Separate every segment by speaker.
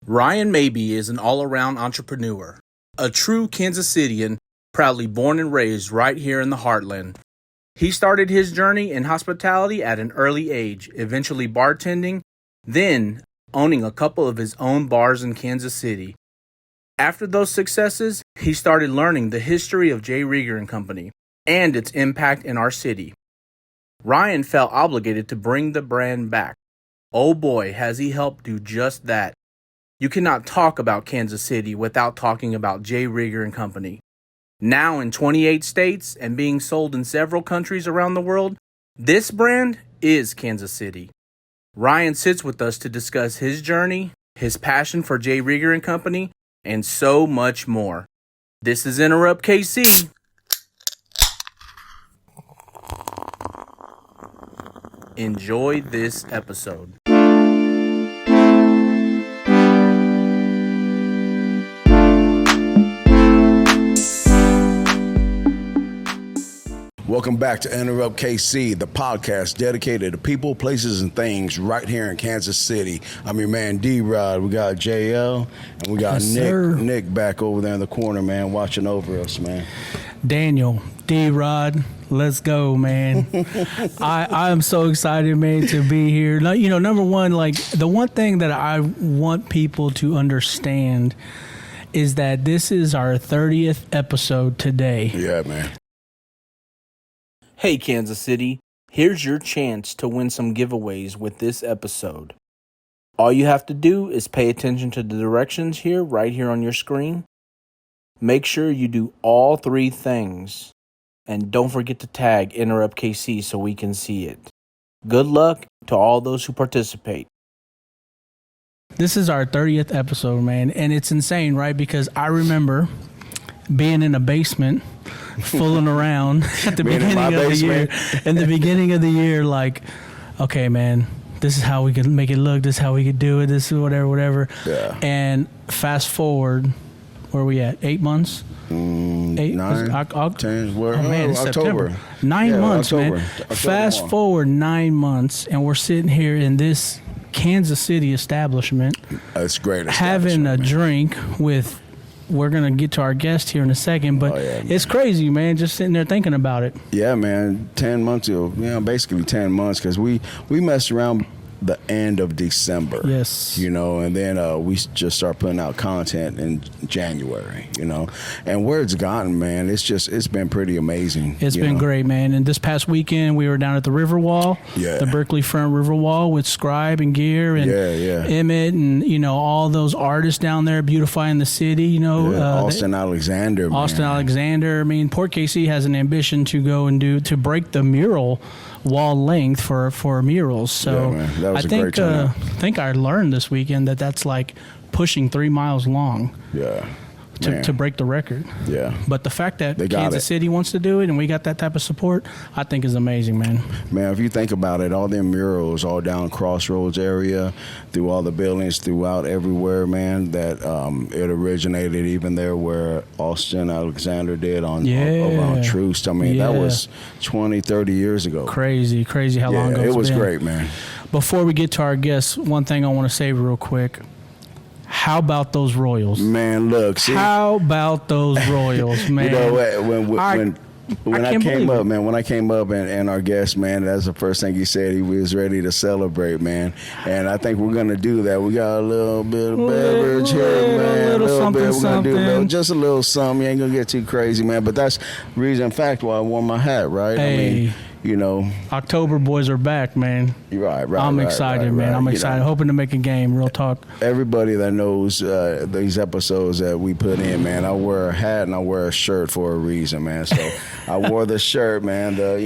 Speaker 1: Ryan Maybee is an all-around entrepreneur, a true Kansas Citian, proudly born and raised right here in the heartland. He started his journey in hospitality at an early age, eventually bartending, then owning a couple of his own bars in Kansas City. After those successes, he started learning the history of J. Rieger Company and its impact in our city. Ryan felt obligated to bring the brand back. Oh boy, has he helped do just that. You cannot talk about Kansas City without talking about J. Rieger Company. Now in 28 states and being sold in several countries around the world, this brand is Kansas City. Ryan sits with us to discuss his journey, his passion for J. Rieger Company, and so much more. This is Enterrupt KC. Enjoy this episode.
Speaker 2: Welcome back to Enterrupt KC, the podcast dedicated to people, places, and things right here in Kansas City. I'm your man D-Rod. We got JL, and we got Nick back over there in the corner, man, watching over us, man.
Speaker 3: Daniel, D-Rod, let's go, man. I am so excited, man, to be here. You know, number one, like, the one thing that I want people to understand is that this is our 30th episode today.
Speaker 2: Yeah, man.
Speaker 1: Hey Kansas City, here's your chance to win some giveaways with this episode. All you have to do is pay attention to the directions here, right here on your screen. Make sure you do all three things. And don't forget to tag Enterrupt KC so we can see it. Good luck to all those who participate.
Speaker 3: This is our 30th episode, man, and it's insane, right? Because I remember being in a basement, fooling around at the beginning of the year. In the beginning of the year, like, okay, man, this is how we can make it look. This is how we could do it. This is whatever. Yeah. And fast forward, where are we at? 8 months?
Speaker 2: 9, 10.
Speaker 3: Oh, man, it's
Speaker 2: October.
Speaker 3: September. 9 months,
Speaker 2: October.
Speaker 3: man. Fast forward 9 months, and we're sitting here in this Kansas City establishment.
Speaker 2: That's great.
Speaker 3: Having a drink with. We're going to get to our guest here in a second, but it's crazy, man, just sitting there thinking about it.
Speaker 2: Yeah, man, 10 months ago, basically 10 months, because we messed around the end of December.
Speaker 3: Yes.
Speaker 2: You know, and then we just start putting out content in January, you know. And where it's gotten, man, it's been pretty amazing.
Speaker 3: It's been great, man. And this past weekend, we were down at the Riverwall, the Berkeley Front Riverwall with Scribe and Gear and Emmett and, you know, all those artists down there beautifying the city, you know.
Speaker 2: Austin Alexander,
Speaker 3: I mean, Port KC has an ambition to go and to break the mural wall length for murals. So
Speaker 2: that was a great time.
Speaker 3: I think I learned this weekend that's like pushing 3 miles long.
Speaker 2: Yeah.
Speaker 3: To break the record.
Speaker 2: Yeah.
Speaker 3: But the fact that Kansas City wants to do it and we got that type of support, I think is amazing, man.
Speaker 2: Man, if you think about it, all them murals all down Crossroads area, through all the buildings, throughout everywhere, man, that it originated even there where Austin Alexander did on Troost. I mean, that was 20, 30 years ago.
Speaker 3: Crazy how long ago
Speaker 2: it was
Speaker 3: been.
Speaker 2: Great, man.
Speaker 3: Before we get to our guests, one thing I want to say real quick. How about those Royals?
Speaker 2: Man, look. See,
Speaker 3: how about those Royals, man?
Speaker 2: You know, when I came up and our guest, man, that's the first thing he said. He was ready to celebrate, man. And I think we're going to do that. We got a little bit of beverage here, man.
Speaker 3: A little bit. We're going to do
Speaker 2: just a little something. You ain't going to get too crazy, man. But that's reason, in fact, why I wore my hat, right?
Speaker 3: Hey.
Speaker 2: I mean, you know,
Speaker 3: October boys are back, man.
Speaker 2: Right.
Speaker 3: I'm excited, man. I'm excited. Hoping to make a game. Real talk.
Speaker 2: Everybody that knows these episodes that we put in, man, I wear a hat and I wear a shirt for a reason, man. So I wore the shirt, man. The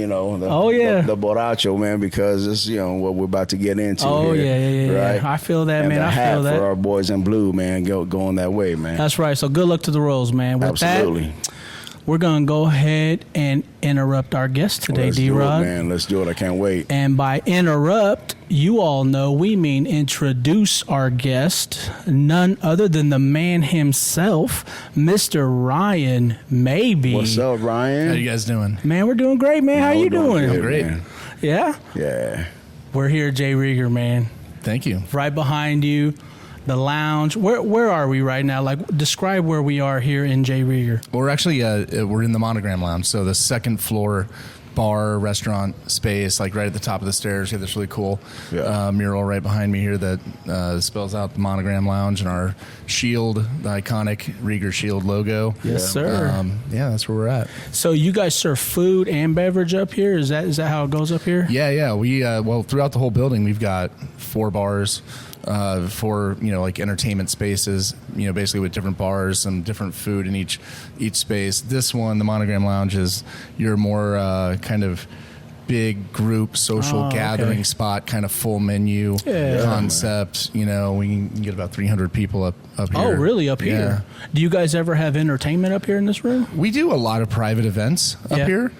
Speaker 2: borracho, man, because it's what we're about to get into.
Speaker 3: Oh
Speaker 2: here,
Speaker 3: yeah.
Speaker 2: Right?
Speaker 3: I feel that,
Speaker 2: and
Speaker 3: man.
Speaker 2: I
Speaker 3: feel that
Speaker 2: for our boys in blue, man, going that way, man.
Speaker 3: That's right. So good luck to the Royals, man. With
Speaker 2: Absolutely.
Speaker 3: That, we're going to go ahead and interrupt our guest today, D-Rod.
Speaker 2: Let's do it. I can't wait.
Speaker 3: And by interrupt, you all know we mean introduce our guest, none other than the man himself, Mr. Ryan Maybee.
Speaker 2: What's up, Ryan?
Speaker 4: How you guys doing?
Speaker 3: Man, we're doing great, man. How you doing?
Speaker 2: Good,
Speaker 4: great.
Speaker 2: Man.
Speaker 3: Yeah?
Speaker 2: Yeah.
Speaker 3: We're here at J. Rieger, man.
Speaker 4: Thank you.
Speaker 3: Right behind you. the lounge. Where are we right now? Like, describe where we are here in J. Rieger.
Speaker 4: Well, we're actually we're in the Monogram Lounge, so the second floor bar restaurant space, like right at the top of the stairs. We have this really cool mural right behind me here that spells out the Monogram Lounge and our shield, the iconic Rieger shield logo.
Speaker 3: Yes, sir.
Speaker 4: That's where we're at.
Speaker 3: So you guys serve food and beverage up here? Is that how it goes up here?
Speaker 4: Yeah. We throughout the whole building, we've got 4 bars. For like entertainment spaces, basically with different bars and different food in each space. This one, the Monogram Lounge, is your more kind of big group social gathering spot, kind of full menu concept. We can get about 300 people up here.
Speaker 3: Oh, really? Up here? Do you guys ever have entertainment up here in this room?
Speaker 4: We do a lot of private events up here.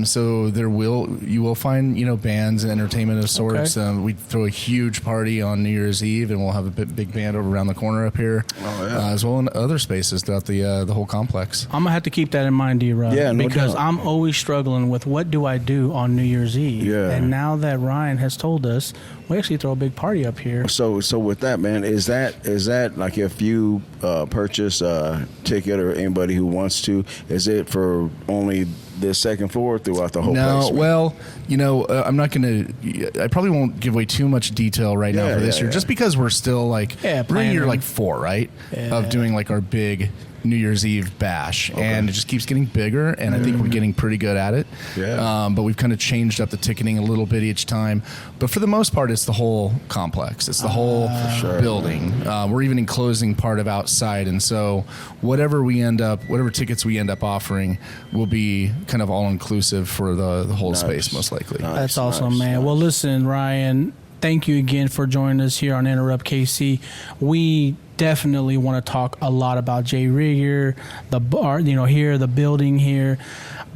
Speaker 4: So you will find bands and entertainment of sorts. We throw a huge party on New Year's Eve, and we'll have a big band over around the corner up here, as well in other spaces throughout the whole complex.
Speaker 3: I'm gonna have to keep that in mind, D-Rod, because I'm always struggling with what do I do on New Year's Eve. And now that Ryan has told us, we actually throw a big party up here.
Speaker 2: So with that, man, is that like if you purchase a ticket, or anybody who wants to, is it for only the second floor throughout the whole place?
Speaker 4: No, well, I'm not going to. I probably won't give away too much detail right now for this year, just because we're still we're in year 4, right, of doing our big New Year's Eve bash, and it just keeps getting bigger, and I think we're getting pretty good at it. But we've kind of changed up the ticketing a little bit each time. But for the most part, it's the whole complex. It's the whole building. We're even enclosing part of outside, and so whatever tickets we end up offering will be kind of all inclusive for the whole space, most likely.
Speaker 3: That's awesome, man. Well, listen, Ryan, thank you again for joining us here on Enterrupt KC. We definitely want to talk a lot about J. Rieger, the bar, here, the building here.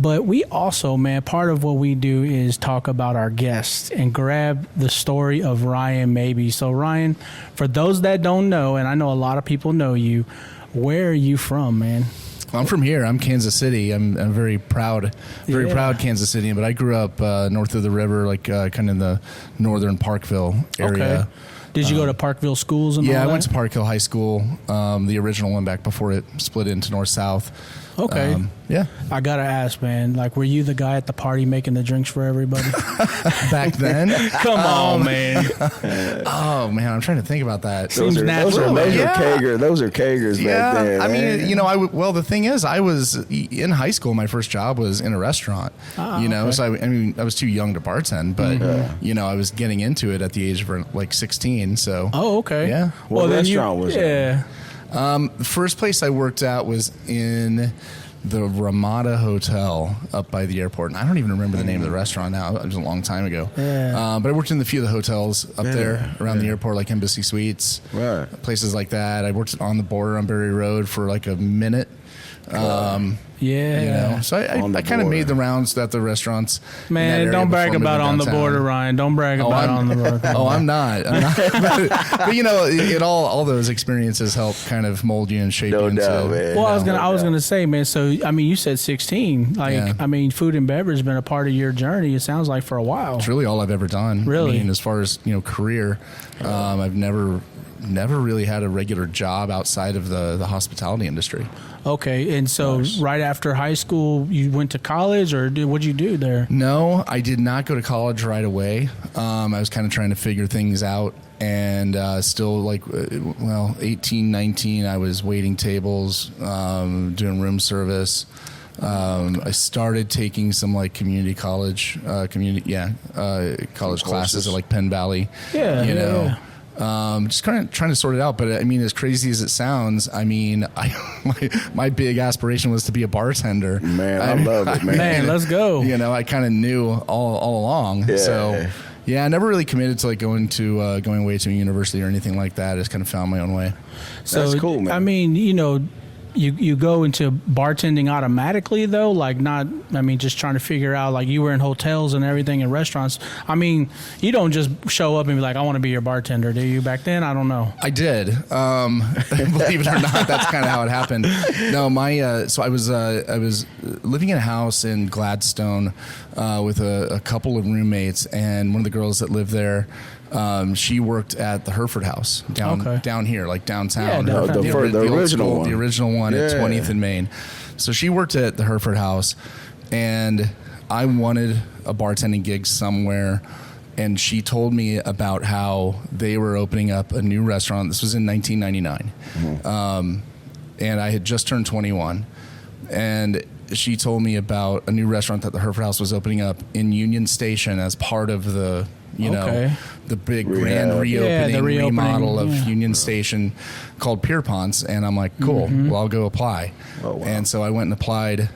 Speaker 3: But we also, man, part of what we do is talk about our guests and grab the story of Ryan Maybee. So, Ryan, for those that don't know, and I know a lot of people know you, where are you from, man?
Speaker 4: I'm from here. I'm Kansas City. I'm very proud Kansas Citian, but I grew up north of the river, kind of in the northern Parkville area.
Speaker 3: Okay. Did you go to Parkville schools and all that?
Speaker 4: I went to Park Hill High School, the original one back before it split into north-south.
Speaker 3: Okay. I got to ask, man, were you the guy at the party making the drinks for everybody?
Speaker 4: Back then?
Speaker 3: Come on, man.
Speaker 4: Oh, man, I'm trying to think about that.
Speaker 2: Those are kegers back then.
Speaker 4: I mean, the thing is, I was in high school. My first job was in a restaurant, so I was too young to bartend, but, I was getting into it at the age of 16, so.
Speaker 3: Oh, okay.
Speaker 4: Yeah.
Speaker 2: What restaurant was it?
Speaker 4: The first place I worked at was in the Ramada Hotel up by the airport, and I don't even remember the name of the restaurant now. It was a long time ago. But I worked in a few of the hotels up there around the airport, like Embassy Suites, places like that. I worked on the border on Berry Road for a minute. So I kind of made the rounds at the restaurants.
Speaker 3: Man, don't brag about on the border, Ryan. Don't brag about on the border.
Speaker 4: I'm not. But all those experiences help kind of mold you and shape you into.
Speaker 3: Well, I was gonna say, man. So I mean, you said 16. I mean, food and beverage has been a part of your journey. It sounds like for a while.
Speaker 4: It's really all I've ever done.
Speaker 3: Really,
Speaker 4: I mean, as far as career, I've never really had a regular job outside of the hospitality industry.
Speaker 3: Okay, and so right after high school, you went to college, or what'd you do there?
Speaker 4: No, I did not go to college right away. I was kind of trying to figure things out, and still 18, 19, I was waiting tables, doing room service. I started taking some community college, college classes at Penn Valley. Just kind of trying to sort it out. But I mean, as crazy as it sounds, I mean, my big aspration was to be a bartender.
Speaker 2: Man, I love it, man.
Speaker 3: Man, let's go.
Speaker 4: I kind of knew all along. Yeah. So, I never really committed to going away to a university or anything like that. I just kind of found my own way.
Speaker 3: So,
Speaker 2: that's cool, man.
Speaker 3: I mean, you go into bartending automatically though, just trying to figure out, you were in hotels and everything and restaurants. I mean, you don't just show up and be like, I want to be your bartender, do you? Back then, I don't know.
Speaker 4: I did. Believe it or not, that's kind of how it happened. No, so I was living in a house in Gladstone with a couple of roommates, and one of the girls that lived there She worked at the Hereford House down here, like downtown.
Speaker 3: Yeah,
Speaker 2: the original one.
Speaker 4: The original one at 20th and Main. So she worked at the Hereford House, and I wanted a bartending gig somewhere. And she told me about how they were opening up a new restaurant. This was in 1999. Mm-hmm. And I had just turned 21. And she told me about a new restaurant that the Hereford House was opening up in Union Station as part of the, the big grand reopening, remodel of Union Station called Pierpont's. And I'm like, cool, well, I'll go apply. Oh, wow. And so I went and applied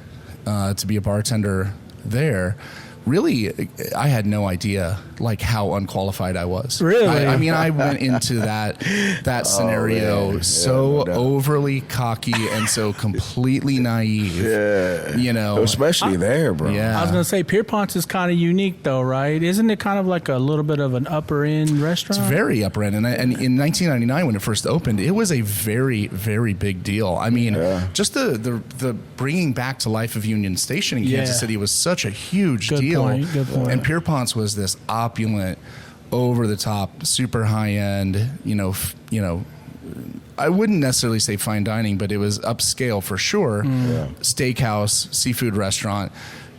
Speaker 4: to be a bartender there. Really, I had no idea like how unqualified I was.
Speaker 3: Really?
Speaker 4: I mean, I went into that scenario overly cocky and so completely naive. Yeah.
Speaker 2: Especially there, bro.
Speaker 4: Yeah.
Speaker 3: I was going to say, Pierpont's is kind of unique, though, right? Isn't it kind of like a little bit of an upper-end restaurant?
Speaker 4: It's very upper-end. And in 1999, when it first opened, it was a very, very big deal. I mean, just the bringing back to life of Union Station in Kansas City was such a huge deal.
Speaker 3: Good point.
Speaker 4: And Pierpont's was this opulent, over the top, super high end, I wouldn't necessarily say fine dining, but it was upscale for sure. Steakhouse, seafood restaurant.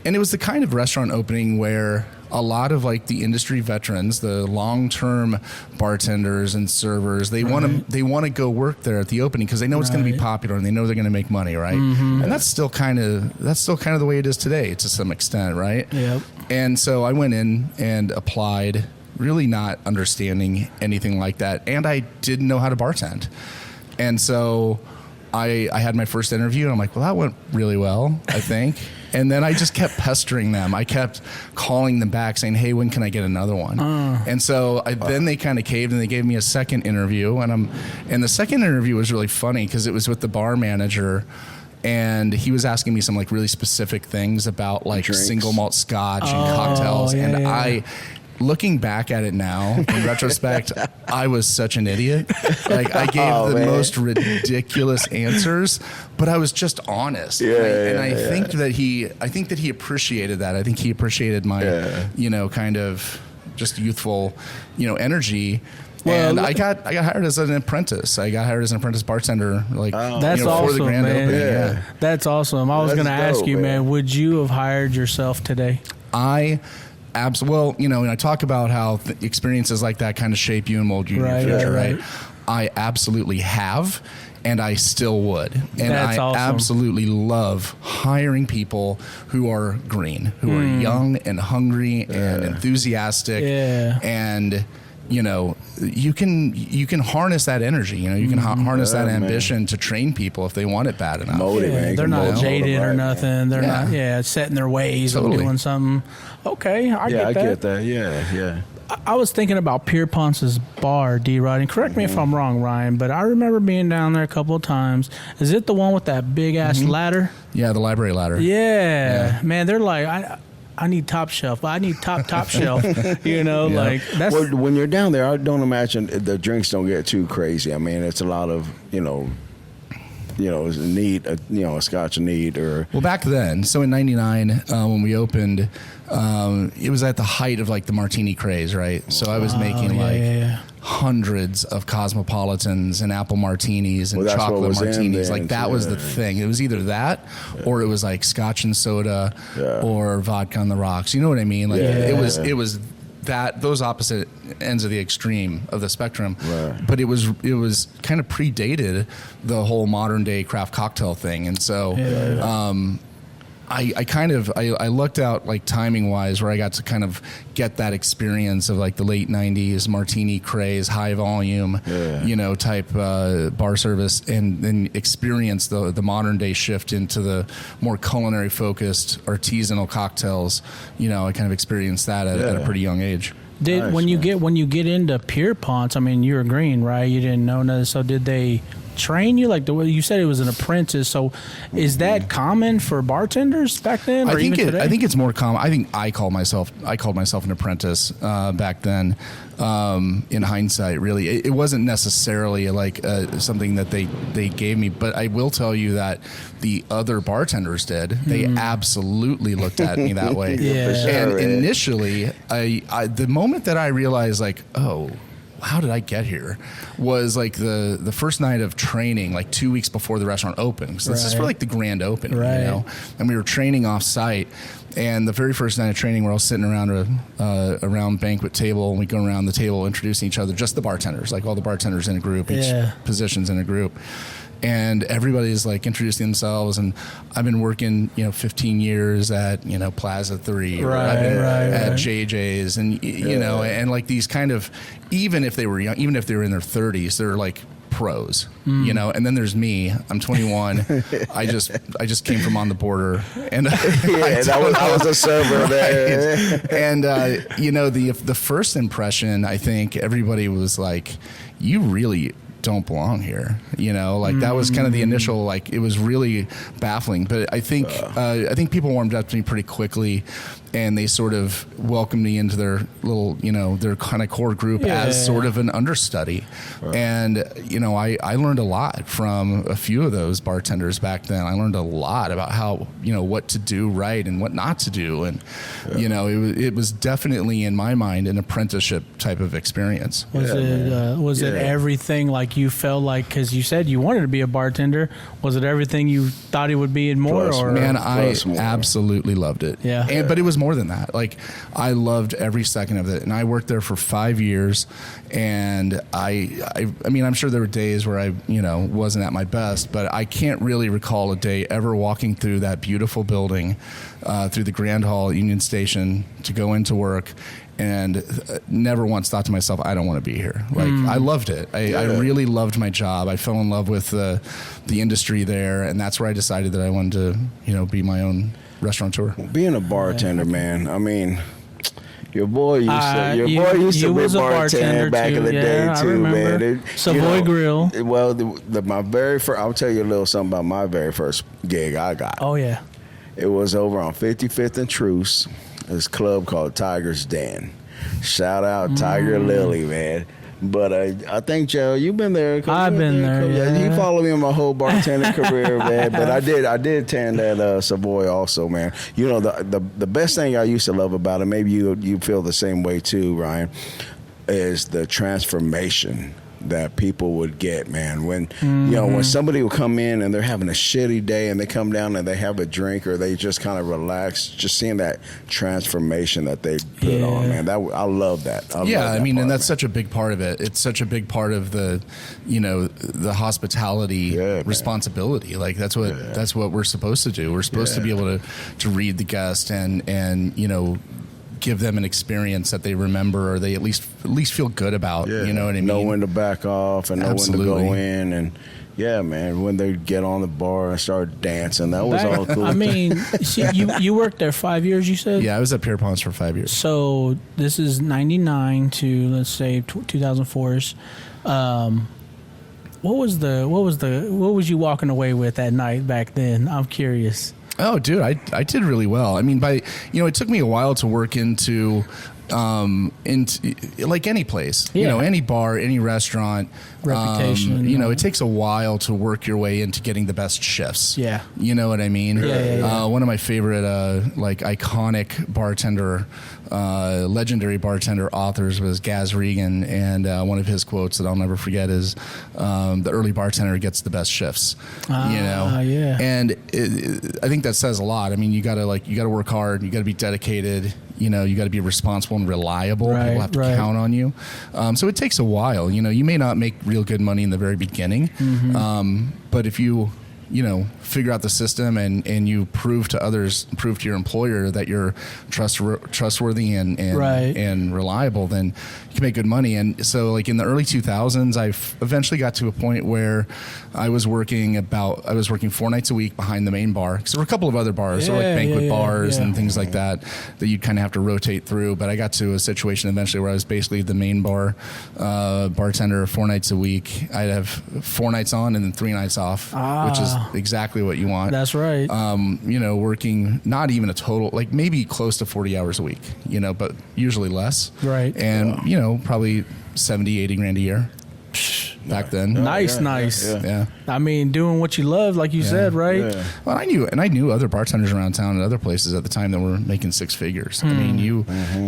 Speaker 4: And it was the kind of restaurant opening where a lot of like the industry veterans, the long-term bartenders and servers, they want to go work there at the opening because they know it's going to be popular and they know they're going to make money, right? And that's still kind of the way it is today to some extent, right?
Speaker 3: Yep.
Speaker 4: And so I went in and applied, really not understanding anything like that, and I didn't know how to bartend. And so I had my first interview, and I'm like, well, that went really well, I think. And then I just kept pestering them. I kept calling them back saying, hey, when can I get another one? And so then they kind of caved and they gave me a second interview. And the second interview was really funny because it was with the bar manager. And he was asking me some like really specific things about like single malt scotch and cocktails. I, looking back at it now, in retrospect, I was such an idiot. Like I gave the most ridiculous answers, but I was just honest. I think that he appreciated that. I think he appreciated my, kind of just youthful, energy. Well, and I got hired as an apprentice. I got hired as an apprentice bartender,
Speaker 3: that's awesome,
Speaker 4: for the grand
Speaker 3: man.
Speaker 4: opening.
Speaker 3: That's awesome. I was going to ask you, man, would you have hired yourself today?
Speaker 4: Well, when I talk about how experiences like that kind of shape you and mold you in your future, right? I absolutely have, and I still would. And
Speaker 3: That's awesome.
Speaker 4: Absolutely love hiring people who are green, who are young and hungry and enthusiastic, and you can harness that energy. You can harness that ambition to train people if they want it bad enough.
Speaker 3: They're not jaded or nothing. They're not set in their ways of doing something. Okay, I get that.
Speaker 2: Yeah.
Speaker 3: I was thinking about Pierpont's bar, D-Rod, and correct me if I'm wrong, Ryan, but I remember being down there a couple of times. Is it the one with that big-ass ladder?
Speaker 4: Yeah, the library ladder.
Speaker 3: Yeah. Man, they're like... I need top shelf. I need top shelf. Like that's.
Speaker 2: Well, when you're down there, I don't imagine the drinks don't get too crazy. I mean, it's a lot of a scotch neat or.
Speaker 4: Well, back then, so in '99 when we opened, it was at the height of like the martini craze, right? So I was making hundreds of cosmopolitans and apple martinis and chocolate martinis. Like that was the thing. It was either that or it was like scotch and soda or vodka on the rocks. You know what I mean? Like it was that those opposite ends of the extreme of the spectrum. But it was kind of predated the whole modern day craft cocktail thing. And so I lucked out like timing wise where I got to kind of get that experience of like the late 90s martini craze, high volume, type bar service, and then experience the modern day shift into the more culinary focused artisanal cocktails. I kind of experienced that at a pretty young age.
Speaker 3: When you get into Pierpont's, I mean, you're green, right? You didn't know nothing. So did they train you? Like the way you said it was an apprentice. So is that common for bartenders back then? Or even today?
Speaker 4: I think it's more common. I think I called myself an apprentice back then. In hindsight, really, it wasn't necessarily like something that they gave me, but I will tell you that the other bartenders did. They absolutely looked at me that way. And initially, the moment that I realized, like, oh, how did I get here, was like the first night of training, like 2 weeks before the restaurant opened. So this is for like the grand opening, you know, and we were training off site. And the very first night of training, we're all sitting around a round banquet table, and we go around the table introducing each other, just the bartenders, like all the bartenders in a group, each position's in a group. And everybody's like introducing themselves, and I've been working, 15 years at, Plaza 3, or I've been at JJ's, and you know, and like these kind of, even if they were young, even if they were in their 30s, they're like pros, and then there's me. I'm 21. I just came from on the border, and
Speaker 2: I was a server there.
Speaker 4: And the first impression, I think everybody was like, you really don't belong here, that was kind of the initial, like, it was really baffling. But I think people warmed up to me pretty quickly, and they sort of welcomed me into their little, their kind of core group as sort of an understudy. And, I learned a lot from a few of those bartenders back then. I learned a lot about how, what to do right and what not to do. And, it was definitely, in my mind, an apprenticeship type of experience.
Speaker 3: Was it everything like you felt like, because you said you wanted to be a bartender, was it everything you thought it would be and more?
Speaker 4: Man, I absolutely loved it. But it was more than that. Like, I loved every second of it, and I worked there for 5 years. And I mean, I'm sure there were days where I, wasn't at my best, but I can't really recall a day ever walking through that beautiful building, through the Grand Hall at Union Station to go into work, and never once thought to myself, I don't want to be here. Like, I loved it. I really loved my job. I fell in love with the industry there, and that's where I decided that I wanted to, be my own restaurateur.
Speaker 2: Being a bartender, man, I mean, your boy used to be a bartender back in the day too, man.
Speaker 3: Savoy Grill.
Speaker 2: Well, my very first, I'll tell you a little something about my very first gig I got.
Speaker 3: Oh yeah,
Speaker 2: it was over on 55th and Truce. This club called Tiger's Den. Shout out Tiger Lily, man. But I think, Joe, you've been there.
Speaker 3: I've been there. Yeah.
Speaker 2: You follow me in my whole bartending career, man. But I did attend that Savoy also, man. The best thing I used to love about it, maybe you feel the same way too, Ryan, is the transformation that people would get, man. When when somebody will come in and they're having a shitty day and they come down and they have a drink or they just kind of relax, just seeing that transformation that they put on, man. I love that.
Speaker 4: I mean, and that's such a big part of it. It's such a big part of the, the hospitality responsibility. Like that's what we're supposed to do. We're supposed to be able to read the guest and give them an experience that they remember, or they at least feel good about. You know what I mean?
Speaker 2: Know when to back off and know when to go in, and man, when they get on the bar and start dancing, that was all cool.
Speaker 3: I mean, you worked there 5 years, you said?
Speaker 4: Yeah, I was at Pierre Ponce for 5 years.
Speaker 3: So this is 99 to, let's say, 2004's. What was you walking away with that night back then? I'm curious.
Speaker 4: Oh, dude, I did really well. I mean, it took me a while to work into like any place, any bar, any restaurant,
Speaker 3: reputation.
Speaker 4: It takes a while to work your way into getting the best shifts.
Speaker 3: Yeah,
Speaker 4: you know what I mean.
Speaker 3: Yeah.
Speaker 4: One of my favorite, like iconic bartender, legendary bartender authors was Gaz Regan, and one of his quotes that I'll never forget is, "The early bartender gets the best shifts."
Speaker 3: Yeah.
Speaker 4: And I think that says a lot. I mean, you gotta work hard. You gotta be dedicated. You got to be responsible and reliable. People have to count on you. So it takes a while. You may not make real good money in the very beginning, but if you figure out the system and you prove to your employer that you're trustworthy and reliable, then you can make good money. And so like in the early 2000s, I eventually got to a point where I was working 4 nights a week behind the main bar. Because there were a couple of other bars, so like banquet bars and things like that you'd kind of have to rotate through. But I got to a situation eventually where I was basically the main bar bartender 4 nights a week. I'd have 4 nights on and then 3 nights off, which is exactly what you want.
Speaker 3: That's right.
Speaker 4: Working not even a total, like maybe close to 40 hours a week, but usually less.
Speaker 3: Right.
Speaker 4: And, probably 70, 80 grand a year back then.
Speaker 3: Nice.
Speaker 4: Yeah.
Speaker 3: I mean, doing what you love, like you said, right?
Speaker 2: Yeah.
Speaker 4: Well, I knew other bartenders around town and other places at the time that were making 6 figures. I mean, you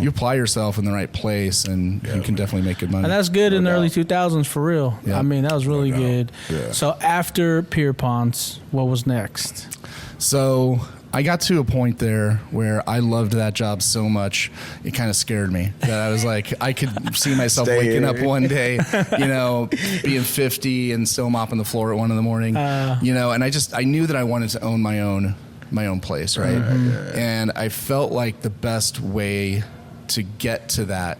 Speaker 4: apply yourself in the right place and you can definitely make good money.
Speaker 3: And that's good in the early 2000s for real.
Speaker 4: Yeah.
Speaker 3: I mean, that was really good.
Speaker 2: Yeah.
Speaker 3: So after Pierpont's, what was next?
Speaker 4: So I got to a point there where I loved that job so much, it kind of scared me that I was like, I could see myself waking up one day, being 50 and still mopping the floor at 1 a.m, and I knew that I wanted to own my own place. Right. And I felt like the best way to get to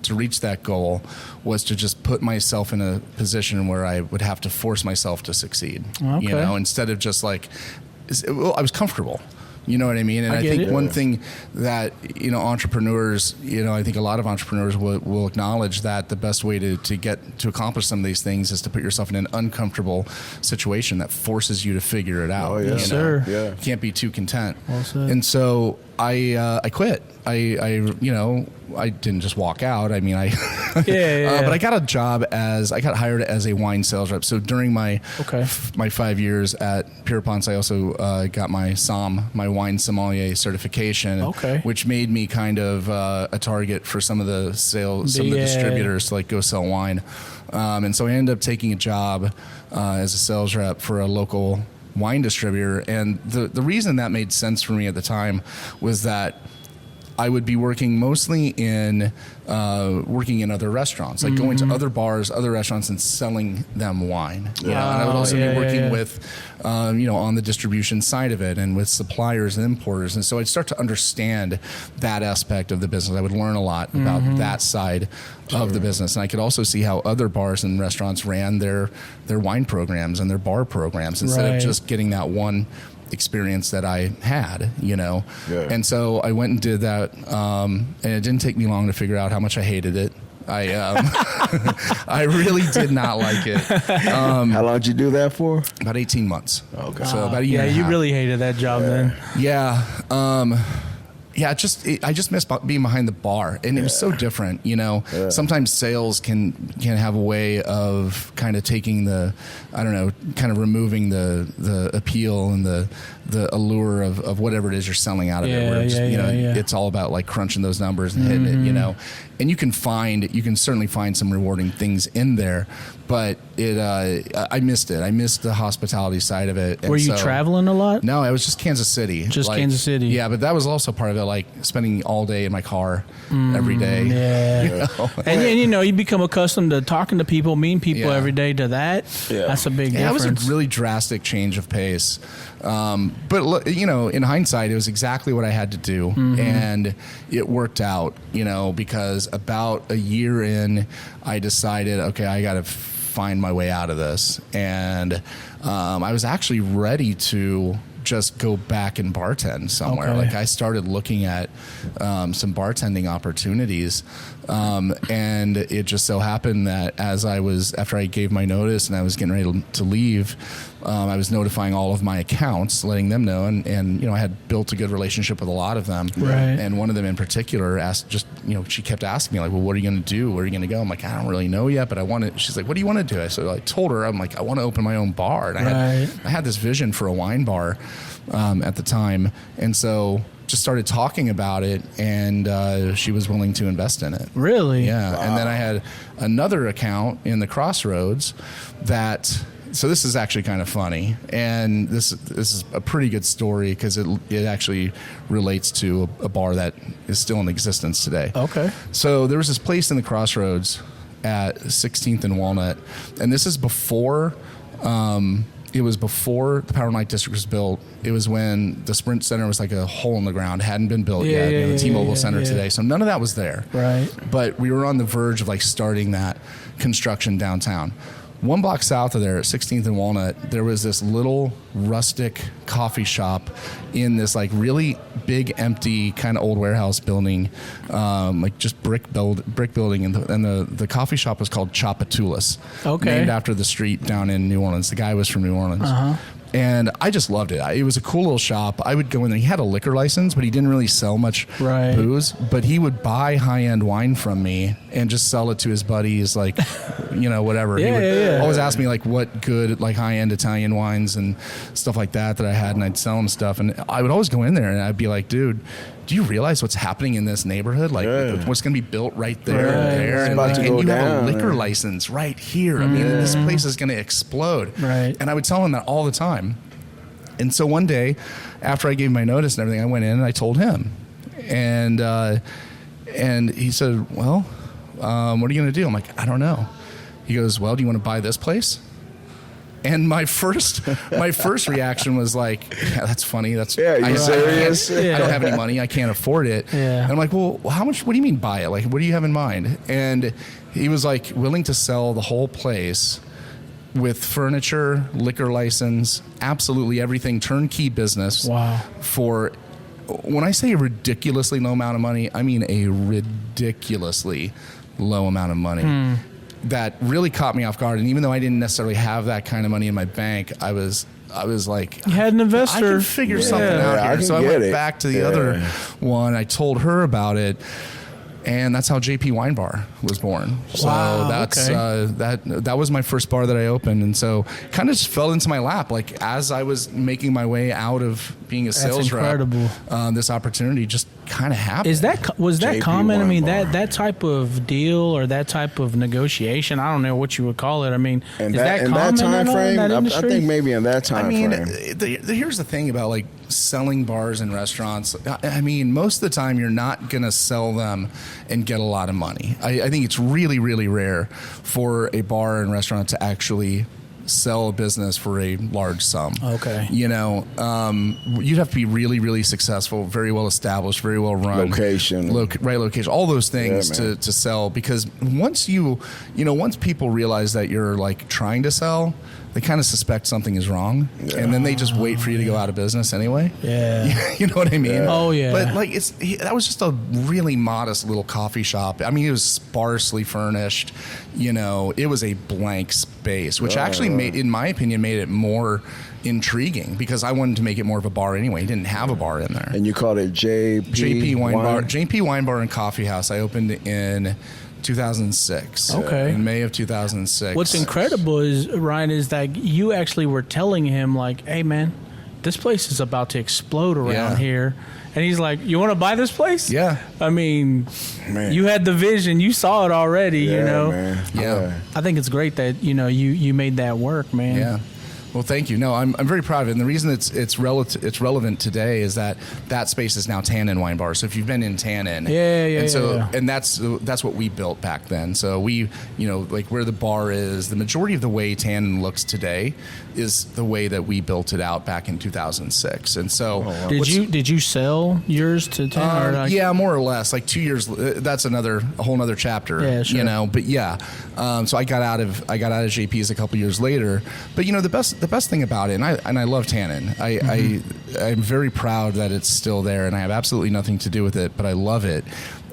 Speaker 4: reach that goal was to just put myself in a position where I would have to force myself to succeed, instead of just like, I was comfortable. You know what I mean? And I think one thing that, entrepreneurs, I think a lot of entrepreneurs will acknowledge that the best way to accomplish some of these things is to put yourself in an uncomfortable situation that forces you to figure it out.
Speaker 2: Oh, yeah.
Speaker 3: Yes, sir.
Speaker 2: Yeah.
Speaker 4: You can't be too content.
Speaker 3: Well said.
Speaker 4: And so I quit. I didn't just walk out. I mean, but I got a job I got hired as a wine sales rep. So during my 5 years at Pierpont's, I also got my SOM, my wine sommelier certification, which made me kind of a target for some of the distributors to like go sell wine. And so I ended up taking a job as a sales rep for a local wine distributor. And the reason that made sense for me at the time was that I would be working mostly in other restaurants, like going to other bars, other restaurants, and selling them wine. And I would also be working with, on the distribution side of it, and with suppliers and importers. And so I'd start to understand that aspect of the business. I would learn a lot about that side of the business, and I could also see how other bars and restaurants ran their wine programs and their bar programs instead of just getting that one experience that I had, And so I went and did that, and it didn't take me long to figure out how much I hated it. I really did not like it.
Speaker 2: How long did you do that for?
Speaker 4: About 18 months.
Speaker 2: Okay.
Speaker 4: So about a year and a
Speaker 3: you
Speaker 4: half.
Speaker 3: really hated that job then.
Speaker 4: Yeah. I just missed being behind the bar, and it was so different. Sometimes sales can have a way of kind of taking kind of removing the appeal and the allure of whatever it is you're selling out of it. Where it's all about like crunching those numbers and hitting it. And you can certainly find some rewarding things in there, but I missed it. I missed the hospitality side of it.
Speaker 3: Were you traveling a lot?
Speaker 4: No, I was just Kansas City.
Speaker 3: Kansas City.
Speaker 4: Yeah, but that was also part of it, like spending all day in my car every day.
Speaker 3: Yeah. And you become accustomed to talking to people, meeting people every day to that. Yeah. That's a big difference.
Speaker 4: That was a really drastic change of pace. But in hindsight, it was exactly what I had to do, and it worked out. Because about a year in, I decided, okay, I got to find my way out of this, and I was actually ready to just go back and bartend somewhere.
Speaker 3: Okay.
Speaker 4: Like I started looking at some bartending opportunities, and it just so happened that after I gave my notice and I was getting ready to leave, I was notifying all of my accounts, letting them know, and I had built a good relationship with a lot of them.
Speaker 3: Right.
Speaker 4: And one of them in particular asked, she kept asking me like, well, what are you going to do? Where are you going to go? I'm like, I don't really know yet, but I want to. She's like, what do you want to do? So I told her, I'm like, I want to open my own bar. And I had this vision for a wine bar at the time, and so just started talking about it, and she was willing to invest in it.
Speaker 3: Really?
Speaker 4: Yeah. Wow. And then I had another account in the Crossroads so this is actually kind of funny, and this is a pretty good story because it actually relates to a bar that is still in existence today.
Speaker 3: Okay.
Speaker 4: So there was this place in the Crossroads at 16th and Walnut, and this is before It was before the Power and Light District was built. It was when the Sprint Center was like a hole in the ground, hadn't been built yet. The T-Mobile Center today, so none of that was there.
Speaker 3: Right.
Speaker 4: But we were on the verge of like starting that construction downtown. 1 block south of there, at 16th and Walnut, there was this little rustic coffee shop in this like really big, empty kind of old warehouse building, like just brick building, and the coffee shop was called Chapatulas, named after the street down in New Orleans. The guy was from New Orleans. And I just loved it. It was a cool little shop. I would go in there. He had a liquor license, but he didn't really sell much booze. But he would buy high-end wine from me and just sell it to his buddies, like, whatever. He would always ask me, like, what good, like, high-end Italian wines and stuff like that I had, and I'd sell him stuff. And I would always go in there, and I'd be like, dude, do you realize what's happening in this neighborhood? Like, what's going to be built right there and there? And you have a liquor license right here. I mean, this place is going to explode.
Speaker 3: Right.
Speaker 4: And I would tell him that all the time. And so one day, after I gave my notice and everything, I went in and I told him. And he said, well, what are you going to do? I'm like, I don't know. He goes, well, do you want to buy this place? And my first reaction was like, yeah, that's funny. You serious? I don't have any money. I can't afford it.
Speaker 3: Yeah.
Speaker 4: And I'm like, well, how much? What do you mean buy it? Like, what do you have in mind? And he was like willing to sell the whole place with furniture, liquor license, absolutely everything, turnkey business.
Speaker 3: Wow.
Speaker 4: For, when I say a ridiculously low amount of money, I mean a ridiculously low amount of money. That really caught me off guard. And even though I didn't necessarily have that kind of money in my bank, I was like,
Speaker 3: you had an investor.
Speaker 4: I can figure something out here. So I went back to the other one. I told her about it. And that's how JP Wine Bar was born. So that was my first bar that I opened, and so kind of just fell into my lap. Like as I was making my way out of being a sales rep, this opportunity just kind of happened.
Speaker 3: Was that common? I mean,
Speaker 2: Bar.
Speaker 3: that type of deal or that type of negotiation, I don't know what you would call it. I mean, is that common
Speaker 2: that time frame?
Speaker 3: I
Speaker 2: think maybe in that time frame.
Speaker 4: Here's the thing about like selling bars and restaurants. I mean, most of the time you're not going to sell them and get a lot of money. I think it's really, really rare for a bar and restaurant to actually sell a business for a large sum.
Speaker 3: Okay.
Speaker 4: You'd have to be really, really successful, very well established, very well run.
Speaker 2: Location.
Speaker 4: Right location. All those things to sell, because once once people realize that you're like trying to sell, they kind of suspect something is wrong, and then they just wait for you to go out of business anyway.
Speaker 3: Yeah.
Speaker 4: You know what I mean?
Speaker 3: Yeah. Oh, yeah.
Speaker 4: But like that was just a really modest little coffee shop. I mean, it was sparsely furnished. It was a blank space, which actually made, in my opinion, made it more intriguing because I wanted to make it more of a bar anyway. He didn't have a bar in there.
Speaker 2: And you called it JP
Speaker 4: Wine Bar. JP Wine Bar and Coffee House. I opened in 2006.
Speaker 3: Okay.
Speaker 4: In May of 2006.
Speaker 3: What's incredible is, Ryan, is that you actually were telling him, like, hey, man, this place is about to explode around here. And he's like, you want to buy this place?
Speaker 4: Yeah.
Speaker 3: I mean, you had the vision. You saw it already,
Speaker 2: Man.
Speaker 4: Yeah.
Speaker 3: I think it's great that, you made that work, man.
Speaker 4: Yeah. Well, thank you. No, I'm very proud of it. And the reason it's relevant today is that space is now Tannen Wine Bar. So if you've been in Tannen, and that's what we built back then. So we, like where the bar is, the majority of the way Tannen looks today is the way that we built it out back in 2006. And so,
Speaker 3: did you sell yours to Tannen?
Speaker 4: Yeah, more or less. Like 2 years. That's a whole nother chapter.
Speaker 3: Yeah, sure.
Speaker 4: But yeah. So I got out of JP's a couple years later. But the best thing about it, and I love Tannen. I'm very proud that it's still there, and I have absolutely nothing to do with it, but I love it.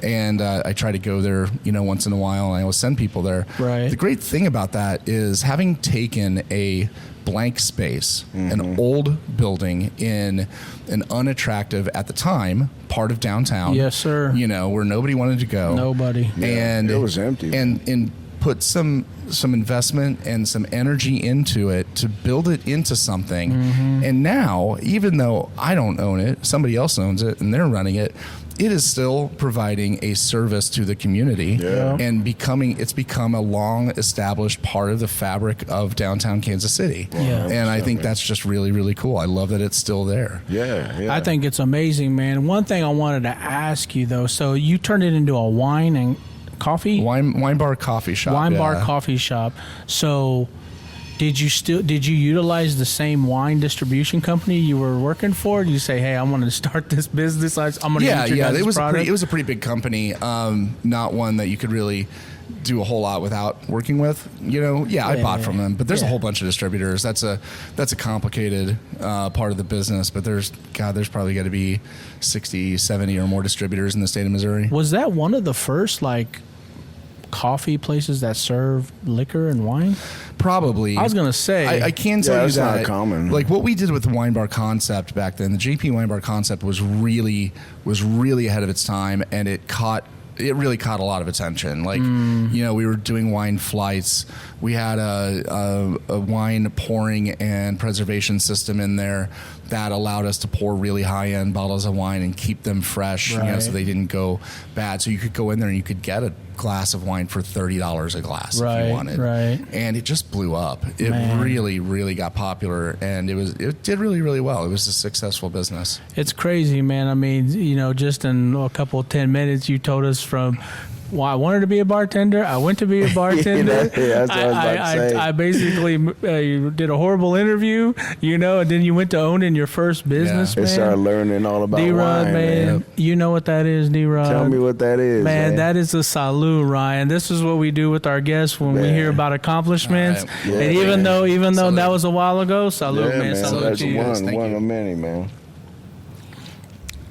Speaker 4: And I try to go there, once in a while, and I always send people there.
Speaker 3: Right.
Speaker 4: The great thing about that is having taken a blank space, an old building in an unattractive, at the time, part of downtown.
Speaker 3: Yes, sir.
Speaker 4: Where nobody wanted to go.
Speaker 3: Nobody.
Speaker 4: And
Speaker 2: it was empty.
Speaker 4: And put some investment and some energy into it to build it into something. And now, even though I don't own it, somebody else owns it and they're running it, it is still providing a service to the community and it's become a long established part of the fabric of downtown Kansas City.
Speaker 3: Yeah.
Speaker 4: And I think that's just really, really cool. I love that it's still there.
Speaker 2: Yeah.
Speaker 3: I think it's amazing, man. One thing I wanted to ask you though, so you turned it into a wine and coffee?
Speaker 4: Wine bar coffee shop.
Speaker 3: Bar coffee shop. So Did you utilize the same wine distribution company you were working for? Did you say, "Hey, I want to start this business. I'm going to use your guys' product"?
Speaker 4: It was a pretty big company, not one that you could really do a whole lot without working with. I bought from them, but there's a whole bunch of distributors. That's a complicated part of the business, but there's probably got to be 60, 70 or more distributors in the state of Missouri.
Speaker 3: Was that one of the first coffee places that serve liquor and wine?
Speaker 4: Probably.
Speaker 3: I was gonna say,
Speaker 4: I can tell you that
Speaker 2: not common.
Speaker 4: Like what we did with the wine bar concept back then, the JP wine bar concept was really ahead of its time, and it really caught a lot of attention. We were doing wine flights. We had a wine pouring and preservation system in there that allowed us to pour really high-end bottles of wine and keep them fresh, so they didn't go bad. So you could go in there and you could get a glass of wine for $30 a glass if you wanted.
Speaker 3: Right.
Speaker 4: And it just blew up. It really, really got popular, and it did really, really well. It was a successful business.
Speaker 3: It's crazy, man. I mean, just in a couple 10 minutes, you told us from, well, I wanted to be a bartender. I went to be a bartender.
Speaker 2: That's what I was about to say.
Speaker 3: I basically did a horrible interview, and then you went to owning your first business, man.
Speaker 2: And started learning all about
Speaker 3: D-Rod,
Speaker 2: wine,
Speaker 3: man. You know what that is, D-Rod?
Speaker 2: Tell me what that is,
Speaker 3: man. That is a salute, Ryan. This is what we do with our guests when we hear about accomplishments.
Speaker 4: Right.
Speaker 3: Yeah, and even though salute. That was a while ago, salute, man. Salute
Speaker 2: that's
Speaker 3: to you.
Speaker 2: one of many, man.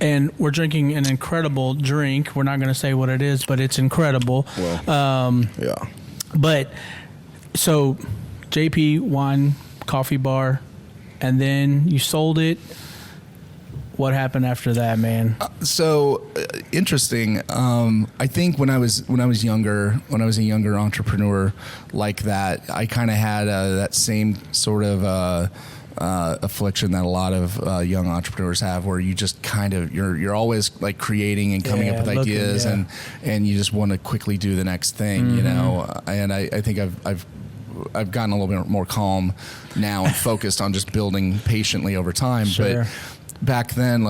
Speaker 3: And we're drinking an incredible drink. We're not going to say what it is, but it's incredible.
Speaker 2: Well, yeah.
Speaker 3: But so JP Wine Coffee Bar, and then you sold it. What happened after that, man?
Speaker 4: Interesting. I think when I was younger, when I was a younger entrepreneur like that, I kind of had that same sort of affliction that a lot of young entrepreneurs have, where you just kind of you're always like creating and coming up with ideas, and you just want to quickly do the next thing, And I think I've gotten a little bit more calm now and focused on just building patiently over time.
Speaker 3: Sure.
Speaker 4: But back then,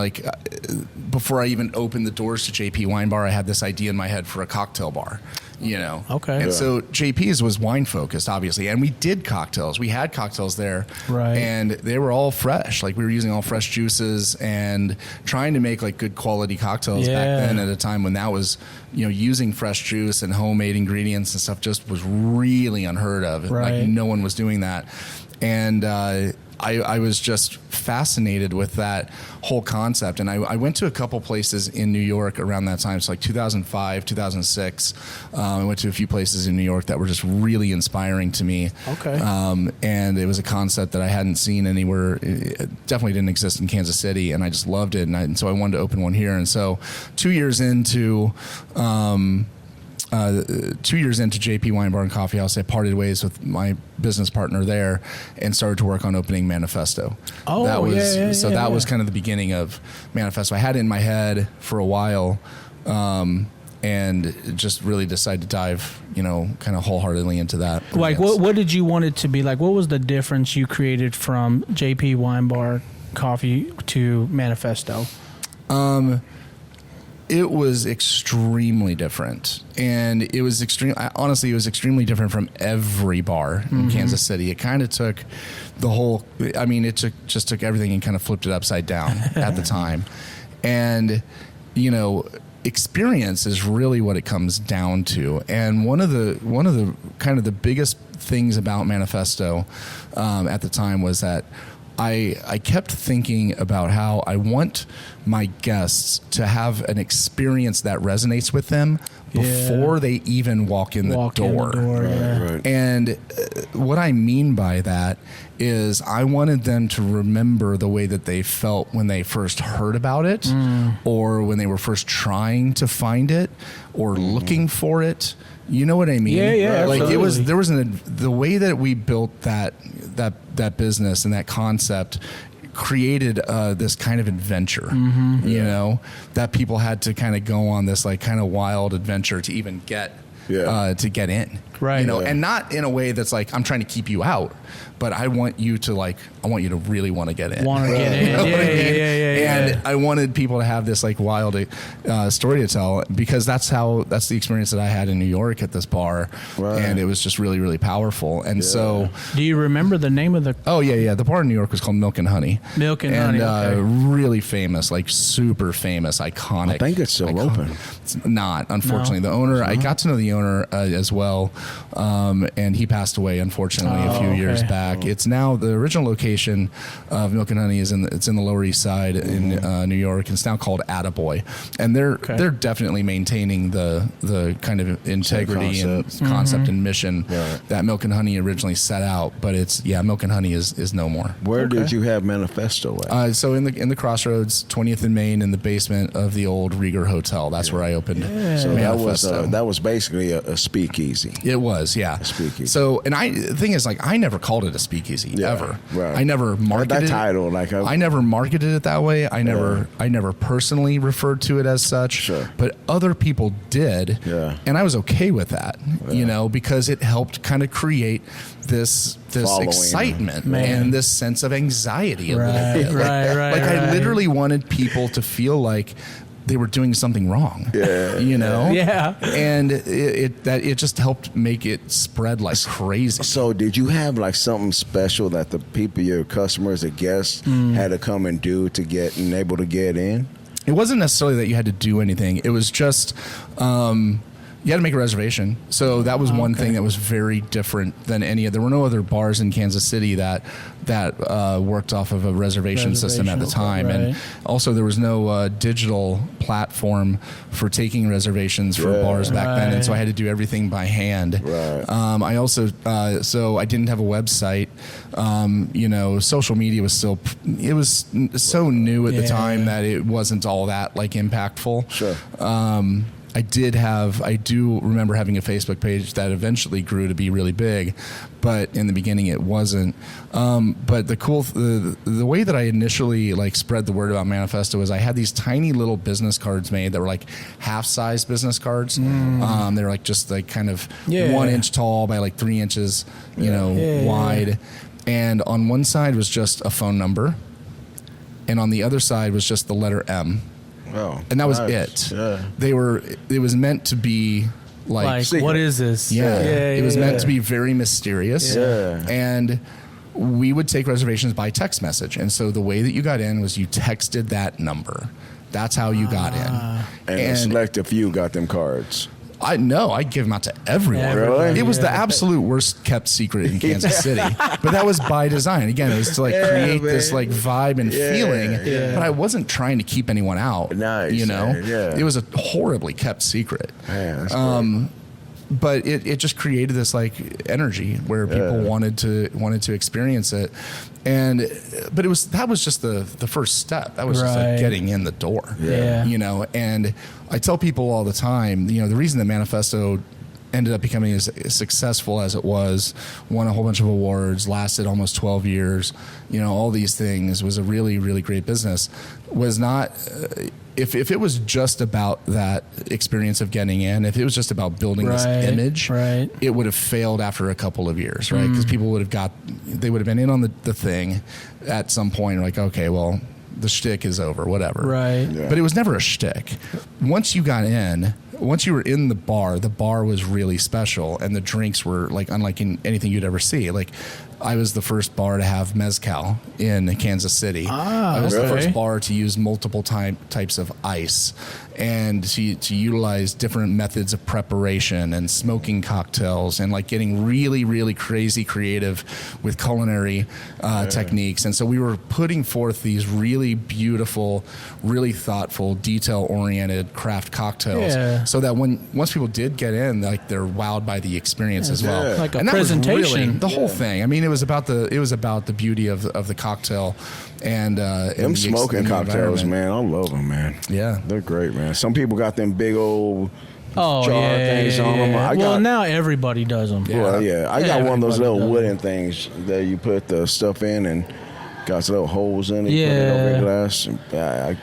Speaker 4: before I even opened the doors to JP Wine Bar, I had this idea in my head for a cocktail bar,
Speaker 3: Okay.
Speaker 4: And so JP's was wine focused, obviously, and we did cocktails. We had cocktails there,
Speaker 3: right?
Speaker 4: And they were all fresh. We were using all fresh juices and trying to make good quality cocktails back then, at a time when that was, using fresh juice and homemade ingredients and stuff just was really unheard of.
Speaker 3: Right.
Speaker 4: No one was doing that, and I was just fascinated with that whole concept. And I went to a couple places in New York around that time. So 2005, 2006. I went to a few places in New York that were just really inspiring to me.
Speaker 3: Okay.
Speaker 4: And it was a concept that I hadn't seen anywhere. It definitely didn't exist in Kansas City. And I just loved it. And so I wanted to open one here. And so 2 years into... 2 years into JP Wine Bar and Coffee House, I parted ways with my business partner there and started to work on opening Manifesto.
Speaker 3: Oh,
Speaker 4: that was
Speaker 3: that
Speaker 4: was kind of the beginning of Manifesto. I had it in my head for a while, and just really decided to dive, kind of wholeheartedly into that.
Speaker 3: What did you want it to be like? What was the difference you created from JP Wine Bar Coffee to Manifesto?
Speaker 4: It was extremely different, and it was honestly, it was extremely different from every bar in Kansas City. It kind of took the whole. I mean, it took everything and kind of flipped it upside down at the time, and experience is really what it comes down to. And one of the kind of the biggest things about Manifesto at the time was that I kept thinking about how I want my guests to have an experience that resonates with them before they even walk in the door.
Speaker 2: Right.
Speaker 4: And what I mean by that is I wanted them to remember the way that they felt when they first heard about it, or when they were first trying to find it or looking for it. You know what I mean?
Speaker 3: Yeah.
Speaker 4: Absolutely. The way that we built that business and that concept created this kind of adventure, that people had to kind of go on this kind of wild adventure to even get in.
Speaker 3: Right.
Speaker 4: You know, and not in a way that's like, I'm trying to keep you out, but I want you to really want to get in.
Speaker 3: Want to get in.
Speaker 4: You know what I mean?
Speaker 3: Yeah.
Speaker 4: And I wanted people to have this like wild story to tell, because that's the experience that I had in New York at this bar.
Speaker 2: Right.
Speaker 4: And it was just really, really powerful. And so.
Speaker 3: Do you remember the name of the?
Speaker 4: Oh, yeah. The bar in New York was called Milk and Honey.
Speaker 3: Milk and Honey. Okay.
Speaker 4: Really famous, like super famous, iconic.
Speaker 2: I think it's still open.
Speaker 4: It's not, unfortunately. The owner, I got to know the owner as well, and he passed away, unfortunately, a few years back. It's now the original location of Milk and Honey is in the Lower East Side in New York. It's now called Attaboy, and they're definitely maintaining the kind of integrity and concept and mission that Milk and Honey originally set out. But Milk and Honey is no more.
Speaker 2: Where did you have Manifesto at?
Speaker 4: So in the Crossroads, 20th and Main, in the basement of the old Rieger Hotel. That's where I opened.
Speaker 2: So
Speaker 4: Manifesto.
Speaker 2: that was basically a speakeasy.
Speaker 4: It was, yeah.
Speaker 2: A speakeasy.
Speaker 4: So, and the thing is, like, I never called it a speakeasy ever.
Speaker 2: Right.
Speaker 4: I never marketed
Speaker 2: that title.
Speaker 4: I never marketed it that way. I never personally referred to it as such.
Speaker 2: Sure.
Speaker 4: But other people did.
Speaker 2: Yeah.
Speaker 4: And I was okay with that, you know, because it helped kind of create this
Speaker 2: Following.
Speaker 4: excitement and this sense of anxiety a little bit.
Speaker 3: Right.
Speaker 4: I literally wanted people to feel like they were doing something wrong. You know?
Speaker 3: Yeah.
Speaker 4: And it just helped make it spread like crazy.
Speaker 2: So did you have like something special that the people, your customers, the guests had to come and do to get and able to get in?
Speaker 4: It wasn't necessarily that you had to do anything. It was just you had to make a reservation. So that was one thing that was very different than any other. There were no other bars in Kansas City that worked off of a reservation system at the time.
Speaker 3: Right.
Speaker 4: And also there was no digital platform for taking reservations for bars back then. And so I had to do everything by hand.
Speaker 2: Right.
Speaker 4: I also, so I didn't have a website. You know, social media was still, it was so new at the time that it wasn't all that like impactful.
Speaker 2: Sure.
Speaker 4: I do remember having a Facebook page that eventually grew to be really big, but in the beginning it wasn't. But the way that I initially like spread the word about Manifesto is I had these tiny little business cards made that were like half-size business cards. They were like just like kind of 1 inch tall by like 3 inches, wide. And on one side was just a phone number, and on the other side was just the letter M.
Speaker 2: Oh,
Speaker 4: and that was
Speaker 2: nice.
Speaker 4: it.
Speaker 2: Yeah.
Speaker 4: It was meant to be like
Speaker 3: what is this?
Speaker 4: It was meant to be very mysterious.
Speaker 2: Yeah.
Speaker 4: And we would take reservations by text message. And so the way that you got in was you texted that number. That's how you got in.
Speaker 2: And a select few got them cards.
Speaker 4: I give them out to everyone.
Speaker 2: Really?
Speaker 4: It was the absolute worst kept secret in Kansas City, but that was by design. Again, it was to like create this like vibe and feeling, but I wasn't trying to keep anyone out.
Speaker 2: Nice,
Speaker 4: It was a horribly kept secret.
Speaker 2: Man, that's great.
Speaker 4: But it just created this like energy where people wanted to experience it, but that was just the first step. That was just like getting in the door. And I tell people all the time, the reason that Manifesto ended up becoming as successful as it was, won a whole bunch of awards, lasted almost 12 years, all these things, was a really, really great business, was not. If it was just about that experience of getting in, if it was just about building this image, it would have failed after a couple of years, right? Because people would have been in on the thing at some point, like, okay, well, the shtick is over, whatever.
Speaker 3: Right.
Speaker 4: Yeah. But it was never a shtick. Once you got in, once you were in the bar was really special, and the drinks were like unlike anything you'd ever see. Like, I was the first bar to have mezcal in Kansas City. I was the first bar to use multiple types of ice, and to utilize different methods of preparation and smoking cocktails, and like getting really, really crazy creative with culinary techniques. And so we were putting forth these really beautiful, really thoughtful, detail-oriented craft cocktails, so that once people did get in, like, they're wowed by the experience as well.
Speaker 3: Like a presentation.
Speaker 4: That was really the whole thing. I mean, it was about the beauty of the cocktail and
Speaker 2: them smoking cocktails, man. I love them, man.
Speaker 4: Yeah,
Speaker 2: they're great, man. Some people got them big old jar things on them.
Speaker 3: Now everybody does them.
Speaker 2: Well, I got one of those little wooden things that you put the stuff in and got some little holes in it.
Speaker 3: Yeah,
Speaker 2: put it over the glass.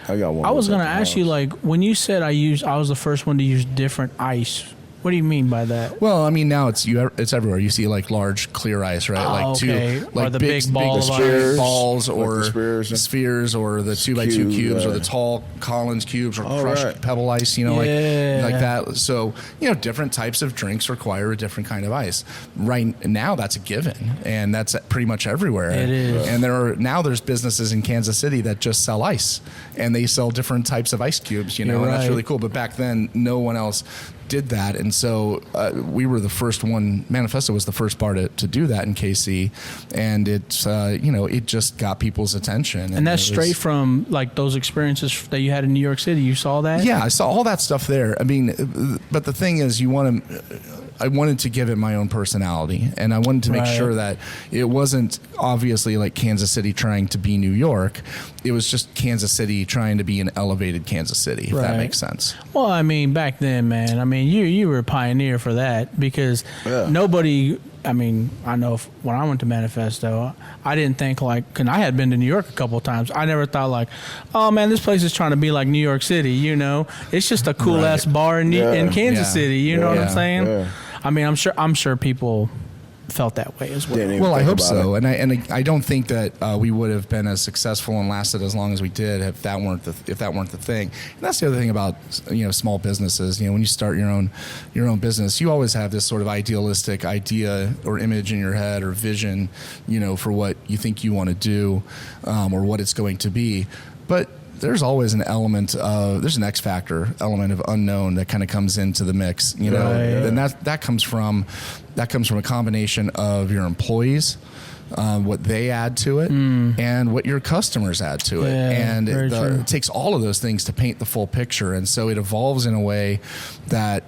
Speaker 2: I got one.
Speaker 3: I was gonna ask you, like, when you said I was the first one to use different ice. What do you mean by that?
Speaker 4: Well, I mean, now it's everywhere. You see like large clear ice, right? Like
Speaker 3: or the big balls,
Speaker 4: balls, or
Speaker 2: like the
Speaker 4: spheres, or the 2x2 cubes, or the tall Collins cubes, or crushed pebble ice. You know, like that. So different types of drinks require a different kind of ice. Right now, that's a given, and that's pretty much everywhere.
Speaker 3: It is.
Speaker 4: And there's businesses in Kansas City that just sell ice, and they sell different types of ice cubes. And that's really cool. But back then, no one else did that, and so we were the first one. Manifesto was the first bar to do that in KC, and it just got people's attention.
Speaker 3: And that's straight from like those experiences that you had in New York City. You saw that?
Speaker 4: Yeah, I saw all that stuff there. I mean, but the thing is, I wanted to give it my own personality, and I wanted to make sure that it wasn't obviously like Kansas City trying to be New York. It was just Kansas City trying to be an elevated Kansas City, if that makes sense.
Speaker 3: Well, I mean, back then, man, I mean, you were a pioneer for that, because nobody, I mean, I know when I went to Manifesto, I didn't think like, cause I had been to New York a couple of times. I never thought like, oh man, this place is trying to be like New York City, It's just a cool ass bar in Kansas City, you know what I'm saying? Yeah. I mean, I'm sure people felt that way as well.
Speaker 4: Well, I hope so, and I don't think that we would have been as successful and lasted as long as we did if that weren't the thing. And that's the other thing about small businesses. When you start your own business, you always have this sort of idealistic idea or image in your head or vision, for what you think you want to do, or what it's going to be, but there's always an element of, there's an X factor element of unknown that kind of comes into the mix, and that comes from a combination of your employees, what they add to it, and what your customers add to it, and it takes all of those things to paint the full picture, and so it evolves in a way that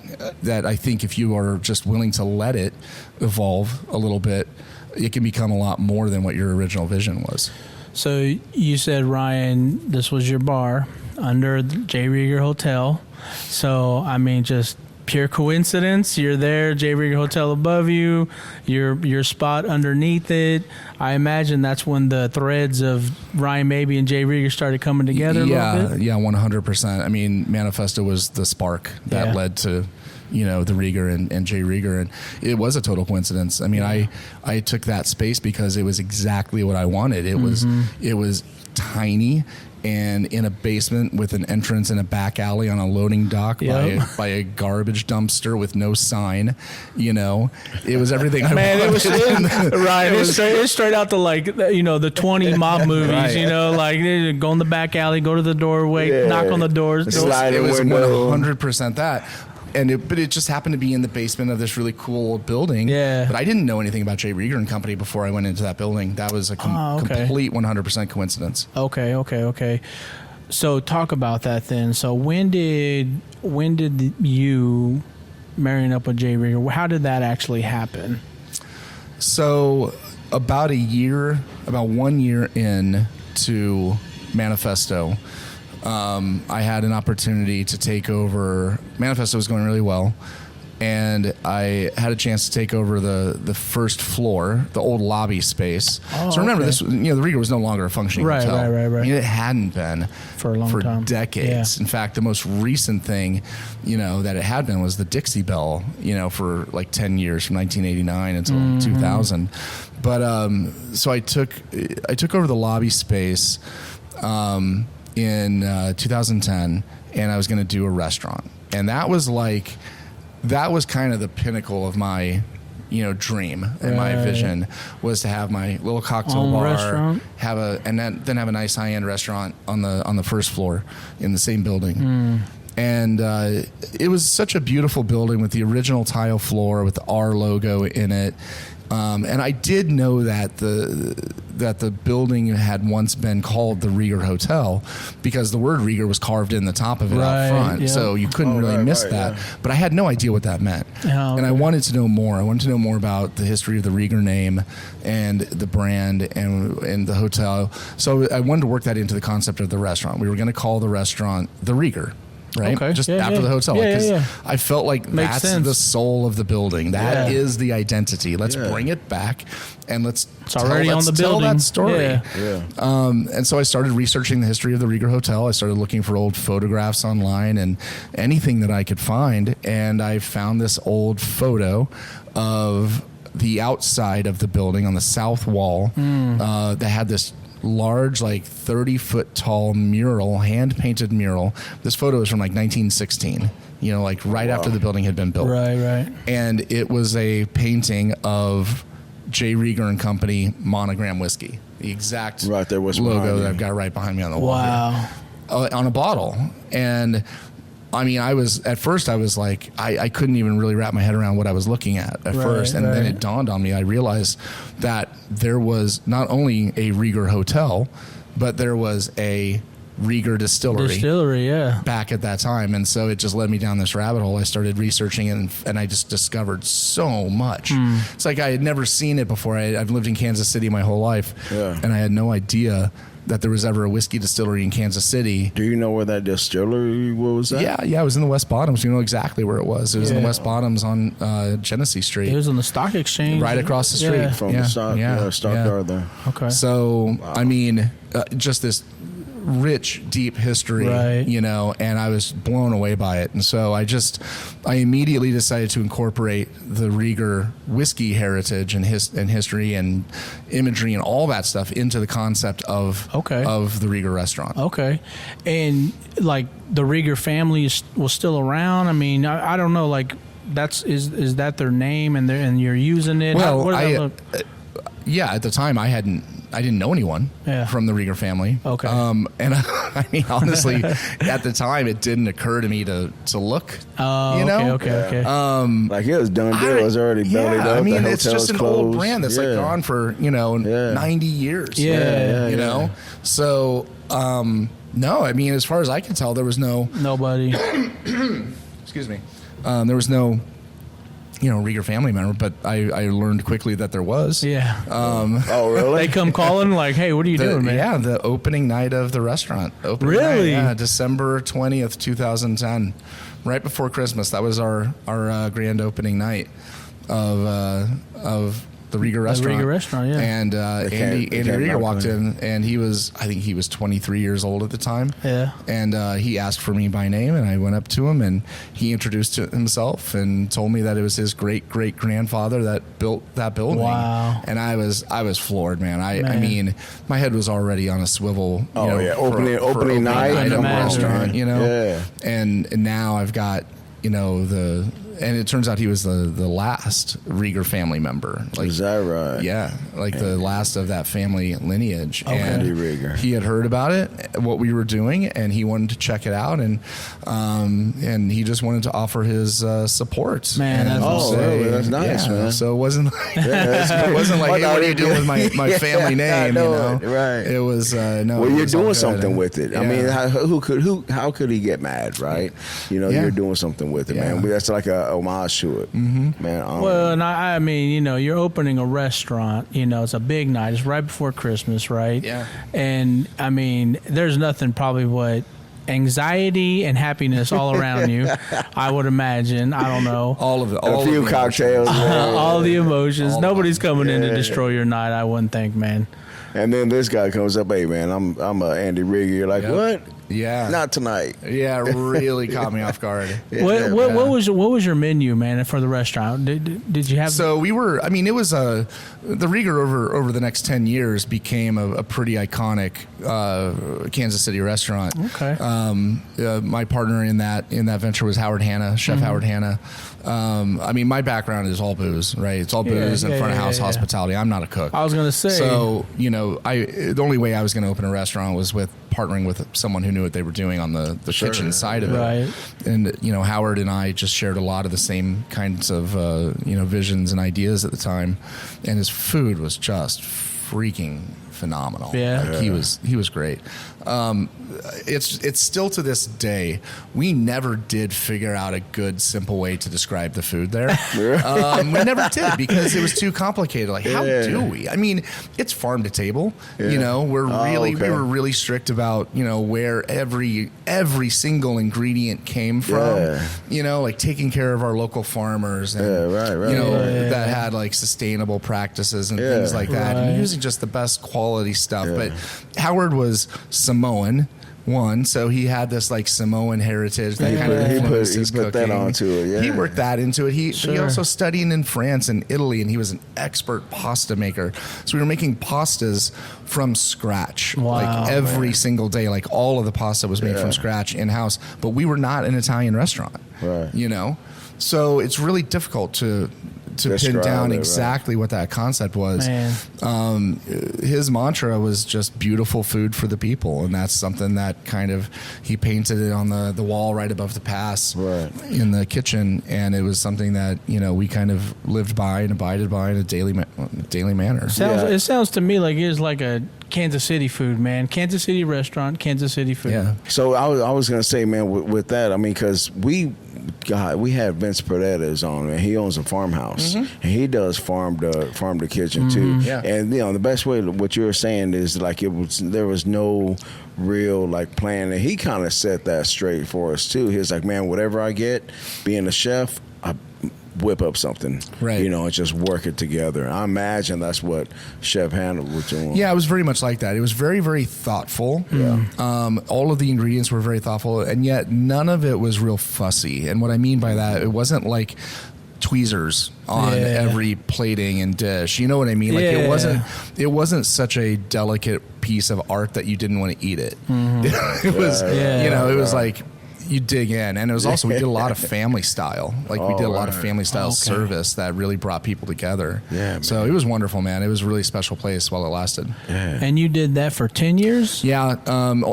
Speaker 4: I think if you are just willing to let it evolve a little bit, it can become a lot more than what your original vision was.
Speaker 3: So you said, Ryan, this was your bar under the J. Rieger Hotel. So, I mean, just pure coincidence. You're there, J. Rieger Hotel above you, your spot underneath it. I imagine that's when the threads of Ryan Maybee and J. Rieger started coming together a little bit. Yeah,
Speaker 4: 100%. I mean, Manifesto was the spark that led to the Rieger and J. Rieger, and it was a total coincidence. I mean, I took that space because it was exactly what I wanted. It was tiny and in a basement with an entrance in a back alley on a loading dock by a garbage dumpster with no sign. It was everything I wanted.
Speaker 3: Ryan, it's straight out to like the 20 mob movies. Like go in the back alley, go to the doorway, knock on the doors.
Speaker 4: It was 100% that. But it just happened to be in the basement of this really cool old building. Yeah. But I didn't know anything about J. Rieger and Company before I went into that building. That was a complete 100% coincidence.
Speaker 3: Okay. So talk about that then. So when did you marrying up with J. Rieger, how did that actually happen?
Speaker 4: So about 1 year in to Manifesto, I had an opportunity to take over. Manifesto was going really well, and I had a chance to take over the first floor, the old lobby space. So remember, this the Rieger was no longer a functioning hotel. Right. I mean, it hadn't been for a long time, decades. Yeah. In fact, the most recent thing, that it had been was the Dixie Bell, for like 10 years, from 1989 until 2000. But so I took over the lobby space in 2010, and I was going to do a restaurant, and that was kind of the pinnacle of my dream and my vision, was to have my little cocktail bar, restaurant, then have a nice high-end restaurant on the first floor in the same building. And it was such a beautiful building with the original tile floor with the R logo in it. And I did know that the building had once been called the Rieger Hotel, because the word Rieger was carved in the top of it out front. Yeah. So you couldn't really miss that. Yeah. But I had no idea what that meant. And I wanted to know more. I wanted to know more about the history of the Rieger name and the brand and the hotel. So I wanted to work that into the concept of the restaurant. We were going to call the restaurant the Rieger. right?
Speaker 3: Okay.
Speaker 4: Just
Speaker 3: Yeah,
Speaker 4: after
Speaker 3: yeah.
Speaker 4: the hotel.
Speaker 3: Yeah,
Speaker 4: Because
Speaker 3: yeah.
Speaker 4: I felt like
Speaker 3: Makes
Speaker 4: that's
Speaker 3: sense.
Speaker 4: the soul of the building. That
Speaker 3: Yeah.
Speaker 4: is the identity. Let's bring it back and let's
Speaker 3: already on the
Speaker 4: tell
Speaker 3: building.
Speaker 4: that story.
Speaker 3: Yeah.
Speaker 4: And so I started researching the history of the Rieger Hotel. I started looking for old photographs online and anything that I could find. And I found this old photo of the outside of the building on the south wall that had this large, like 30-foot tall mural, hand-painted mural. This photo is from like 1916, like right after the building had been built.
Speaker 3: Right.
Speaker 4: And it was a painting of J. Rieger and Company monogram whiskey. The exact
Speaker 2: Right there was
Speaker 4: logo
Speaker 2: behind
Speaker 4: that
Speaker 2: you.
Speaker 4: I've got right behind me on the wall.
Speaker 3: Wow.
Speaker 4: On a bottle. And I mean, at first I was like, I couldn't even really wrap my head around what I was looking at first. And then it dawned on me. I realized that there was not only a Rieger hotel, but there was a Rieger distillery
Speaker 3: Yeah.
Speaker 4: back at that time. And so it just led me down this rabbit hole. I started researching it and I just discovered so much. It's like I had never seen it before. I've lived in Kansas City my whole life.
Speaker 2: Yeah.
Speaker 4: And I had no idea that there was ever a whiskey distillery in Kansas City.
Speaker 2: Do you know where that distillery was at?
Speaker 4: Yeah, it was in the West Bottoms. You know exactly where it was. It was in the West Bottoms on Genesee Street.
Speaker 3: It was on the stock exchange.
Speaker 4: Right across the street.
Speaker 3: Yeah.
Speaker 2: From the stockyard there.
Speaker 3: Okay.
Speaker 4: So, I mean, just this rich, deep history,
Speaker 3: Right.
Speaker 4: and I was blown away by it. And so I immediately decided to incorporate the Rieger whiskey heritage and history and imagery and all that stuff into the concept of the Rieger restaurant.
Speaker 3: Okay. And like the Rieger family was still around. I mean, I don't know, like is that their name and you're using it?
Speaker 4: Well,
Speaker 3: What does that look?
Speaker 4: Yeah, at the time I didn't know anyone from the Rieger family.
Speaker 3: Okay.
Speaker 4: And I mean, honestly, at the time, it didn't occur to me to look.
Speaker 3: Okay.
Speaker 2: Like it was done deal. It was already bellied up.
Speaker 4: I mean,
Speaker 2: the
Speaker 4: it's just
Speaker 2: hotel's
Speaker 4: an
Speaker 2: closed.
Speaker 4: old brand that's like gone for 90 years.
Speaker 3: Yeah.
Speaker 4: So no, I mean, as far as I can tell, there was
Speaker 3: Nobody.
Speaker 4: excuse me, there was no Rieger family member, but I learned quickly that there was.
Speaker 3: Yeah.
Speaker 2: Oh, really?
Speaker 3: They come calling like, hey, what are you doing, man?
Speaker 4: Yeah, the opening night of the restaurant.
Speaker 3: Really?
Speaker 4: Night, December 20th, 2010, right before Christmas. That was our grand opening night of the Rieger restaurant.
Speaker 3: Rieger restaurant, yeah.
Speaker 4: And Andy Rieger walked in, and I think he was 23 years old at the time.
Speaker 3: Yeah.
Speaker 4: And he asked for me by name, and I went up to him, and he introduced himself and told me that it was his great grandfather that built that building.
Speaker 3: Wow.
Speaker 4: And I was floored, man. I mean, my head was already on a swivel.
Speaker 2: Opening night
Speaker 4: of a restaurant,
Speaker 2: Yeah.
Speaker 4: And now I've got and it turns out he was the last Rieger family member. Like,
Speaker 2: is that right?
Speaker 4: Yeah, like the last of that family lineage.
Speaker 3: Okay.
Speaker 4: And
Speaker 2: Andy Rieger.
Speaker 4: he had heard about it, what we were doing, and he wanted to check it out, and he just wanted to offer his support.
Speaker 3: Man, that's
Speaker 2: really? That's nice, man.
Speaker 4: So it wasn't like, hey, what are you doing with my family name?
Speaker 2: Right.
Speaker 4: It was no.
Speaker 2: Well,
Speaker 4: it
Speaker 2: you're
Speaker 4: was all
Speaker 2: doing
Speaker 4: good.
Speaker 2: something with it.
Speaker 4: Yeah.
Speaker 2: I mean, how could he get mad, right? You're doing something with it, man. That's like a homage to it, man.
Speaker 3: Well, and I mean, you're opening a restaurant. It's a big night. It's right before Christmas, right?
Speaker 4: Yeah.
Speaker 3: And I mean, there's nothing probably what anxiety and happiness all around you. I would imagine. I don't know.
Speaker 4: All of it.
Speaker 2: a few cocktails,
Speaker 3: All the emotions. Nobody's coming in to
Speaker 2: Yeah.
Speaker 3: destroy your night. I wouldn't think, man.
Speaker 2: And then this guy comes up, hey man, I'm a Andy Rieger. You're like,
Speaker 4: Yep.
Speaker 2: what?
Speaker 4: Yeah.
Speaker 2: Not tonight.
Speaker 4: Yeah, really caught me off guard.
Speaker 3: What was your menu, man, for the restaurant? Did you have?
Speaker 4: So we were. I mean, it was the Rieger over the next 10 years became a pretty iconic Kansas City restaurant.
Speaker 3: Okay.
Speaker 4: My partner in that venture was Howard Hanna, Chef Howard Hanna. I mean, my background is all booze, right? It's all booze and front of house hospitality. I'm not a cook.
Speaker 3: I was gonna say.
Speaker 4: So the only way I was going to open a restaurant was with partnering with someone who knew what they were doing on the kitchen side of it.
Speaker 3: Right.
Speaker 4: And Howard and I just shared a lot of the same kinds of visions and ideas at the time, and his food was just freaking phenomenal.
Speaker 3: Yeah.
Speaker 4: Like, he was great. It's still to this day, we never did figure out a good, simple way to describe the food there. We never did, because it was too complicated. Like, how do we? I mean, it's farm to table. You know, we were really strict about, you know, where every single ingredient came from. You know, like taking care of our local farmers and you know that had like sustainable practices and things like that, and using just the best quality stuff. But Howard was Samoan. So he had this like Samoan heritage that kind of influenced his cooking.
Speaker 2: That onto it.
Speaker 4: He worked that into it. He also studied in France and Italy, and he was an expert pasta maker. So we were making pastas from scratch, like every single day. Like all of the pasta was made from scratch in house. But we were not an Italian restaurant, you know. So it's really difficult to pin down exactly what that concept was. His mantra was just beautiful food for the people, and that's something that kind of he painted it on the wall right above the pass in the kitchen, and it was something that, you know, we kind of lived by and abided by in a daily manner.
Speaker 3: It sounds to me like it's like a Kansas City food, man. Kansas City restaurant, Kansas City food.
Speaker 2: Yeah. So I was gonna say, man, with that, I mean, because we had Vince Paredes on, and he owns a farmhouse, and he does farm to kitchen too. And you know, the best way, what you're saying is like there was no real like plan, and he kind of set that straight for us too. He was like, man, whatever I get, being a chef, I whip up something, you know, and just work it together. I imagine that's what Chef Hannah was doing.
Speaker 4: Yeah, it was very much like that. It was very, very thoughtful. All of the ingredients were very thoughtful, and yet none of it was real fussy. And what I mean by that, it wasn't like tweezers on every plating and dish. You know what I mean? Like it wasn't such a delicate piece of art that you didn't want to eat it. It was, you know, it was like, you dig in, and it was also, we did a lot of family style. Like we did a lot of family style service that really brought people together. So it was wonderful, man. It was a really special place while it lasted.
Speaker 3: And you did that for 10 years?
Speaker 4: Yeah.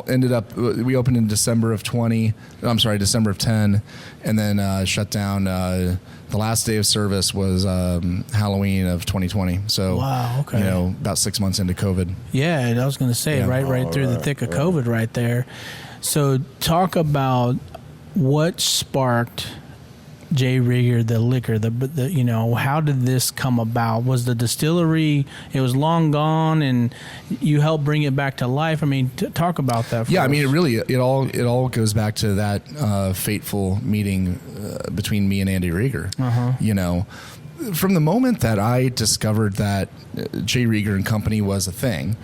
Speaker 4: Ended up, we opened in December of 10, and then shut down. The last day of service was Halloween of 2020. So, you know, about 6 months into COVID.
Speaker 3: Yeah, I was going to say, right through the thick of COVID right there. So talk about what sparked J. Rieger, the liquor, the you know, how did this come about? Was the distillery, it was long gone and you helped bring it back to life? I mean, talk about that for us.
Speaker 4: I mean, it all goes back to that fateful meeting between me and Andy Rieger. You know, from the moment that I discovered that J. Rieger and Company was a thing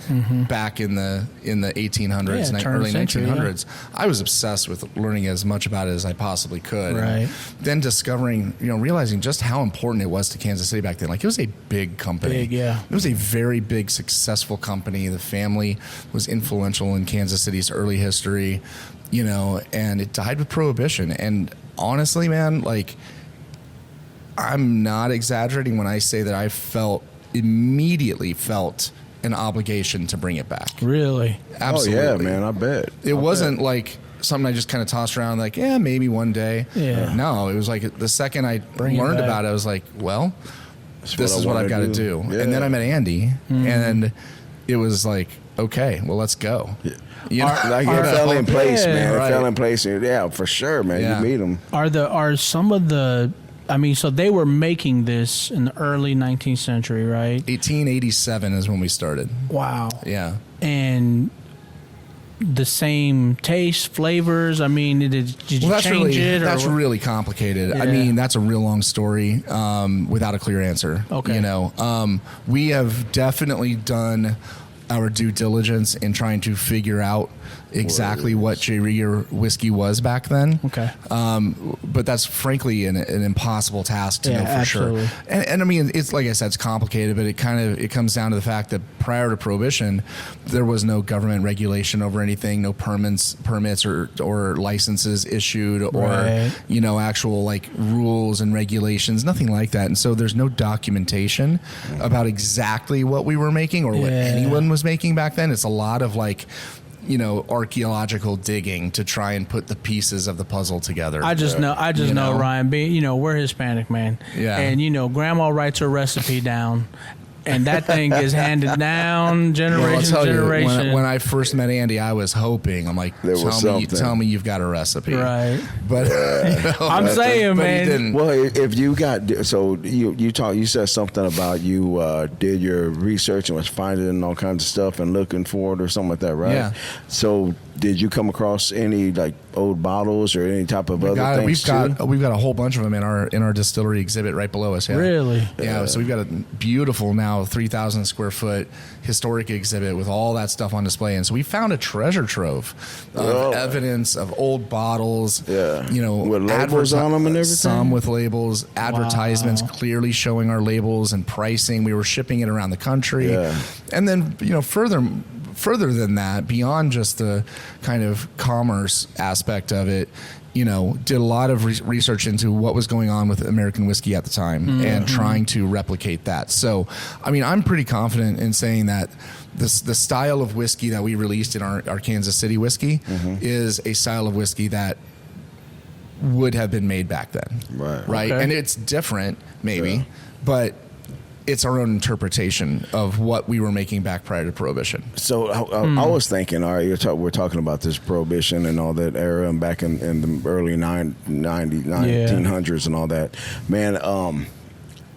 Speaker 4: back in the 1800s, early 1900s, I was obsessed with learning as much about it as I possibly could. Then discovering, you know, realizing just how important it was to Kansas City back then. Like, it was a big company. It was a very big, successful company. The family was influential in Kansas City's early history, you know, and it died with Prohibition. And honestly, man, like, I'm not exaggerating when I say that I immediately felt an obligation to bring it back.
Speaker 3: Really?
Speaker 4: Absolutely.
Speaker 2: Oh, yeah, man, I bet.
Speaker 4: It wasn't like something I just kind of tossed around like, yeah, maybe one day. No, it was like the second I learned about it, I was like, well, this is what I've got to do. And then I met Andy, and it was like, okay, well, let's go. You know,
Speaker 2: like it fell in place, man. It fell in place. Yeah, for sure, man. You meet them.
Speaker 3: Are some of the, I mean, so they were making this in the early 19th century, right?
Speaker 4: 1887 is when we started.
Speaker 3: Wow.
Speaker 4: Yeah.
Speaker 3: And the same taste, flavors? I mean, did you change it?
Speaker 4: That's really complicated. I mean, that's a real long story without a clear answer.
Speaker 3: Okay.
Speaker 4: You know, we have definitely done our due diligence in trying to figure out exactly what J. Rieger whiskey was back then.
Speaker 3: Okay.
Speaker 4: But that's frankly an impossible task to know for
Speaker 3: absolutely.
Speaker 4: sure. And I mean, it's like I said, it's complicated, but it comes down to the fact that prior to Prohibition, there was no government regulation over anything, no permits or licenses issued, or you know, actual like rules and regulations, nothing like that. And so there's no documentation about exactly what we were making or what anyone was making back then. It's a lot of like, you know, archaeological digging to try and put the pieces of the puzzle together.
Speaker 3: I just know, Ryan, you know, we're Hispanic, man.
Speaker 4: Yeah.
Speaker 3: And, you know, grandma writes her recipe down. and that thing is handed down generation to generation.
Speaker 4: When I first met Andy, I was hoping. I'm like, tell me you've got a recipe,
Speaker 3: right?
Speaker 4: But
Speaker 3: I'm saying, man.
Speaker 2: Well, if you got you said something about you did your research and was finding all kinds of stuff and looking for it or something like that, right?
Speaker 4: Yeah.
Speaker 2: So did you come across any like old bottles or any type of other things
Speaker 4: We've got a whole bunch of them in our distillery exhibit right below us. Yeah.
Speaker 3: Really?
Speaker 4: Yeah. So we've got a beautiful now 3,000 square foot historic exhibit with all that stuff on display. And so we found a treasure trove of evidence of old bottles.
Speaker 2: Yeah.
Speaker 4: With
Speaker 2: labels on them and everything.
Speaker 4: Some with labels, advertisements clearly showing our labels and pricing. We were shipping it around the country.
Speaker 2: Yeah.
Speaker 4: And then further than that, beyond just the kind of commerce aspect of it, did a lot of research into what was going on with American whiskey at the time and trying to replicate that. So, I'm pretty confident in saying that the style of whiskey that we released in our Kansas City whiskey is a style of whiskey that would have been made back then. Right. Okay. And it's different, maybe, but it's our own interpretation of what we were making back prior to Prohibition.
Speaker 2: So I was thinking, all right, we're talking about this Prohibition and all that era and back in the early 1900s and all that. Man,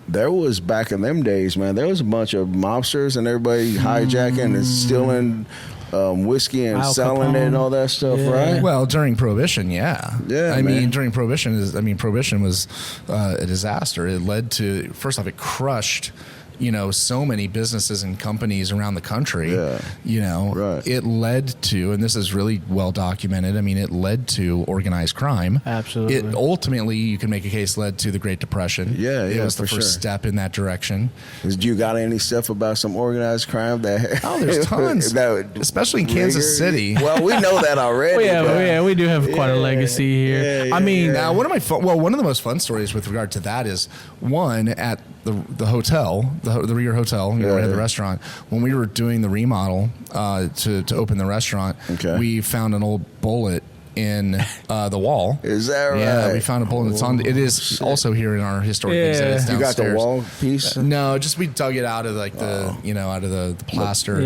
Speaker 2: there was, back in them days, man, there was a bunch of mobsters and everybody hijacking and stealing whiskey and selling it and all that stuff, right?
Speaker 4: Well, during Prohibition, yeah.
Speaker 2: Yeah,
Speaker 4: during Prohibition Prohibition was a disaster. It led to, first off, it crushed so many businesses and companies around the country. It led to, and this is really well documented, it led to organized crime.
Speaker 3: Absolutely.
Speaker 4: It ultimately, you can make a case, led to the Great Depression. It was the first step in that direction.
Speaker 2: Do you got any stuff about some organized crime that?
Speaker 4: Oh, there's tons. Especially in Kansas City.
Speaker 2: Well, we know that already.
Speaker 3: We do have quite a legacy here.
Speaker 4: Now, one of the most fun stories with regard to that is one at the hotel, the Rieger Hotel, right at the restaurant. When we were doing the remodel to open the restaurant, we found an old bullet in the wall.
Speaker 2: Is that right?
Speaker 4: Yeah, we found a bullet. It's on. It is also here in our historic exhibit. It's downstairs.
Speaker 2: You got the wall piece?
Speaker 4: No, just we dug it out of out of the plaster.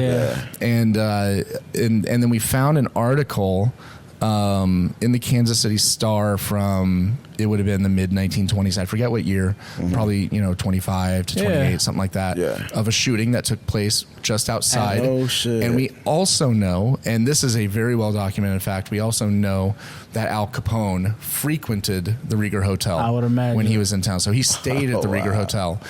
Speaker 4: And then we found an article in the Kansas City Star from, it would have been the mid 1920s. I forget what year, probably 25 to 28, something like that, of a shooting that took place just outside.
Speaker 2: Oh shit!
Speaker 4: And we also know, and this is a very well documented fact, we also know that Al Capone frequented the Rieger Hotel.
Speaker 3: I would imagine,
Speaker 4: when he was in town. So he stayed at the Rieger Hotel.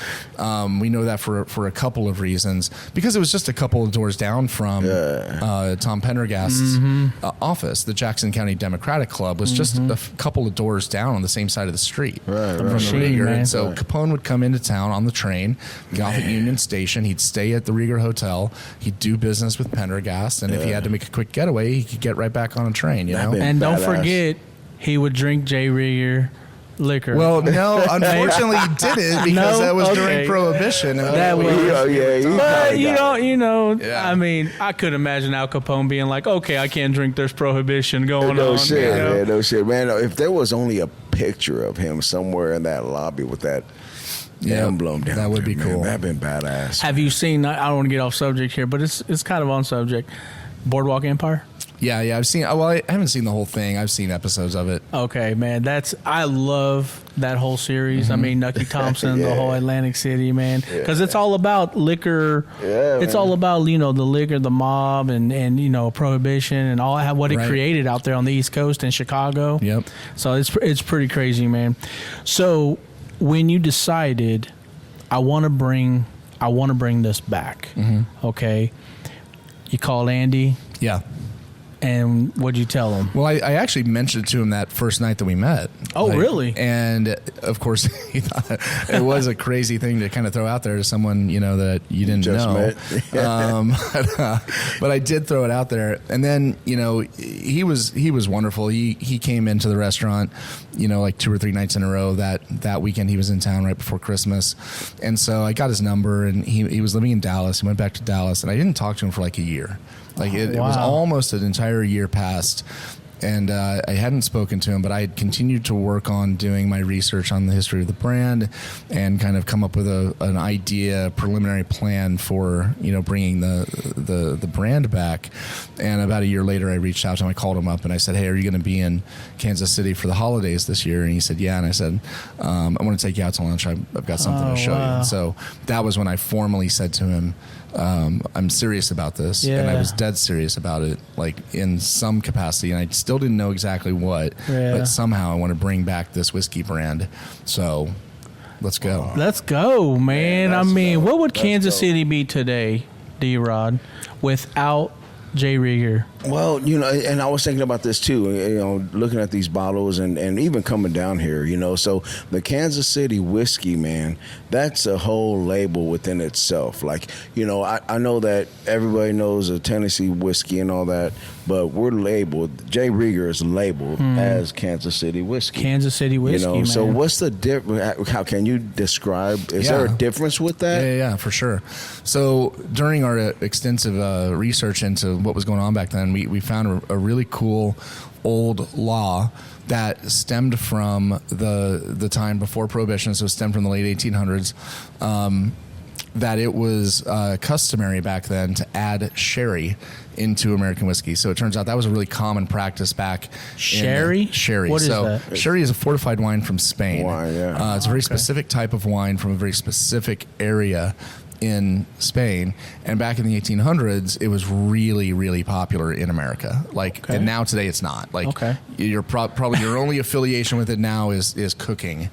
Speaker 4: We know that for a couple of reasons, because it was just a couple of doors down from Tom Pendergast's office. The Jackson County Democratic Club was just a couple of doors down on the same side of the street from the Rieger. And so Capone would come into town on the train, get off at Union Station. He'd stay at the Rieger Hotel. He'd do business with Pendergast, and if he had to make a quick getaway, he could get right back on a train.
Speaker 3: And don't forget, he would drink J. Rieger liquor.
Speaker 4: Well, no, unfortunately he didn't, because that was during Prohibition.
Speaker 3: That was, I could imagine Al Capone being like, okay, I can't drink, there's Prohibition going on.
Speaker 2: No shit, man. If there was only a picture of him somewhere in that lobby with that emblem down,
Speaker 4: that would be cool.
Speaker 2: That'd been badass.
Speaker 3: Have you seen, I don't want to get off subject here, but it's kind of on subject, Boardwalk Empire?
Speaker 4: Yeah, I've seen. Well, I haven't seen the whole thing. I've seen episodes of it.
Speaker 3: Okay, man, I love that whole series. Nucky Thompson, the whole Atlantic City, man, because it's all about liquor. It's all about the liquor, the mob, and Prohibition, and all what it created out there on the East Coast in Chicago.
Speaker 4: Yep.
Speaker 3: So it's pretty crazy, man. So when you decided, I want to bring this back, okay, you called Andy.
Speaker 4: Yeah.
Speaker 3: And what'd you tell him?
Speaker 4: Well, I actually mentioned it to him that first night that we met.
Speaker 3: Oh, really?
Speaker 4: And of course, he thought it was a crazy thing to kind of throw out there to someone that you didn't know. But I did throw it out there, and then he was wonderful. He came into the restaurant, like 2 or 3 nights in a row. That weekend he was in town right before Christmas, and so I got his number, and he was living in Dallas. He went back to Dallas, and I didn't talk to him for like a year. It was almost an entire year passed, and I hadn't spoken to him, but I had continued to work on doing my research on the history of the brand and kind of come up with an idea, preliminary plan for, bringing the brand back. And about a year later, I reached out to him. I called him up and I said, hey, are you going to be in Kansas City for the holidays this year? And he said, yeah. And I said, I want to take you out to lunch. I've got something to show you. And so that was when I formally said to him, I'm serious about this.
Speaker 3: Yeah.
Speaker 4: And I was dead serious about it, like in some capacity. And I still didn't know exactly what, but somehow I want to bring back this whiskey brand. So let's go.
Speaker 3: Let's go, man. I mean, what would Kansas City be today, D-Rod, without J. Rieger?
Speaker 2: Well, and I was thinking about this too, looking at these bottles and even coming down here, so the Kansas City whiskey, man, that's a whole label within itself. Like, I know that everybody knows a Tennessee whiskey and all that, but we're labeled, J. Rieger is labeled as Kansas City whiskey.
Speaker 3: Kansas City whiskey, man.
Speaker 2: So what's the difference? How can you describe, is there a difference with that?
Speaker 4: Yeah, for sure. So during our extensive research into what was going on back then, we found a really cool old law that stemmed from the time before Prohibition, so it stemmed from the late 1800s, that it was customary back then to add sherry into American whiskey. So it turns out that was a really common practice back.
Speaker 3: Sherry?
Speaker 4: Sherry.
Speaker 3: What is that?
Speaker 4: Sherry is a fortified wine from Spain.
Speaker 2: Wine, yeah.
Speaker 4: It's a very specific type of wine from a very specific area in Spain, and back in the 1800s, it was really, really popular in America. And now today it's not. You're probably your only affiliation with it now is cooking.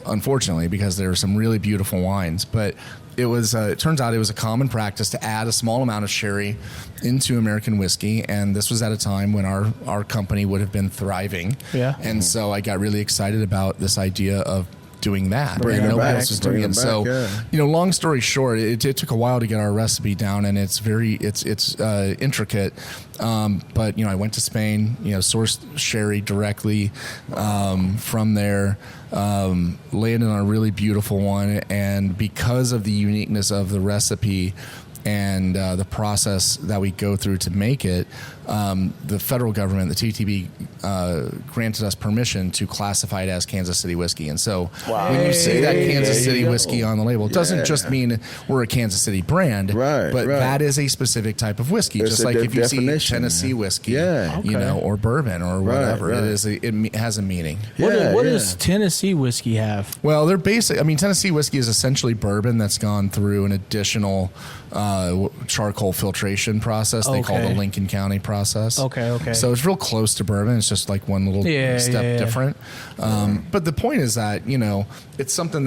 Speaker 4: Unfortunately, because there are some really beautiful wines, but it was. It turns out it was a common practice to add a small amount of sherry into American whiskey, and this was at a time when our company would have been thriving.
Speaker 3: Yeah,
Speaker 4: and so I got really excited about this idea of doing that.
Speaker 2: Nobody
Speaker 4: else was doing it. So, long story short, it took a while to get our recipe down, and it's very intricate. But I went to Spain, sourced sherry directly from there, landed on a really beautiful one, and because of the uniqueness of the recipe and the process that we go through to make it, the federal government, the TTB, granted us permission to classify it as Kansas City whiskey. And so when you see that Kansas City whiskey on the label, it doesn't just mean we're a Kansas City brand, but that is a specific type of whiskey.
Speaker 2: There's
Speaker 4: just like if you see Tennessee whiskey, or bourbon or whatever, it has a meaning.
Speaker 3: What does Tennessee whiskey have?
Speaker 4: Well, they're basic. I mean, Tennessee whiskey is essentially bourbon that's gone through an additional charcoal filtration process they call the Lincoln County process.
Speaker 3: Okay.
Speaker 4: So it's real close to bourbon. It's just like one little step different. But the point is that, it's something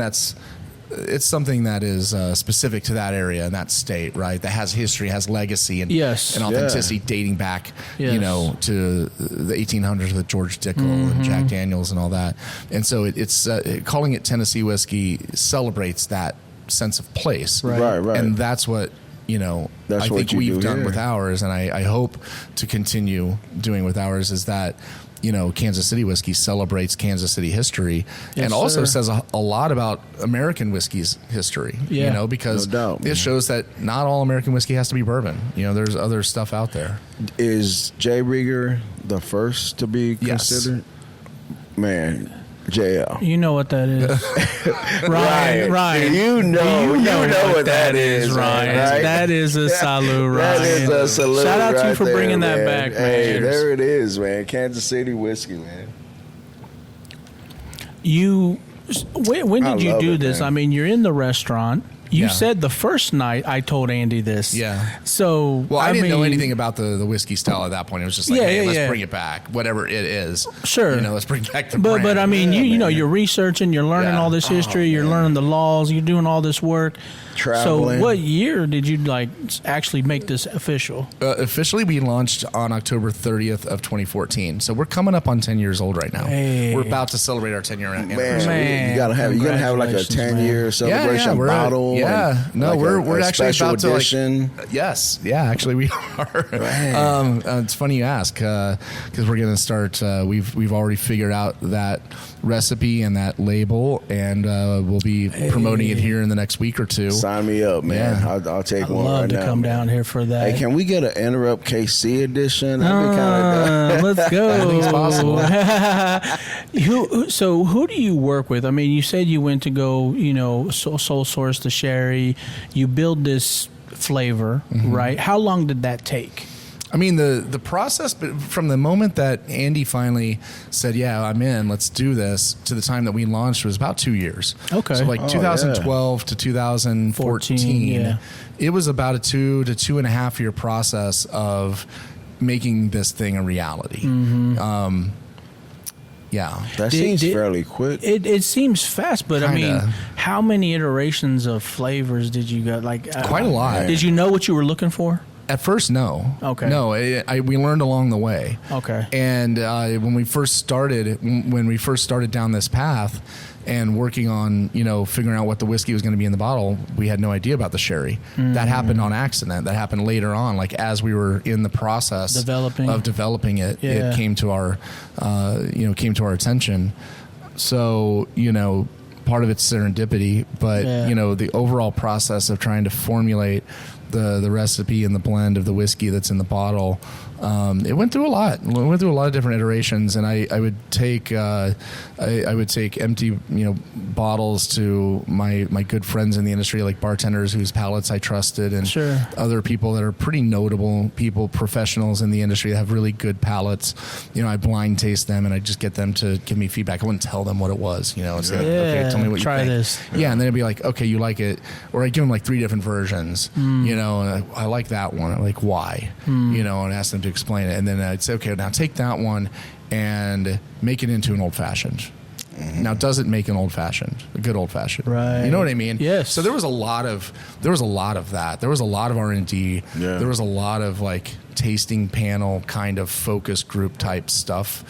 Speaker 4: that is specific to that area and that state, right? That has history, has legacy, and authenticity dating back, to the 1800s with George Dickel and Jack Daniels and all that. And so it's calling it Tennessee whiskey celebrates that sense of place,
Speaker 2: right.
Speaker 4: And that's what I think we've done with ours, and I hope to continue doing with ours, is that Kansas City whiskey celebrates Kansas City history, and also says a lot about American whiskey's history. Because it shows that not all American whiskey has to be bourbon. There's other stuff out there.
Speaker 2: Is J. Rieger the first to be considered? Man. JL.
Speaker 3: You know what that is. Ryan.
Speaker 2: You know what that is,
Speaker 3: Ryan. Right? That is a salute, Ryan.
Speaker 2: That is a salute.
Speaker 3: Shout out to you for bringing that back, man.
Speaker 2: Hey, there it is, man. Kansas City whiskey, man.
Speaker 3: When did you do this?
Speaker 2: Man.
Speaker 3: I mean, you're in the restaurant. You said the first night I told Andy this.
Speaker 4: Yeah.
Speaker 3: So
Speaker 4: I didn't know anything about the whiskey style at that point. It was just like, let's bring it back, whatever it is.
Speaker 3: Sure.
Speaker 4: Let's bring back the brand.
Speaker 3: But I mean, you're researching, you're learning all this history, you're learning the laws, you're doing all this work.
Speaker 2: Traveling.
Speaker 3: So what year did you actually make this official?
Speaker 4: Officially, we launched on October 30th of 2014. So we're coming up on 10 years old right now.
Speaker 3: Hey.
Speaker 4: We're about to celebrate our 10-year anniversary.
Speaker 2: Man, you're gonna have like a 10-year celebration bottle. And
Speaker 4: no,
Speaker 2: like
Speaker 4: we're
Speaker 2: a
Speaker 4: actually
Speaker 2: special
Speaker 4: about
Speaker 2: edition.
Speaker 4: to yes, yeah, actually we are. It's funny you ask because we're gonna start. We've already figured out that recipe and that label, and we'll be promoting it here in the next week or two.
Speaker 2: Sign me up, man.
Speaker 4: Yeah.
Speaker 2: I'll take
Speaker 3: I'd
Speaker 2: one
Speaker 3: love
Speaker 2: right
Speaker 3: to
Speaker 2: now.
Speaker 3: come
Speaker 2: man.
Speaker 3: down here for that.
Speaker 2: Hey, can we get an Enterrupt KC edition? That'd be kinda
Speaker 3: Let's go.
Speaker 4: Anything's possible.
Speaker 3: Who do you work with? I mean, you said you went to go, sole source the sherry. You build this flavor, right? How long did that take?
Speaker 4: I mean, the process, but from the moment that Andy finally said, yeah, I'm in, let's do this, to the time that we launched was about 2 years.
Speaker 3: Okay.
Speaker 4: So like 2012 to 2014,
Speaker 3: 14,
Speaker 4: it was about a 2 to 2.5 year process of making this thing a reality. Yeah.
Speaker 2: That seems fairly quick.
Speaker 3: It seems fast, but I mean,
Speaker 4: Kinda.
Speaker 3: how many iterations of flavors did you get? Like
Speaker 4: Quite a lot.
Speaker 3: Did you know what you were looking for?
Speaker 4: At first, no.
Speaker 3: Okay.
Speaker 4: No, we learned along the way.
Speaker 3: Okay.
Speaker 4: And when we first started down this path and working on, figuring out what the whiskey was going to be in the bottle, we had no idea about the sherry. That happened on accident. That happened later on, like as we were in the process of developing it.
Speaker 3: Yeah.
Speaker 4: It came to our, attention. So, part of it's serendipity, but the overall process of trying to formulate the recipe and the blend of the whiskey that's in the bottle, it went through a lot. It went through a lot of different iterations, and I would take empty bottles to my good friends in the industry, like bartenders whose palates I trusted, and other people that are pretty notable people, professionals in the industry that have really good palates. I blind taste them, and I just get them to give me feedback. I wouldn't tell them what it was. It's like, okay, tell me what you think.
Speaker 3: Try this.
Speaker 4: Yeah, and then it'd be like, okay, you like it, or I give them like 3 different versions. And I like that one. I like why, and ask them to explain it. And then I'd say, okay, now take that one and make it into an old fashioned. Now, does it make an old fashioned, a good old fashioned?
Speaker 3: Right.
Speaker 4: You know what I mean?
Speaker 3: Yes.
Speaker 4: So there was a lot of that. There was a lot of R&D.
Speaker 2: Yeah.
Speaker 4: There was a lot of like tasting panel kind of focus group type stuff.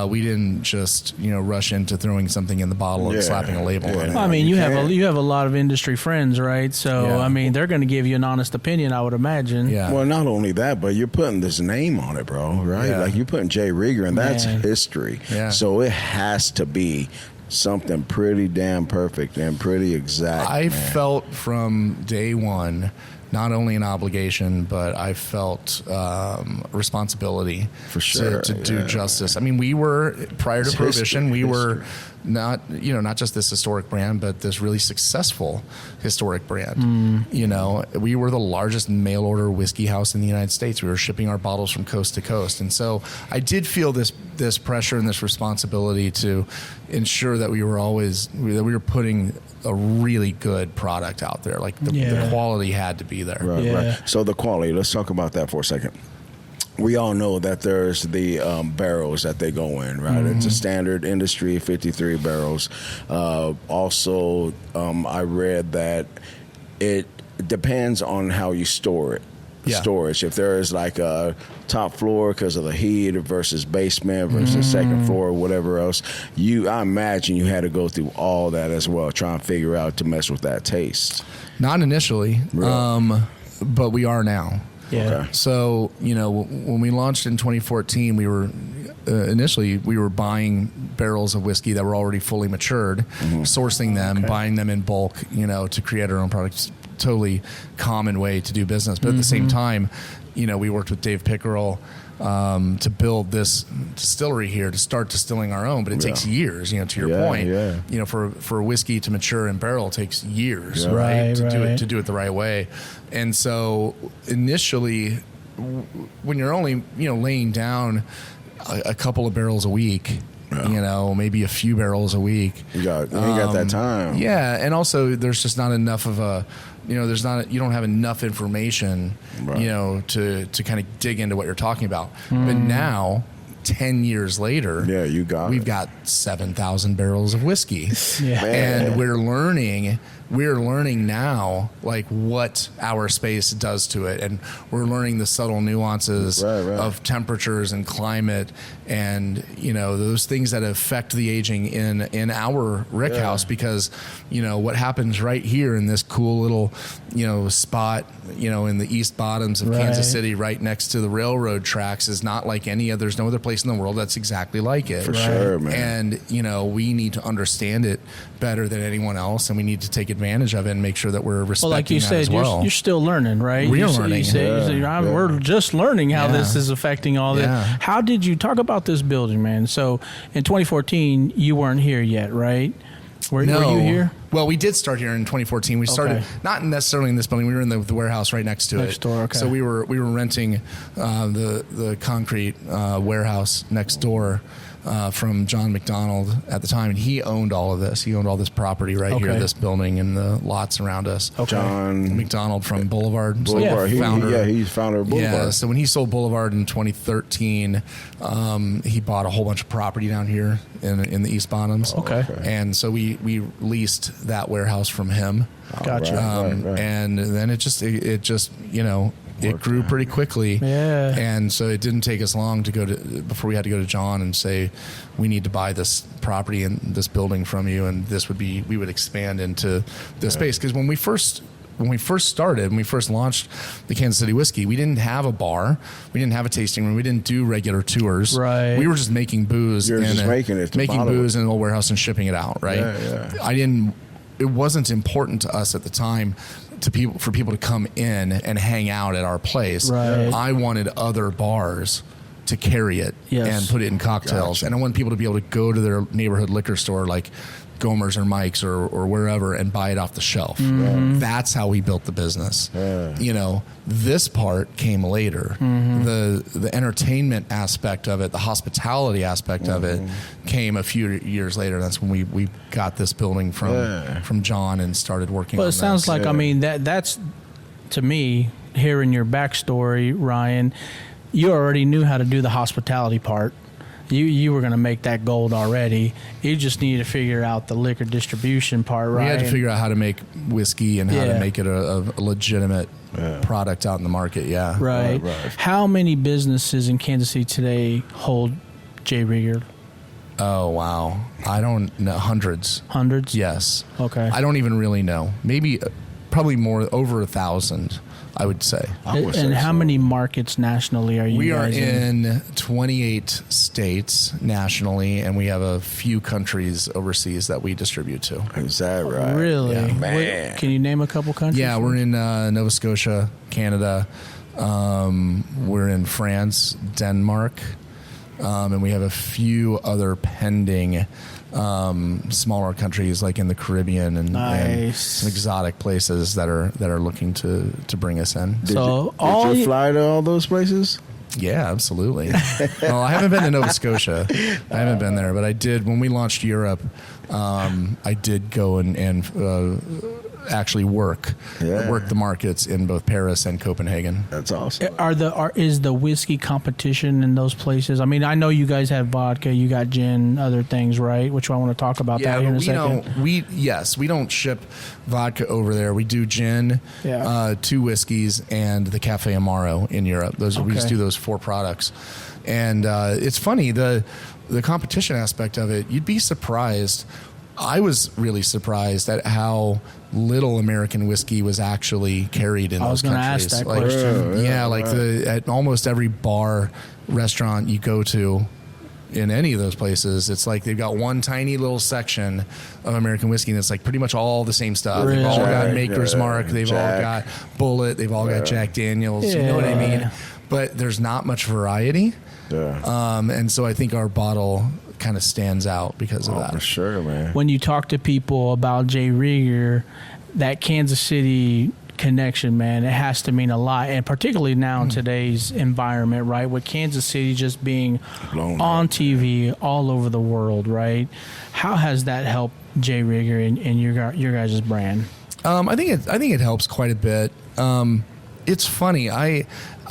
Speaker 4: We didn't just rush into throwing something in the bottle and slapping a label on it.
Speaker 3: I mean, you have a lot of industry friends, right? So I mean, they're going to give you an honest opinion, I would imagine.
Speaker 4: Yeah.
Speaker 2: Well, not only that, but you're putting this name on it, bro, right?
Speaker 4: Yeah.
Speaker 2: Like you're putting Jay Rieger, and that's history.
Speaker 4: Yeah.
Speaker 2: So it has to be something pretty damn perfect and pretty exact.
Speaker 4: I felt from day one not only an obligation, but I felt responsibility
Speaker 2: for sure
Speaker 4: to do justice. I mean, we were prior to Prohibition, we were not just this historic brand, but this really successful historic brand. We were the largest mail order whiskey house in the United States. We were shipping our bottles from coast to coast, and so I did feel this pressure and this responsibility to ensure that we were putting a really good product out there. Like the quality had to be there.
Speaker 2: Right. So the quality, let's talk about that for a second. We all know that there's the barrels that they go in, right? It's a standard industry, 53 barrels. Also, I read that it depends on how you store it. Storage. If there is like a top floor because of the heat versus basement versus second floor or whatever else, I imagine you had to go through all that as well, trying to figure out to mess with that taste.
Speaker 4: Not initially, but we are now.
Speaker 3: Yeah.
Speaker 2: Okay.
Speaker 4: So, when we launched in 2014, we were initially buying barrels of whiskey that were already fully matured, sourcing them, buying them in bulk, to create our own products. Totally common way to do business. But at the same time, we worked with Dave Pickerel to build this distillery here, to start distilling our own, but it takes years, to your point. Yeah. For whiskey to mature in barrel takes years, right? To do it the right way. And so initially, when you're only, laying down a couple of barrels a week, maybe a few barrels a week. You ain't
Speaker 2: got that time.
Speaker 4: Yeah, and also there's just not enough of a, you don't have enough information, to kind of dig into what you're talking about. But now, 10 years later, we've got 7,000 barrels of whiskey, and we're learning we're learning now like what our space does to it, and we're learning the subtle nuances of temperatures and climate, and those things that affect the aging in our rick house, because what happens right here in this cool little spot in the east bottoms of Kansas City, right next to the railroad tracks, is not like any other. There's no other place in the world that's exactly like it.
Speaker 2: For sure, man.
Speaker 4: And we need to understand it better than anyone else, and we need to take advantage of it and make sure that we're respecting
Speaker 3: like you
Speaker 4: that
Speaker 3: said,
Speaker 4: as well.
Speaker 3: You're still learning, right?
Speaker 4: We're learning.
Speaker 3: We're just learning how this is affecting all this. How did you talk about this building, man? So in 2014, you weren't here yet, right? Were you here?
Speaker 4: Well, we did start here in 2014. We started not necessarily in this building. We were in the warehouse right next to it.
Speaker 3: Next door, okay.
Speaker 4: So we were renting the concrete warehouse next door from John McDonald at the time, and he owned all of this. He owned all this property right here, this building and the lots around us.
Speaker 3: Okay.
Speaker 4: John McDonald from Boulevard.
Speaker 2: Founder. He's founder of Boulevard.
Speaker 4: Yeah, so when he sold Boulevard in 2013, he bought a whole bunch of property down here in the East Bottoms.
Speaker 3: Okay.
Speaker 4: And so we leased that warehouse from him.
Speaker 3: Gotcha.
Speaker 2: Right.
Speaker 4: And then it just it grew pretty quickly.
Speaker 3: Yeah.
Speaker 4: And so it didn't take us long before we had to go to John and say, we need to buy this property and this building from you, and we would expand into this space. Because when we first started, when we first launched the Kansas City Whiskey, we didn't have a bar, we didn't have a tasting room, we didn't do regular tours.
Speaker 3: Right.
Speaker 4: We were just making booze. Making booze in an old warehouse and shipping it out. Right.
Speaker 2: Yeah.
Speaker 4: It wasn't important to us at the time for people to come in and hang out at our place.
Speaker 3: Right.
Speaker 4: I wanted other bars to carry it and put it in cocktails.
Speaker 2: Gotcha.
Speaker 4: And I want people to be able to go to their neighborhood liquor store like Gomer's or Mike's or wherever and buy it off the shelf.
Speaker 3: Mm-hmm.
Speaker 4: That's how we built the business. This part came later.
Speaker 3: Mm-hmm.
Speaker 4: The entertainment aspect of it, the hospitality aspect of it came a few years later. That's when we got this building from John and started working on it.
Speaker 3: Well, it sounds like, I mean, that's, to me, hearing your backstory, Ryan, you already knew how to do the hospitality part. You were going to make that gold already. You just need to figure out the liquor distribution part, right?
Speaker 4: We had to figure out how to make whiskey and how to make it a legitimate product out in the market. Yeah.
Speaker 3: Right. How many businesses in Kansas City today hold J. Rieger?
Speaker 4: Oh, wow. I don't know. Hundreds.
Speaker 3: Hundreds?
Speaker 4: Yes.
Speaker 3: Okay.
Speaker 4: I don't even really know. Probably more, over 1,000. I would say.
Speaker 3: And how many markets nationally are you guys in?
Speaker 4: We are in 28 states nationally, and we have a few countries overseas that we distribute to.
Speaker 2: Is that right?
Speaker 3: Really?
Speaker 2: Yeah, man.
Speaker 3: Can you name a couple countries?
Speaker 4: Yeah, we're in Nova Scotia, Canada. We're in France, Denmark, and we have a few other pending smaller countries like in the Caribbean and some exotic places that are looking to bring us in.
Speaker 2: Did you fly to all those places?
Speaker 4: Yeah, absolutely. Well, I haven't been to Nova Scotia. I haven't been there, but I did when we launched Europe. I did go and actually work the markets in both Paris and Copenhagen.
Speaker 2: That's awesome.
Speaker 3: Is the whiskey competition in those places? I mean, I know you guys have vodka, you got gin, other things, right? Which I want to talk about that here in a second.
Speaker 4: We don't ship vodka over there. We do gin, 2 whiskeys, and the Cafe Amaro in Europe. We just do those 4 products. And it's funny, the competition aspect of it, you'd be surprised. I was really surprised at how little American whiskey was actually carried in those countries. I was going to ask that question. At almost every bar, restaurant you go to in any of those places, it's like they've got one tiny little section of American whiskey, and it's like pretty much all the same stuff. Really? They've all got Maker's Mark, they've all got Bullet, they've all got Jack Daniels. You know what I mean? But there's not much variety. And so I think our bottle kind of stands out because of that.
Speaker 2: For sure, man.
Speaker 3: When you talk to people about J. Rieger, that Kansas City connection, man, it has to mean a lot, and particularly now in today's environment, right, with Kansas City just being on TV all over the world, right? How has that helped J. Rieger and your guys' brand?
Speaker 4: I think it helps quite a bit. It's funny.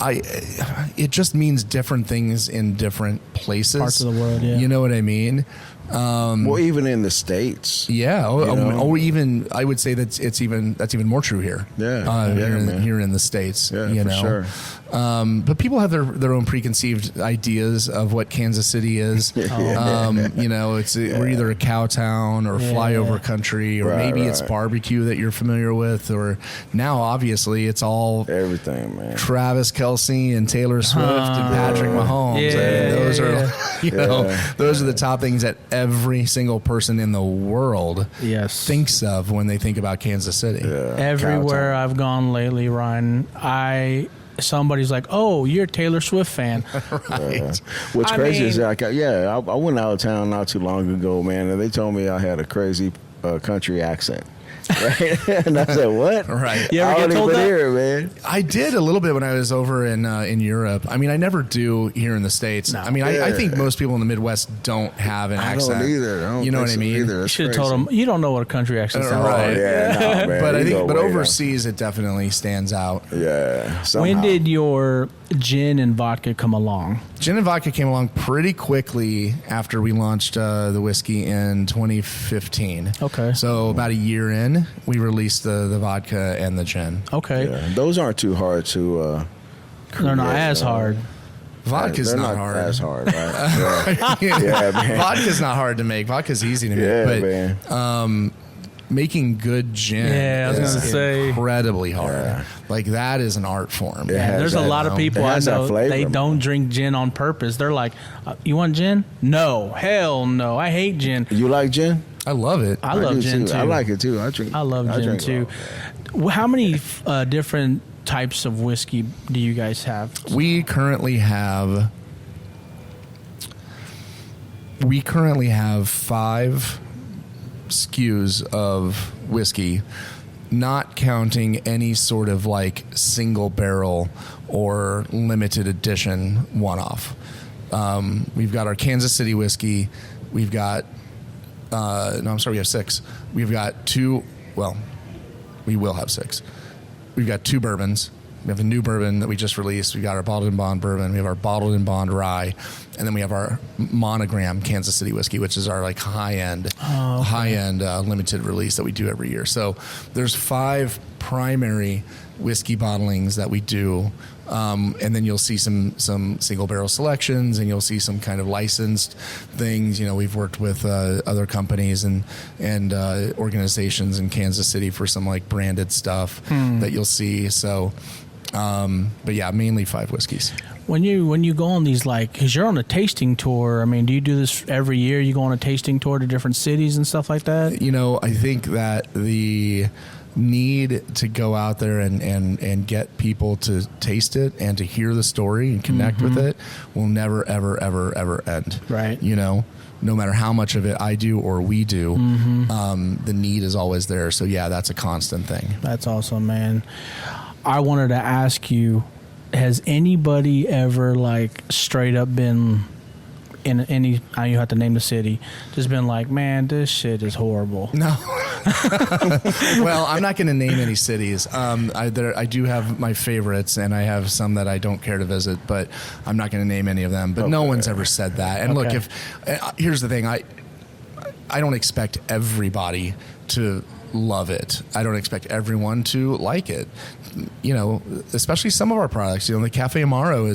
Speaker 4: it just means different things in different places,
Speaker 3: parts of the world. Yeah,
Speaker 4: you know what I mean.
Speaker 2: Well, even in the States.
Speaker 4: Yeah, or even I would say that's even more true here.
Speaker 2: Yeah,
Speaker 4: here in the States.
Speaker 2: Yeah,
Speaker 4: you
Speaker 2: for
Speaker 4: know.
Speaker 2: sure.
Speaker 4: But people have their own preconceived ideas of what Kansas City is. You know, we're either a cow town or flyover country, or maybe it's barbecue that you're familiar with, or now obviously it's all
Speaker 2: everything, man.
Speaker 4: Travis Kelce and Taylor Swift and Patrick Mahomes.
Speaker 3: Yeah,
Speaker 4: those are those are the top things that every single person in the world thinks of when they think about Kansas City.
Speaker 2: Yeah,
Speaker 3: everywhere I've gone lately, Ryan, somebody's like, "Oh, you're a Taylor Swift fan."
Speaker 4: Right.
Speaker 2: What's crazy is like, I went out of town not too long ago, man, and they told me I had a crazy country accent. Right? And I said, what?
Speaker 4: Right.
Speaker 3: You ever get told that?
Speaker 2: Here, man.
Speaker 4: I did a little bit when I was over in Europe. I mean, I never do here in the States. No. I mean, I think most people in the Midwest don't have an accent.
Speaker 2: I don't either.
Speaker 4: You know what I mean?
Speaker 3: You should have told them, you don't know what a country accent sounds like.
Speaker 2: Right. Yeah, no, man.
Speaker 4: But I think, overseas, it definitely stands out.
Speaker 2: Yeah. Somehow.
Speaker 3: When did your gin and vodka come along?
Speaker 4: Gin and vodka came along pretty quickly after we launched the whiskey in 2015.
Speaker 3: Okay.
Speaker 4: So about a year in, we released the vodka and the gin.
Speaker 3: Okay.
Speaker 2: Yeah. Those aren't too hard to
Speaker 3: they're not as hard.
Speaker 4: Vodka's not hard.
Speaker 2: As hard, right? Yeah, man.
Speaker 4: Vodka's not hard to make. Vodka's easy to make.
Speaker 2: Man.
Speaker 4: Making good gin is incredibly hard. Yeah. Like, that is an art form.
Speaker 3: There's a lot of people I know, they don't drink gin on purpose. They're like, you want gin? No. Hell no. I hate gin.
Speaker 2: You like gin?
Speaker 4: I love it.
Speaker 3: I love gin too.
Speaker 2: I like it too.
Speaker 3: I love gin too. How many different types of whiskey do you guys have?
Speaker 4: We currently have 5 SKUs of whiskey, not counting any sort of like single barrel or limited edition one-off. We've got our Kansas City whiskey. We've got we have 6. We've got 2, we will have 6. We've got 2 bourbons. We have a new bourbon that we just released. We got our bottled in bond bourbon. We have our bottled in bond rye, and then we have our monogram Kansas City whiskey, which is our like high end limited release that we do every year. So there's 5 primary whiskey bottlings that we do, and then you'll see some single barrel selections, and you'll see some kind of licensed things. You know, we've worked with other companies and organizations in Kansas City for some like branded stuff that you'll see. So. But yeah, mainly 5 whiskeys.
Speaker 3: When you go on these, like, because you're on a tasting tour, I mean, do you do this every year? You go on a tasting tour to different cities and stuff like that? You know,
Speaker 4: I think that the need to go out there and get people to taste it and to hear the story and connect with it will never, ever, ever, ever end.
Speaker 3: Right.
Speaker 4: You know? No matter how much of it I do or we do, the need is always there. So yeah, that's a constant thing.
Speaker 3: That's awesome, man. I wanted to ask you, has anybody ever like straight up been in any, you have to name the city, just been like, man, this shit is horrible?
Speaker 4: No. Well, I'm not going to name any cities. I do have my favorites, and I have some that I don't care to visit, but I'm not going to name any of them. But no one's ever said that. And look, here's the thing, I don't expect everybody to love it. I don't expect everyone to like it. You know, especially some of our products. You know, the Cafe Amaro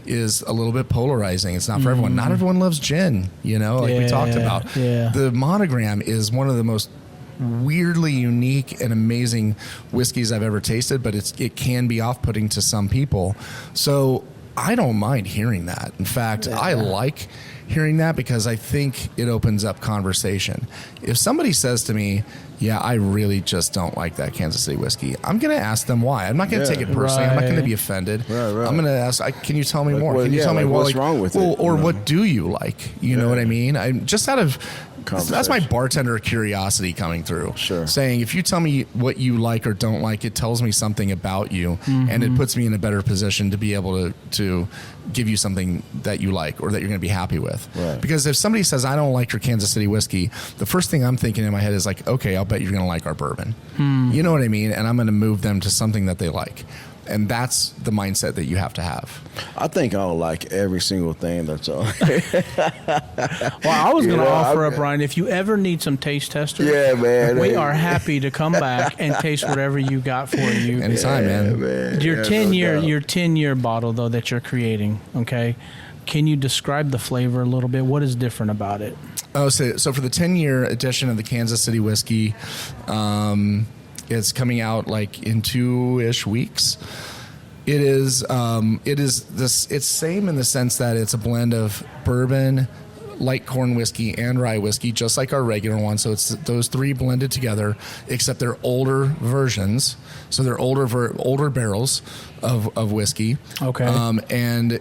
Speaker 4: is a little bit polarizing. It's not for everyone. Not everyone loves gin. You know, like we talked about.
Speaker 3: Yeah.
Speaker 4: The Monogram is one of the most weirdly unique and amazing whiskeys I've ever tasted, but it can be off-putting to some people. So I don't mind hearing that. In fact, I like hearing that because I think it opens up conversation. If somebody says to me, yeah, I really just don't like that Kansas City whiskey, I'm going to ask them why. I'm not going to take it personally. I'm not going to be offended.
Speaker 2: Right.
Speaker 4: I'm going to ask, can you tell me more? Can you tell me
Speaker 2: what's wrong with it?
Speaker 4: Or what do you like? You know what I mean? I'm just out of... That's my bartender curiosity coming through.
Speaker 2: Sure.
Speaker 4: Saying, if you tell me what you like or don't like, it tells me something about you, and it puts me in a better position to be able to give you something that you like or that you're going to be happy with.
Speaker 2: Right.
Speaker 4: Because if somebody says, I don't like your Kansas City whiskey, the first thing I'm thinking in my head is like, okay, I'll bet you're going to like our bourbon. You know what I mean? And I'm going to move them to something that they like. And that's the mindset that you have to have.
Speaker 2: I think I'll like every single thing that's on.
Speaker 3: Well, I was going to offer up, Ryan, if you ever need some taste testers,
Speaker 2: man,
Speaker 3: we are happy to come back and taste whatever you got for you.
Speaker 4: Anytime, man.
Speaker 3: Your 10-year bottle, though, that you're creating, okay? Can you describe the flavor a little bit? What is different about it?
Speaker 4: Oh, so for the 10-year edition of the Kansas City whiskey, it's coming out like in 2-ish weeks. It's same in the sense that it's a blend of bourbon, light corn whiskey, and rye whiskey, just like our regular one. So it's those three blended together, except they're older versions. So they're older barrels of whiskey.
Speaker 3: Okay.
Speaker 4: And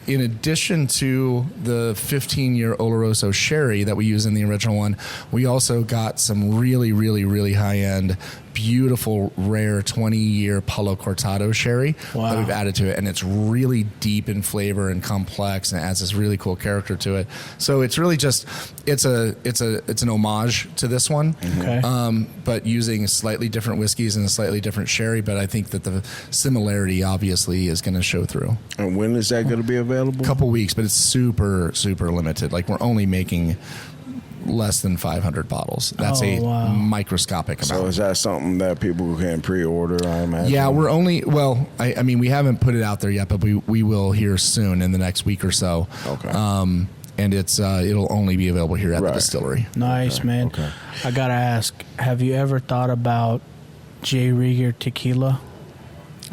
Speaker 4: in addition to the 15-year Oloroso sherry that we use in the original one, we also got some really, really, really high-end, beautiful, rare 20-year Palo Cortado sherry that we've added to it, and it's really deep in flavor and complex, and it adds this really cool character to it. So it's really just it's an homage to this one, but using slightly different whiskeys and a slightly different sherry. But I think that the similarity obviously is going to show through.
Speaker 2: And when is that going to be available?
Speaker 4: Couple weeks, but it's super, super limited. Like, we're only making less than 500 bottles. That's microscopic amount.
Speaker 2: So is that something that people can pre-order, I imagine?
Speaker 4: Yeah, we're only, I mean, we haven't put it out there yet, but we will here soon in the next week or so.
Speaker 2: Okay.
Speaker 4: And it'll only be available here at the distillery.
Speaker 3: Nice, man.
Speaker 2: Okay.
Speaker 3: I got to ask, have you ever thought about J. Rieger tequila?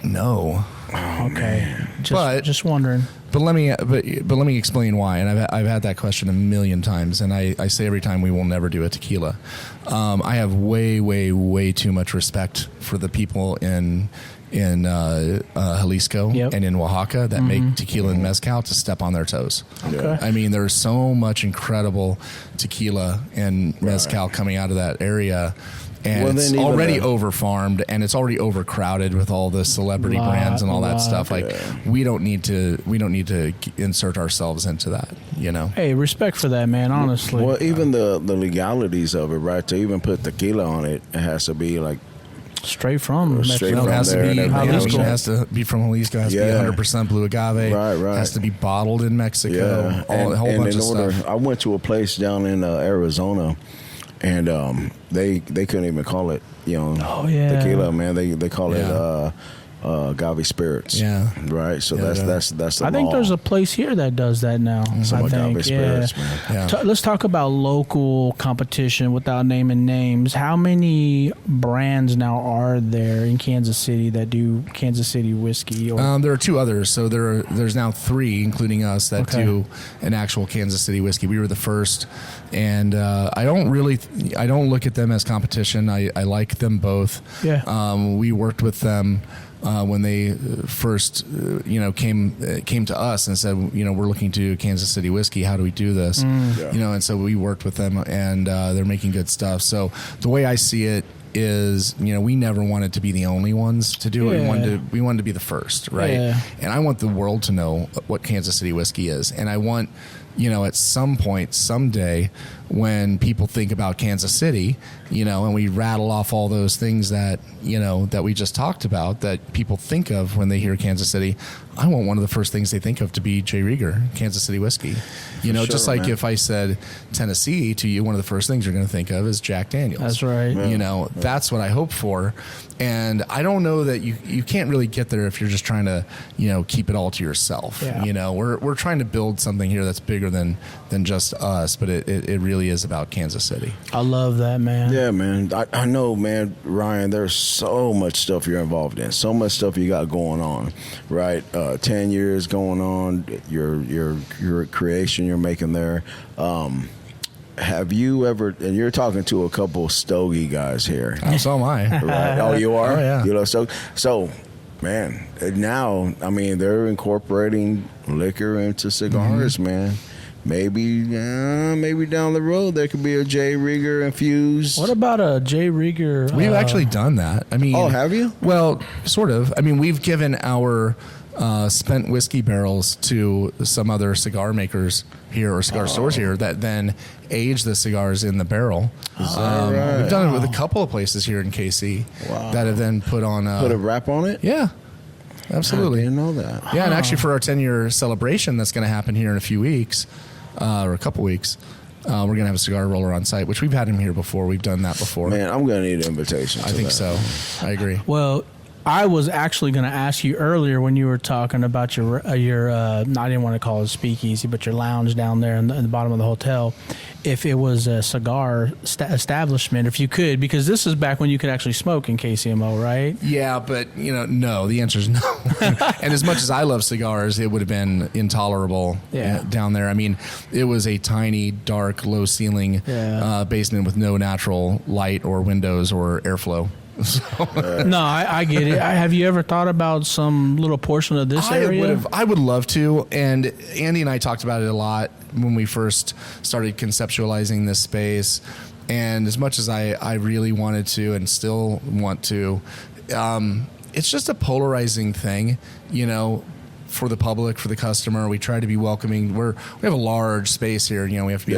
Speaker 4: No.
Speaker 3: Okay. Just wondering.
Speaker 4: But let me explain why. And I've had that question a million times, and I say every time, we will never do a tequila. I have way too much respect for the people in Jalisco and in Oaxaca that make tequila and mezcal to step on their toes.
Speaker 3: Okay.
Speaker 4: I mean, there's so much incredible tequila and mezcal coming out of that area. And it's already over-farmed, and it's already overcrowded with all the celebrity brands and all that stuff. Like, we don't need to insert ourselves into that, you know?
Speaker 3: Hey, respect for that, man, honestly.
Speaker 2: Well, even the legalities of it, right? To even put tequila on it, it has to be like
Speaker 3: straight from Mexico.
Speaker 4: It has to be Jalisco. It has to be from Jalisco. It has to be 100% blue agave.
Speaker 2: Right.
Speaker 4: It has to be bottled in Mexico. A whole bunch of stuff.
Speaker 2: I went to a place down in Arizona, and they couldn't even call it, tequila, man. They call it agave spirits.
Speaker 4: Yeah.
Speaker 2: Right. So that's the
Speaker 3: I think
Speaker 2: law.
Speaker 3: there's a place here that does that now.
Speaker 2: Some
Speaker 3: I think.
Speaker 2: agave spirits, man.
Speaker 4: Yeah.
Speaker 3: Let's talk about local competition without naming names. How many brands now are there in Kansas City that do Kansas City whiskey?
Speaker 4: There are two others. So there's now 3, including us, that do an actual Kansas City whiskey. We were the first, and I don't look at them as competition. I like them both.
Speaker 3: Yeah.
Speaker 4: We worked with them when they first, came to us and said, we're looking to Kansas City whiskey. How do we do this? And so we worked with them, and they're making good stuff. So the way I see it is, we never wanted to be the only ones to do it. We wanted to be the first, right? Yeah. And I want the world to know what Kansas City whiskey is, and I want, at some point, someday, when people think about Kansas City, and we rattle off all those things that, that we just talked about, that people think of when they hear Kansas City, I want one of the first things they think of to be J. Rieger, Kansas City whiskey. Just like if I said Tennessee to you, one of the first things you're going to think of is Jack Daniels.
Speaker 3: That's right.
Speaker 4: Yeah. That's what I hope for. And I don't know that you can't really get there if you're just trying to, keep it all to yourself. Yeah. We're trying to build something here that's bigger than just us, but it really is about Kansas City.
Speaker 3: I love that, man.
Speaker 2: Yeah, man. I know, man, Ryan, there's so much stuff you're involved in, so much stuff you got going on, right? 10 years going on, your creation you're making there. Have you ever, and you're talking to a couple stogie guys here.
Speaker 4: Oh, so am I.
Speaker 2: Right? Oh, you are?
Speaker 4: Oh, yeah.
Speaker 2: You know, so, man, now, I mean, they're incorporating liquor into cigars, man. Maybe down the road there could be a J. Rieger infused.
Speaker 3: What about a J. Rieger?
Speaker 4: We've actually done that. I mean,
Speaker 2: have you?
Speaker 4: Well, sort of. I mean, we've given our spent whiskey barrels to some other cigar makers here or cigar stores here that then age the cigars in the barrel.
Speaker 2: Right?
Speaker 4: We've done it with a couple of places here in KC that have then put a
Speaker 2: wrap on it.
Speaker 4: Yeah. absolutely.
Speaker 2: I didn't know that.
Speaker 4: Yeah, and actually for our 10-year celebration that's going to happen here in a few weeks, or a couple weeks, we're going to have a cigar roller on site, which we've had him here before. We've done that before.
Speaker 2: Man, I'm going to need an invitation.
Speaker 4: I think so. I agree.
Speaker 3: Well, I was actually going to ask you earlier when you were talking about your I didn't want to call it a speakeasy, but your lounge down there in the bottom of the hotel, if it was a cigar establishment, if you could, because this is back when you could actually smoke in KCMO, right?
Speaker 4: Yeah, but, no. The answer is no. And as much as I love cigars, it would have been intolerable down there. I mean, it was a tiny, dark, low-ceiling basement with no natural light or windows or airflow.
Speaker 3: No, I get it. Have you ever thought about some little portion of this area?
Speaker 4: I would love to. And Andy and I talked about it a lot when we first started conceptualizing this space. And as much as I really wanted to and still want to, it's just a polarizing thing, for the public, for the customer. We try to be welcoming. We have a large space here. We have to be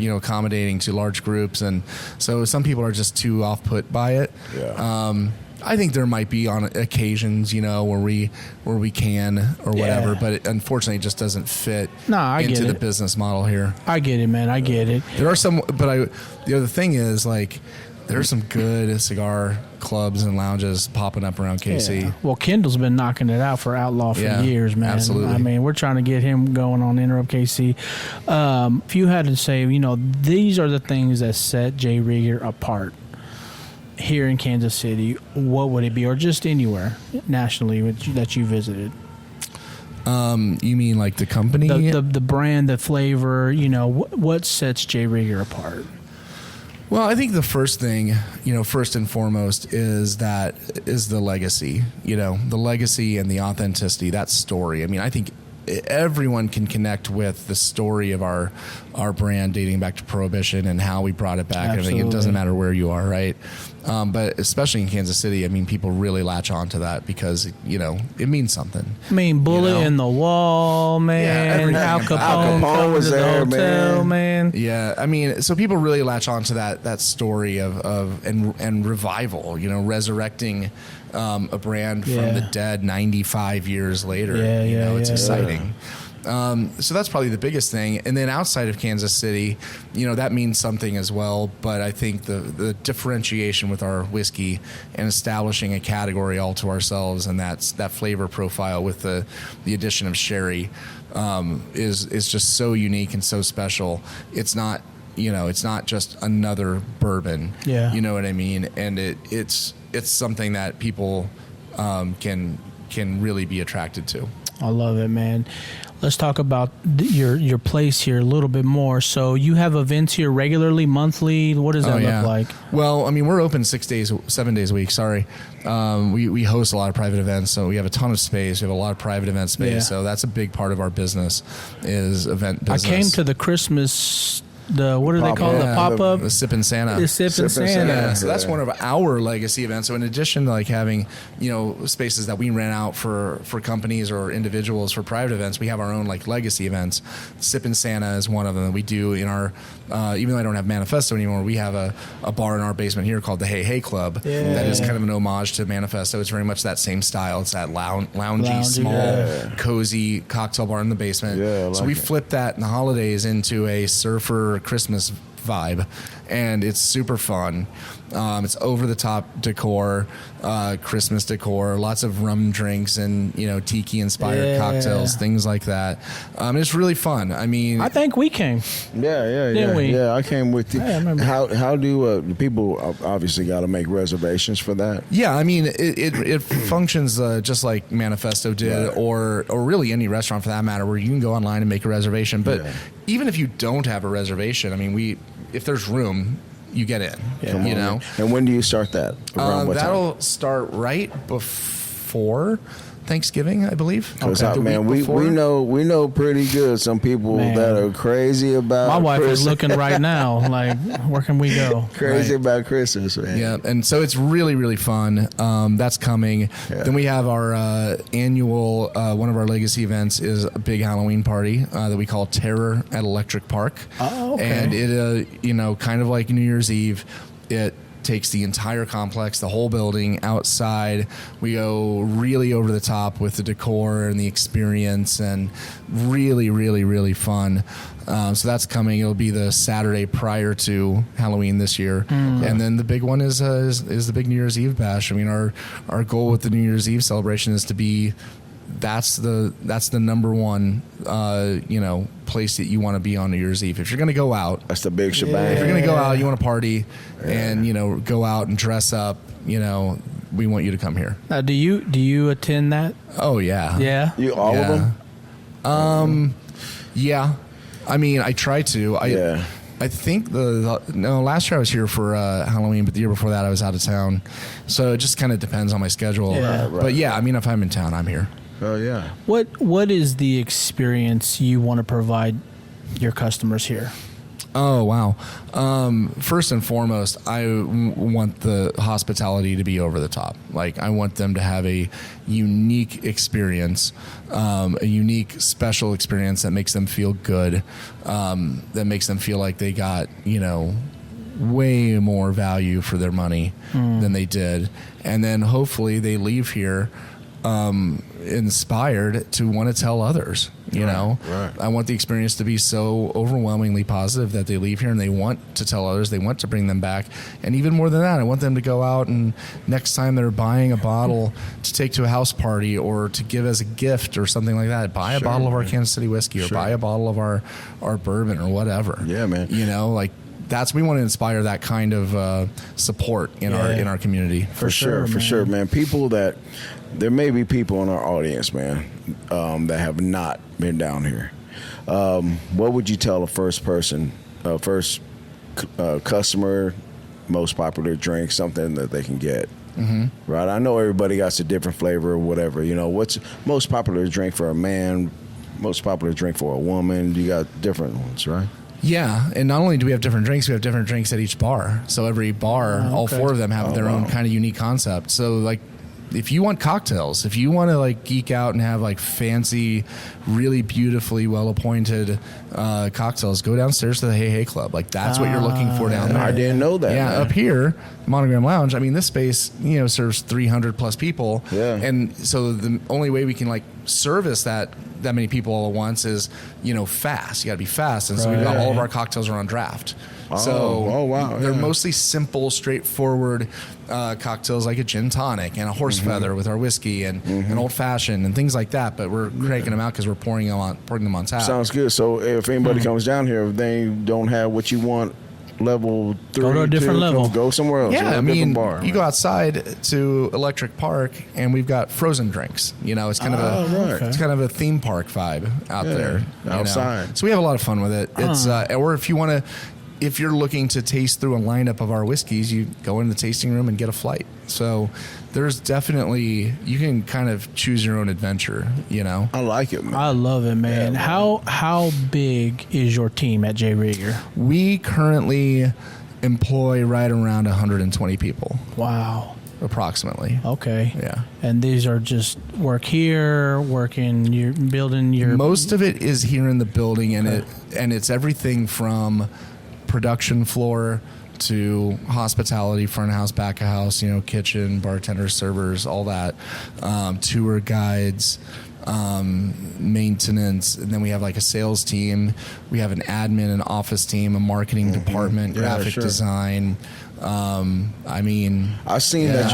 Speaker 4: accommodating to large groups, and so some people are just too off put by it. Yeah. I think there might be on occasions, where we can or whatever, but it unfortunately just doesn't fit into the business model here.
Speaker 3: I get it, man. I get it.
Speaker 4: There are some, but the other thing is there's some good cigar clubs and lounges popping up around KC.
Speaker 3: Yeah. Well, Kendall's been knocking it out for Outlaw for years, man.
Speaker 4: Absolutely.
Speaker 3: I mean, we're trying to get him going on Enterrupt KC. If you had to say, these are the things that set Jay Rieger apart here in Kansas City, what would it be? Or just anywhere nationally that you visited?
Speaker 4: You mean like the company?
Speaker 3: The brand, the flavor, what sets Jay Rieger apart?
Speaker 4: Well, I think the first thing, first and foremost is the legacy, the legacy and the authenticity, that story. I mean, I think everyone can connect with the story of our brand dating back to Prohibition and how we brought it back.
Speaker 3: Absolutely.
Speaker 4: And everything. It doesn't matter where you are, right? But especially in Kansas City, I mean, people really latch on to that because, it means something.
Speaker 3: I mean, Bullet in the Wall, man. Al Capone
Speaker 2: was there,
Speaker 3: hotel, man.
Speaker 4: Yeah, I mean, so people really latch on to that story of revival, resurrecting a brand from the dead 95 years later. It's exciting. So that's probably the biggest thing. And then outside of Kansas City, that means something as well. But I think the differentiation with our whiskey and establishing a category all to ourselves, and that flavor profile with the addition of sherry is just so unique and so special. It's not just another bourbon.
Speaker 3: Yeah.
Speaker 4: You know what I mean? And it's something that people can really be attracted to.
Speaker 3: I love it, man. Let's talk about your place here a little bit more. So you have events here regularly, monthly. What does that look like?
Speaker 4: Well, I mean, we're open 7 days a week. Sorry. We host a lot of private events, so we have a ton of space. We have a lot of private event space.
Speaker 3: Yeah.
Speaker 4: So that's a big part of our business is event business.
Speaker 3: I came to the Christmas, what do they call it? The pop-up?
Speaker 4: The Sippin' Santa.
Speaker 3: The Sippin' Santa.
Speaker 4: Yeah, so that's one of our legacy events. So in addition to having, spaces that we rent out for companies or individuals for private events, we have our own legacy events. Sippin' Santa is one of them that we do in our, even though I don't have Manifesto anymore, we have a bar in our basement here called the Hey Hey Club that is kind of an homage to Manifesto. It's very much that same style. It's that loungy, small, cozy cocktail bar in the basement. Yeah, so we flipped that in the holidays into a surfer Christmas vibe, and it's super fun. It's over the top decor, Christmas decor, lots of rum drinks and tiki inspired cocktails, things like that. It's really fun. I mean,
Speaker 3: I think we came.
Speaker 2: Yeah, I came with you.
Speaker 3: I remember.
Speaker 2: How do people obviously got to make reservations for that?
Speaker 4: Yeah, I mean it functions just like Manifesto did, or really any restaurant for that matter, where you can go online and make a reservation. But even if you don't have a reservation, I mean, if there's room, you get in. Yeah.
Speaker 2: And when do you start that?
Speaker 4: That'll start right before Thanksgiving, I believe.
Speaker 2: Man, we know pretty good some people that are crazy about
Speaker 3: my wife
Speaker 2: Christmas.
Speaker 3: is looking right now like, where can we go?
Speaker 2: Crazy about Christmas, man.
Speaker 4: Yeah, and so it's really, really fun. That's coming. Yeah. Then we have our annual, one of our legacy events is a big Halloween party that we call Terror at Electric Park.
Speaker 3: Oh, okay.
Speaker 4: And it, kind of like New Year's Eve, it takes the entire complex, the whole building, outside. We go really over the top with the decor and the experience, and really, really, really fun. So that's coming. It'll be the Saturday prior to Halloween this year, and then the big one is the big New Year's Eve bash. I mean, our goal with the New Year's Eve celebration is to be that's the number one place that you want to be on New Year's Eve. If you're going to go out,
Speaker 2: that's the big shebang.
Speaker 4: If you're going to go out, you want to party and go out and dress up. We want you to come here.
Speaker 3: Do you attend that?
Speaker 4: Oh yeah,
Speaker 3: yeah.
Speaker 2: You all of them?
Speaker 4: Yeah. I mean, I try to. I think last year I was here for Halloween, but the year before that I was out of town. So it just kind of depends on my schedule.
Speaker 3: Yeah.
Speaker 2: Right.
Speaker 4: But yeah, I mean, if I'm in town, I'm here.
Speaker 2: Oh yeah.
Speaker 3: What is the experience you want to provide your customers here?
Speaker 4: Oh wow. First and foremost, I want the hospitality to be over the top. Like, I want them to have a unique experience, a unique special experience that makes them feel good, that makes them feel like they got way more value for their money than they did, and then hopefully they leave here inspired to want to tell others.
Speaker 2: Right.
Speaker 4: I want the experience to be so overwhelmingly positive that they leave here and they want to tell others, they want to bring them back. And even more than that, I want them to go out and next time they're buying a bottle to take to a house party or to give as a gift or something like that, buy a bottle of our Kansas City whiskey or buy a bottle of our bourbon or whatever.
Speaker 2: Yeah, man.
Speaker 4: We want to inspire that kind of support in our community.
Speaker 2: For sure, man. There may be people in our audience, man, that have not been down here. What would you tell a first customer, most popular drink, something that they can get? Mm-hmm. Right? I know everybody got a different flavor or whatever. What's most popular drink for a man, most popular drink for a woman? You got different ones, right?
Speaker 4: Yeah, and not only do we have different drinks, we have different drinks at each bar. So every bar, all four of them have their own kind of unique concept. So if you want cocktails, if you want to geek out and have fancy, really beautifully well-appointed cocktails, go downstairs to the Hey Hey Club. That's what you're looking for down there.
Speaker 2: I didn't know that.
Speaker 4: Yeah,
Speaker 2: man.
Speaker 4: Up here, Monogram Lounge, I mean, this space, serves 300 plus people.
Speaker 2: Yeah.
Speaker 4: And so the only way we can service that many people all at once is, fast. You got to be fast. And so we've got all of our cocktails are on draft. They're mostly simple, straightforward cocktails like a gin tonic and a horse feather with our whiskey and an old fashioned and things like that. But we're cranking them out because we're pouring them on tap.
Speaker 2: Sounds good. So if anybody comes down here, if they don't have what you want, level 3,
Speaker 3: go to a different level.
Speaker 2: Go somewhere else.
Speaker 4: Yeah,
Speaker 2: Bar,
Speaker 4: you go outside to Electric Park and we've got frozen drinks. It's kind of it's kind of a theme park vibe out there
Speaker 2: outside.
Speaker 4: So we have a lot of fun with it. It's or if you're looking to taste through a lineup of our whiskeys, you go in the tasting room and get a flight. So there's definitely, you can kind of choose your own adventure,
Speaker 2: I like it, man.
Speaker 3: I love it, man. Yeah. How big is your team at J. Rieger?
Speaker 4: We currently employ right around 120 people.
Speaker 3: Wow.
Speaker 4: Approximately.
Speaker 3: Okay.
Speaker 4: Yeah.
Speaker 3: And these are just work here, you're building your...
Speaker 4: Most of it is here in the building, and it's everything from production floor to hospitality, front of house, back of house, kitchen, bartenders, servers, all that, tour guides, maintenance, and then we have a sales team. We have an admin, an office team, a marketing department, graphic design. I mean,
Speaker 2: I've seen that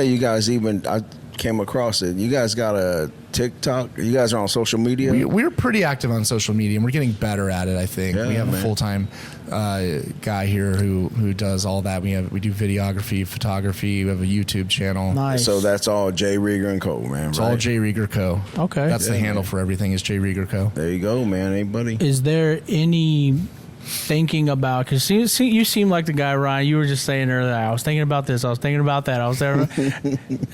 Speaker 2: you guys I came across it. You guys got a TikTok? You guys are on social media?
Speaker 4: We're pretty active on social media, and we're getting better at it, I think. We have a full-time guy here who does all that. We do videography, photography. We have a YouTube channel.
Speaker 3: Nice.
Speaker 2: So that's all J. Rieger Co, man.
Speaker 4: It's all J. Rieger Co.
Speaker 3: Okay.
Speaker 4: That's the handle for everything is J. Rieger Co.
Speaker 2: There you go, man. Hey, buddy.
Speaker 3: Is there any thinking about, because you seem like the guy, Ryan, you were just saying earlier, I was thinking about this, I was thinking about that, I was there.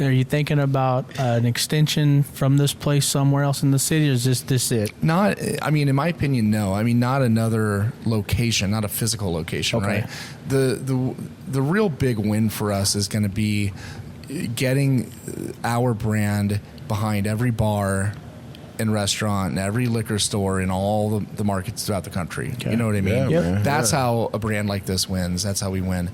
Speaker 3: Are you thinking about an extension from this place somewhere else in the city, or is this it?
Speaker 4: Not, I mean, in my opinion, no. I mean, not another location, not a physical location, right? The real big win for us is going to be getting our brand behind every bar and restaurant and every liquor store in all the markets throughout the country. Okay. You know what I mean?
Speaker 2: Yeah,
Speaker 4: That's how a brand like this wins. That's how we win.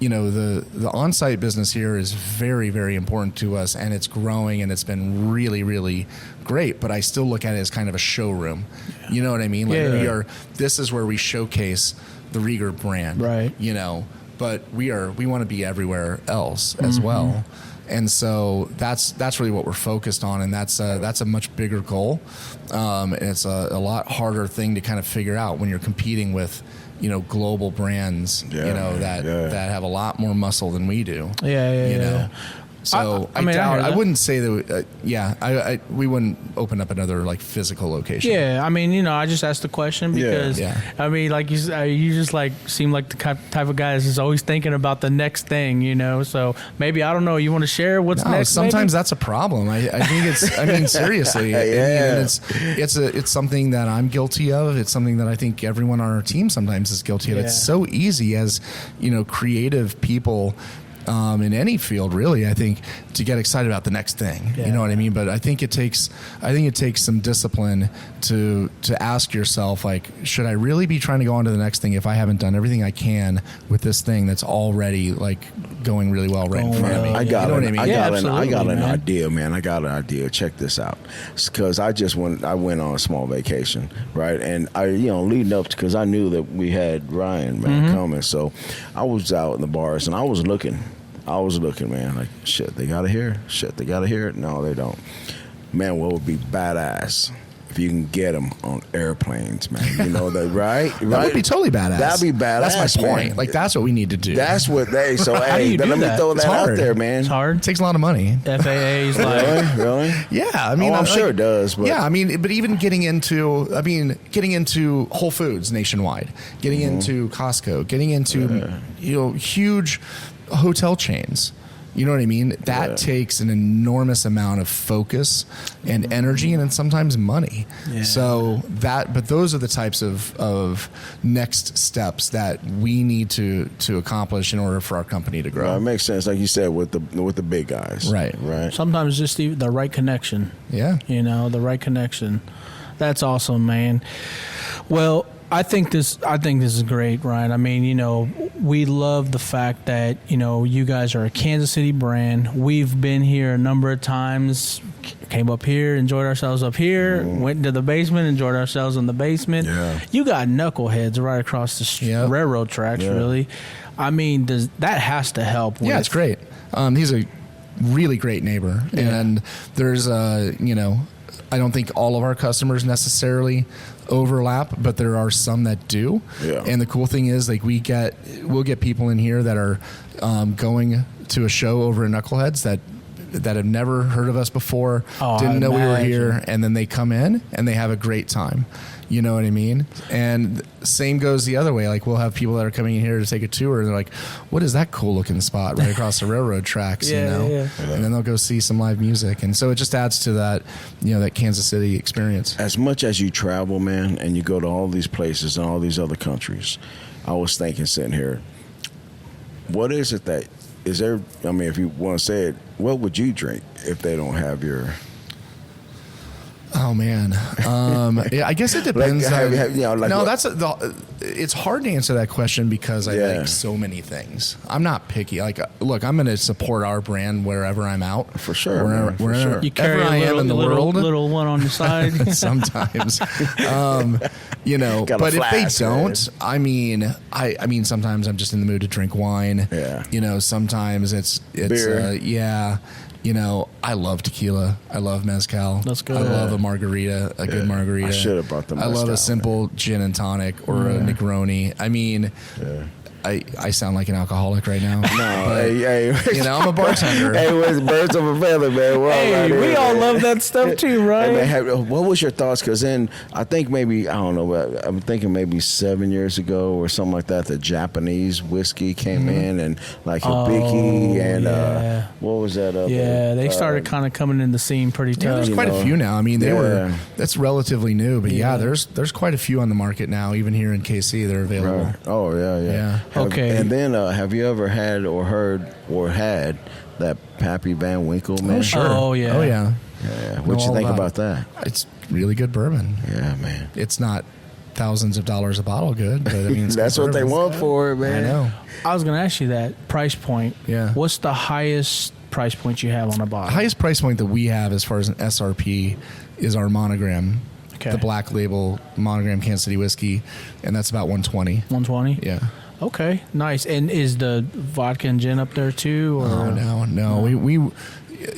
Speaker 4: the on-site business here is very, very important to us, and it's growing, and it's been really, really great. But I still look at it as kind of a showroom. Yeah. You know what I mean? Like this is where we showcase the Rieger brand,
Speaker 3: right?
Speaker 4: But we want to be everywhere else as well. And so that's really what we're focused on, and that's a much bigger goal. And it's a lot harder thing to kind of figure out when you're competing with global brands, that have a lot more muscle than we do.
Speaker 3: Yeah.
Speaker 4: So I wouldn't say that. We wouldn't open up another like physical location.
Speaker 3: Yeah, I mean, I just asked the question because I mean, like you just like seem like the type of guy that's always thinking about the next thing, So maybe I don't know. You want to share what's next?
Speaker 4: Sometimes that's a problem. I think it's. I mean, seriously, it's something that I'm guilty of. It's something that I think everyone on our team sometimes is guilty of. It's so easy as creative people. In any field, really, I think, to get excited about the next thing. You know what I mean? But I think it takes some discipline to ask yourself, like, should I really be trying to go on to the next thing if I haven't done everything I can with this thing that's already like going really well in front of me?
Speaker 2: I got an idea, man. I got an idea. Check this out, because I went on a small vacation, right? And I, leading up, because I knew that we had Ryan coming, so I was out in the bars and I was looking, man, like, shit, they gotta hear it. No, they don't. Man, what would be badass if you can get them on airplanes, man? Right?
Speaker 4: That would be totally badass.
Speaker 2: That'd be badass.
Speaker 4: That's my point.
Speaker 2: Man.
Speaker 4: Like, that's what we need to do.
Speaker 2: That's what they. So hey, let me throw that out there, man.
Speaker 3: It's hard.
Speaker 4: It takes a lot of money.
Speaker 3: FAA's like
Speaker 2: really?
Speaker 4: Yeah, I mean,
Speaker 2: I'm sure it does. But
Speaker 4: yeah, I mean, but even getting into Whole Foods nationwide, getting into Costco, getting into huge hotel chains. You know what I mean? That takes an enormous amount of focus and energy, and then sometimes money. Yeah. So but those are the types of next steps that we need to accomplish in order for our company to grow.
Speaker 2: Well, it makes sense, like you said, with the big guys.
Speaker 4: Right.
Speaker 3: Sometimes just the right connection.
Speaker 4: Yeah.
Speaker 3: The right connection. That's awesome, man. Well, I think this is great, Ryan. I mean, we love the fact that, you guys are a Kansas City brand. We've been here a number of times, came up here, enjoyed ourselves up here, went into the basement, enjoyed ourselves in the basement. Yeah. You got knuckleheads right across the railroad tracks, really. I mean, that has to help.
Speaker 4: Yeah, it's great. He's a really great neighbor. Yeah. And there's, I don't think all of our customers necessarily overlap, but there are some that do. Yeah. And the cool thing is, like, we'll get people in here that are going to a show over at Knuckleheads that have never heard of us before, didn't know we were here, and then they come in and they have a great time. You know what I mean? And same goes the other way. Like, we'll have people that are coming in here to take a tour, and they're like, what is that cool looking spot right across the railroad tracks,
Speaker 3: Yeah.
Speaker 4: And then they'll go see some live music. And so it just adds to that, that Kansas City experience.
Speaker 2: As much as you travel, man, and you go to all these places and all these other countries, I was thinking, sitting here, what is it that, if you want to say it, what would you drink if they don't have your...
Speaker 4: Oh man, I guess it depends. It's hard to answer that question because I like so many things. I'm not picky. Like, look, I'm going to support our brand wherever I'm out.
Speaker 2: For sure,
Speaker 3: sure. You carry I am in the world, little one on your side
Speaker 4: sometimes. But if they don't, I mean, sometimes I'm just in the mood to drink wine. Yeah. Sometimes it's
Speaker 2: beer.
Speaker 4: I love tequila. I love mezcal.
Speaker 3: That's good.
Speaker 4: I love a margarita, good margarita.
Speaker 2: I should have brought the mezcal.
Speaker 4: I love a simple gin and tonic or a Negroni. I mean, I sound like an alcoholic right now.
Speaker 2: No, hey.
Speaker 4: I'm a bartender.
Speaker 2: Hey, where's birds of a feather, man?
Speaker 3: We all love that stuff too, right?
Speaker 2: Hey, man, what was your thoughts? Because then I think maybe, I don't know, but I'm thinking maybe 7 years ago or something like that, the Japanese whiskey came in, and like Hibiki and what was that?
Speaker 3: They started kind of coming in the scene pretty tough.
Speaker 4: There's quite a few now. I mean, that's relatively new, but there's quite a few on the market now, even here in KC, they're available.
Speaker 2: Right. Oh, yeah.
Speaker 3: Okay.
Speaker 2: And then, have you ever had or heard or had that Pappy Van Winkle, man?
Speaker 4: Oh, sure.
Speaker 3: Oh, yeah.
Speaker 2: What you think about that?
Speaker 4: It's really good bourbon.
Speaker 2: Yeah, man.
Speaker 4: It's not thousands of dollars a bottle good, but I mean,
Speaker 2: that's what they want for it, man.
Speaker 4: I know.
Speaker 3: I was going to ask you that price point.
Speaker 4: Yeah.
Speaker 3: What's the highest price point you have on a bottle?
Speaker 4: Highest price point that we have as far as an SRP is our monogram,
Speaker 3: Okay.
Speaker 4: the black label monogram Kansas City whiskey, and that's about 120.
Speaker 3: 120?
Speaker 4: Yeah.
Speaker 3: Okay, nice. And is the vodka and gin up there too? Or?
Speaker 4: Oh, no. We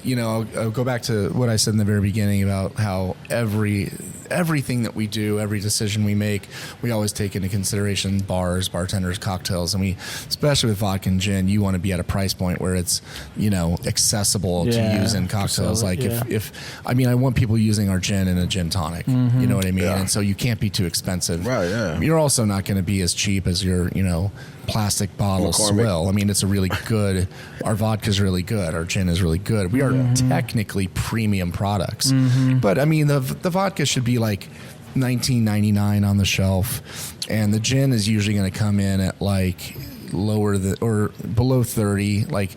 Speaker 4: you know, I'll go back to what I said in the very beginning about how everything that we do, every decision we make, we always take into consideration bars, bartenders, cocktails, and we, especially with vodka and gin, you want to be at a price point where it's, you know, accessible to use in cocktails. Like if I mean, I want people using our gin in a gin tonic, you know what I mean? And so you can't be too expensive.
Speaker 2: Right, yeah.
Speaker 4: You're also not going to be as cheap as your, you know, plastic bottle swill. I mean, it's a really good, our vodka's really good. Our gin is really good. We are technically premium products. But I mean, the vodka should be like $19.99 on the shelf. And the gin is usually going to come in at like or below 30, like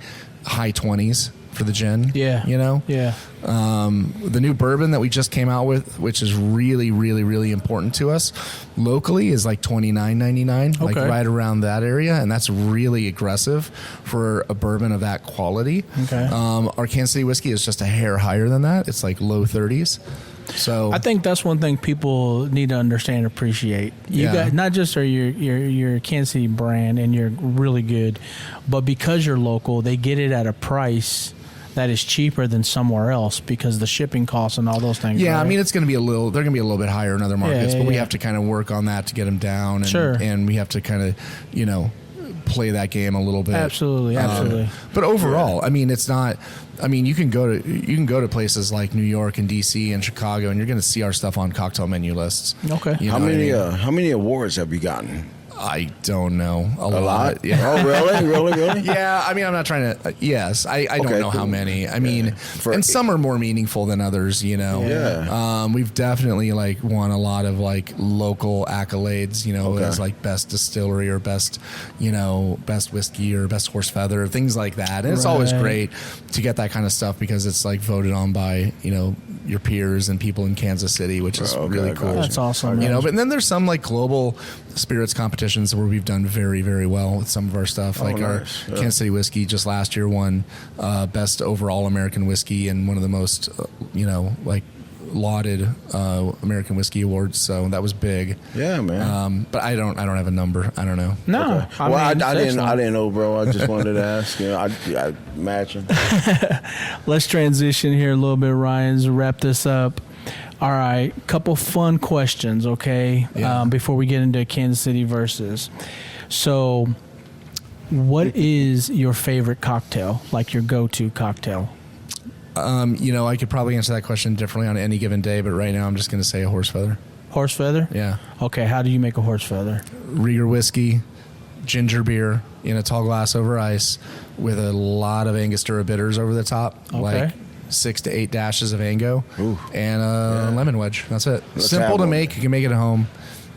Speaker 4: high 20s for the gin. Yeah. You know?
Speaker 3: Yeah.
Speaker 4: The new bourbon that we just came out with, which is really, really, really important to us locally, is like $29.99, like right around that area, and that's really aggressive for a bourbon of that quality.
Speaker 3: Okay.
Speaker 4: Our Kansas City whiskey is just a hair higher than that. It's like low 30s. So
Speaker 3: I think that's one thing people need to understand and appreciate. You got not just are your Kansas City brand and you're really good, but because you're local, they get it at a price that is cheaper than somewhere else because the shipping costs and all those things.
Speaker 4: Yeah,
Speaker 3: right?
Speaker 4: I mean, they're going to be a little bit higher in other markets, but we have to kind of work on that to get them down. And, and we have to kind of, you know, play that game a little bit.
Speaker 3: Absolutely.
Speaker 4: But overall, I mean, it's not. I mean, you can go to places like New York and DC and Chicago, and you're going to see our stuff on cocktail menu lists.
Speaker 3: Okay.
Speaker 2: How many awards have you gotten?
Speaker 4: I don't know. A
Speaker 2: lot?
Speaker 4: Yeah.
Speaker 2: Oh, really?
Speaker 4: Yeah. I mean, I'm not trying to. Yes, I don't know how many. I mean, and some are more meaningful than others. You know.
Speaker 2: Yeah.
Speaker 4: We've definitely like won a lot of like local accolades. You know, as like best distillery or best, you know, best whiskey or best horse feather, things like that. And it's always great to get that kind of stuff because it's like voted on by, you know, your peers and people in Kansas City, which is really cool.
Speaker 3: That's awesome.
Speaker 4: You know, but then there's some like global spirits competitions where we've done very, very well with some of our stuff. Like our Kansas City whiskey just last year won best overall American whiskey and one of the most, you know, like lauded American whiskey awards. So that was big.
Speaker 2: Yeah, man.
Speaker 4: But I don't have a number. I don't know.
Speaker 3: No.
Speaker 2: Okay. I didn't know, bro. I just wanted to ask. You know, I imagine.
Speaker 3: Let's transition here a little bit, Ryan's wrap this up. All right, couple fun questions, okay?
Speaker 4: Yeah.
Speaker 3: Before we get into Kansas City versus. So, what is your favorite cocktail? Like your go-to cocktail?
Speaker 4: You know, I could probably answer that question differently on any given day, but right now I'm just going to say a horse feather.
Speaker 3: Horse feather?
Speaker 4: Yeah.
Speaker 3: Okay, how do you make a horse feather?
Speaker 4: Rieger whiskey, ginger beer in a tall glass over ice with a lot of Angostura bitters over the top.
Speaker 3: Okay.
Speaker 4: Like 6 to 8 dashes of Ango and a lemon wedge. That's it.
Speaker 2: Let's
Speaker 4: Simple to make. You can make it at home.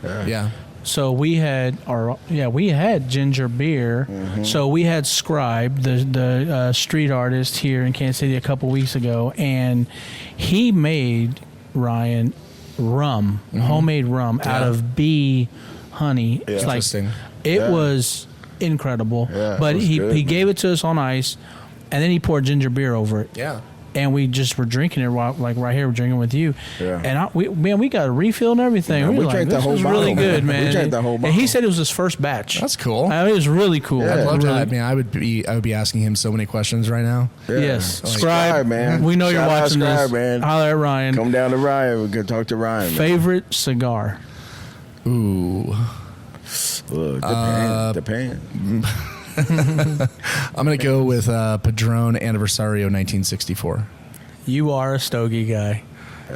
Speaker 4: Yeah.
Speaker 3: So we had ginger beer. So we had Scribe, the street artist here in Kansas City a couple weeks ago, and he made, Ryan, rum, homemade rum out of bee honey.
Speaker 2: Yeah.
Speaker 3: It's like
Speaker 4: Interesting.
Speaker 3: it was incredible.
Speaker 2: Yeah,
Speaker 3: but
Speaker 2: it was
Speaker 3: he
Speaker 2: good.
Speaker 3: gave it to us on ice, and then he poured ginger beer over it.
Speaker 4: Yeah.
Speaker 3: And we just were drinking it like right here. We're drinking with you,
Speaker 2: Yeah.
Speaker 3: and we got a refill and everything.
Speaker 2: Yeah,
Speaker 3: we
Speaker 2: we
Speaker 3: were
Speaker 2: drank
Speaker 3: like,
Speaker 2: the whole
Speaker 3: this is
Speaker 2: bottle,
Speaker 3: really good,
Speaker 2: man.
Speaker 3: man.
Speaker 2: We drank the whole
Speaker 3: And
Speaker 2: bottle.
Speaker 3: he said it was his first batch.
Speaker 4: That's cool.
Speaker 3: It was really cool.
Speaker 2: Yeah.
Speaker 4: I'd love to.
Speaker 3: Really-
Speaker 4: I mean, I would be asking him so many questions right now.
Speaker 2: Yeah.
Speaker 3: Yes,
Speaker 2: Like,
Speaker 3: Scribe,
Speaker 2: man.
Speaker 3: We know you're
Speaker 2: Shout out
Speaker 3: watching
Speaker 2: Scribe,
Speaker 3: this.
Speaker 2: man.
Speaker 3: Holler at Ryan.
Speaker 2: Come down to Ryan. We can talk to Ryan. Man.
Speaker 3: Favorite cigar?
Speaker 4: Ooh.
Speaker 2: Look, depend.
Speaker 4: I'm going to go with Padron Anniversario 1964.
Speaker 3: You are a stogie guy.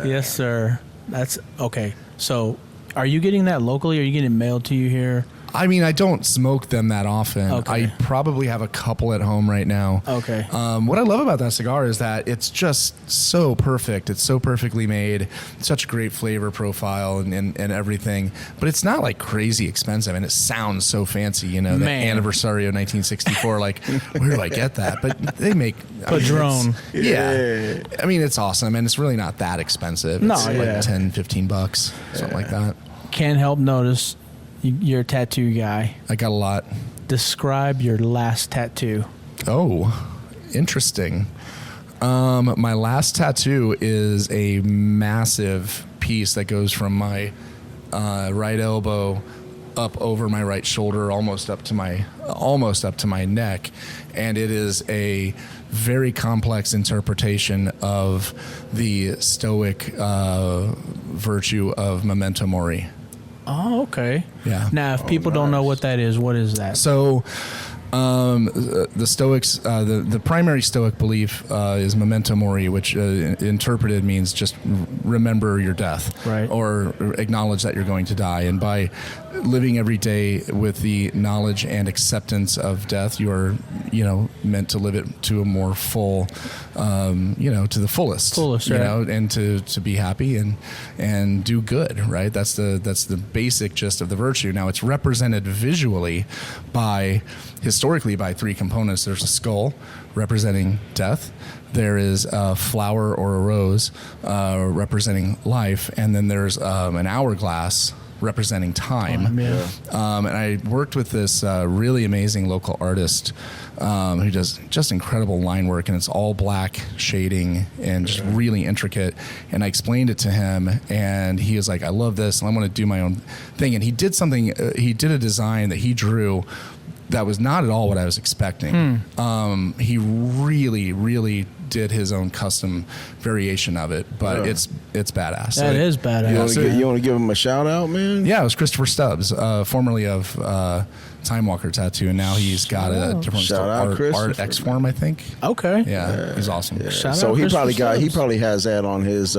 Speaker 3: Yes, sir. That's okay. So, are you getting that locally? Or are you getting it mailed to you here?
Speaker 4: I mean, I don't smoke them that often.
Speaker 3: Okay.
Speaker 4: I probably have a couple at home right now.
Speaker 3: Okay.
Speaker 4: What I love about that cigar is that it's just so perfect. It's so perfectly made. Such a great flavor profile and everything. But it's not like crazy expensive, and it sounds so fancy. You know, the
Speaker 3: Man.
Speaker 4: Anniversario 1964. Like, where do I get that? But they make
Speaker 3: Padron.
Speaker 4: Yeah. I mean, it's awesome, and it's really not that expensive.
Speaker 3: No,
Speaker 4: It's
Speaker 3: yeah.
Speaker 4: like $10, $15, something like that.
Speaker 3: can't help notice you're a tattoo guy.
Speaker 4: I got a lot.
Speaker 3: Describe your last tattoo.
Speaker 4: Oh, interesting. My last tattoo is a massive piece that goes from my right elbow up over my right shoulder, almost up to my neck, and it is a very complex interpretation of the Stoic virtue of memento mori.
Speaker 3: Oh, okay.
Speaker 4: Yeah.
Speaker 3: Now, if people don't know what that is, what is that?
Speaker 4: So, the Stoics, the primary Stoic belief is memento mori, which interpreted means just remember your death,
Speaker 3: right?
Speaker 4: Or acknowledge that you're going to die. And by living every day with the knowledge and acceptance of death, you are, meant to live it to a more full, to the fullest,
Speaker 3: right?
Speaker 4: And to be happy and do good, right? That's the basic gist of the virtue. Now it's represented visually historically by three components. There's a skull representing death. There is a flower or a rose representing life, and then there's an hourglass representing time. And I worked with this really amazing local artist who does just incredible line work, and it's all black shading and just really intricate. And I explained it to him, and he was like, I love this, and I want to do my own thing. And he did something, he did a design that he drew that was not at all what I was expecting. He really, really did his own custom variation of it, but it's badass.
Speaker 3: That is badass.
Speaker 2: You want to give him a shout out, man?
Speaker 4: Yeah, it was Christopher Stubbs, formerly of Time Walker Tattoo, and now he's got a different art X form, I think.
Speaker 3: Okay.
Speaker 4: Yeah, he's awesome.
Speaker 2: Yeah. So he probably has that on his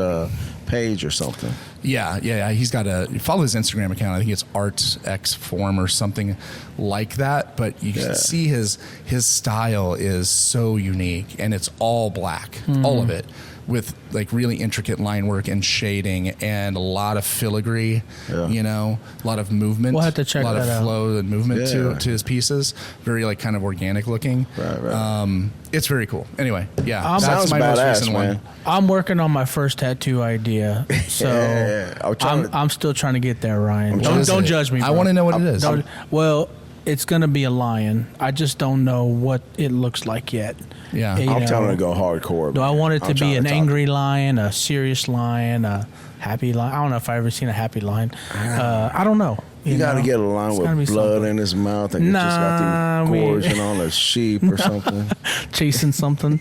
Speaker 2: page or something.
Speaker 4: Yeah. He's got follow his Instagram account. I think it's Art X Form or something like that. But you can see his style is so unique, and it's all black, all of it, with like really intricate line work and shading and a lot of filigree. A lot of movement.
Speaker 3: We'll have to check that out.
Speaker 4: A lot of flow and movement to his pieces. Very like kind of organic looking.
Speaker 2: Right.
Speaker 4: It's very cool. Anyway,
Speaker 2: that's my most recent one.
Speaker 3: I'm working on my first tattoo idea, so I'm still trying to get there, Ryan. Don't judge me, bro.
Speaker 4: I want to know what it is.
Speaker 3: Well, it's going to be a lion. I just don't know what it looks like yet.
Speaker 4: Yeah,
Speaker 2: I'm telling to go hardcore.
Speaker 3: Do I want it to be an angry lion, a serious lion, a happy lion? I don't know if I've ever seen a happy lion. I don't know.
Speaker 2: You got to get a lion with blood in his mouth and just got the gorging on a sheep or something.
Speaker 3: Chasing something.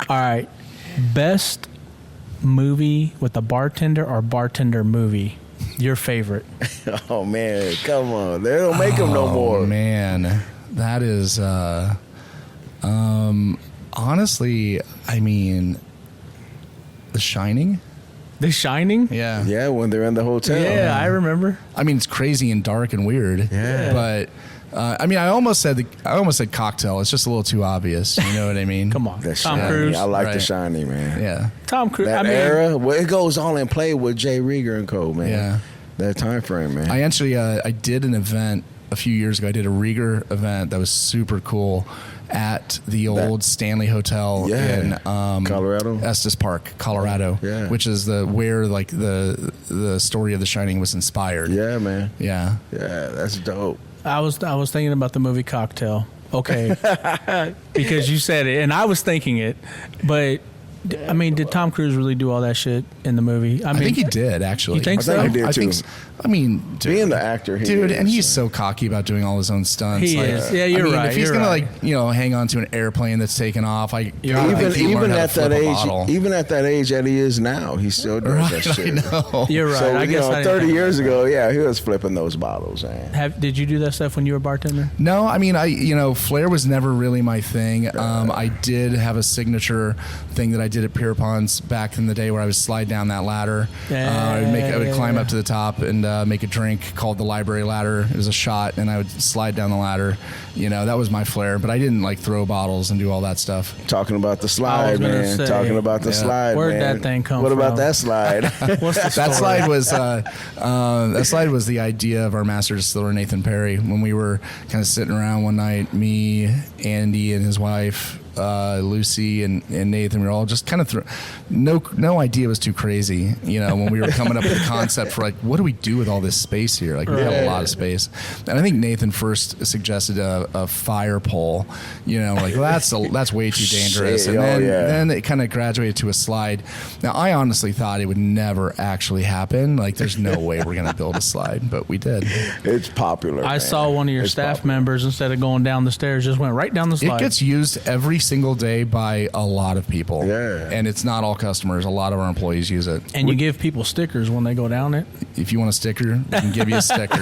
Speaker 3: All right. Best movie with a bartender or bartender movie? Your favorite?
Speaker 2: Oh, man. Come on. They don't make them no more.
Speaker 4: Oh, man. That is... honestly, I mean, The Shining.
Speaker 3: The Shining?
Speaker 4: Yeah.
Speaker 2: Yeah, when they're in the hotel.
Speaker 3: Yeah, I remember.
Speaker 4: I mean, it's crazy and dark and weird.
Speaker 2: Yeah.
Speaker 4: But I mean, I almost said Cocktail. It's just a little too obvious. You know what I mean?
Speaker 3: Come on,
Speaker 2: Tom
Speaker 3: Cruise.
Speaker 2: I like The Shining, man.
Speaker 4: Yeah.
Speaker 3: Tom Cruise.
Speaker 2: That era, well, it goes on and play with Jay Rieger Co, man.
Speaker 4: Yeah.
Speaker 2: That time frame, man.
Speaker 4: I actually I did an event a few years ago. I did a Rieger event that was super cool at the old Stanley Hotel in
Speaker 2: Colorado,
Speaker 4: Estes Park, Colorado, which is where like the story of The Shining was inspired.
Speaker 2: Yeah, man.
Speaker 4: Yeah,
Speaker 2: that's dope.
Speaker 3: I was thinking about the movie Cocktail. Okay, because you said it, and I was thinking it, but. I mean, did Tom Cruise really do all that shit in the movie? I
Speaker 4: think he did, actually.
Speaker 3: You think so?
Speaker 2: I did too.
Speaker 4: I mean,
Speaker 2: being the actor,
Speaker 4: and he's so cocky about doing all his own stunts.
Speaker 3: He is. Yeah, you're right.
Speaker 4: If he's gonna hang on to an airplane that's taken off,
Speaker 2: even at that age that he is now, he still does that shit.
Speaker 4: I know.
Speaker 3: You're right.
Speaker 2: So,
Speaker 3: I guess
Speaker 2: 30 years ago, he was flipping those bottles. Man.
Speaker 3: Did you do that stuff when you were a bartender?
Speaker 4: No, I mean, flair was never really my thing. I did have a signature thing that I did at Pierpont's back in the day where I would slide down that ladder. I would climb up to the top and make a drink called the library ladder. It was a shot, and I would slide down the ladder. That was my flair, but I didn't throw bottles and do all that stuff.
Speaker 2: Talking about the slide, man. Talking about the slide,
Speaker 3: where'd
Speaker 2: man.
Speaker 3: that thing come
Speaker 2: from?
Speaker 3: What
Speaker 2: about that slide?
Speaker 3: What's the story?
Speaker 4: That slide was the idea of our master distiller, Nathan Perry, when we were kind of sitting around one night, me, Andy, and his wife, Lucy and Nathan, we were all just kind of no idea was too crazy, when we were coming up with the concept for like, what do we do with all this space here? Like, we have a lot of space. And I think Nathan first suggested a fire pole, like, well, that's way too dangerous. And then it kind of graduated to a slide. Now, I honestly thought it would never actually happen. Like, there's no way we're going to build a slide, but we did.
Speaker 2: It's popular.
Speaker 3: I saw one of your staff members, instead of going down the stairs, just went right down the slide.
Speaker 4: It gets used every single day by a lot of people.
Speaker 2: Yeah.
Speaker 4: And it's not all customers. A lot of our employees use it.
Speaker 3: And you give people stickers when they go down it?
Speaker 4: If you want a sticker, we can give you a sticker,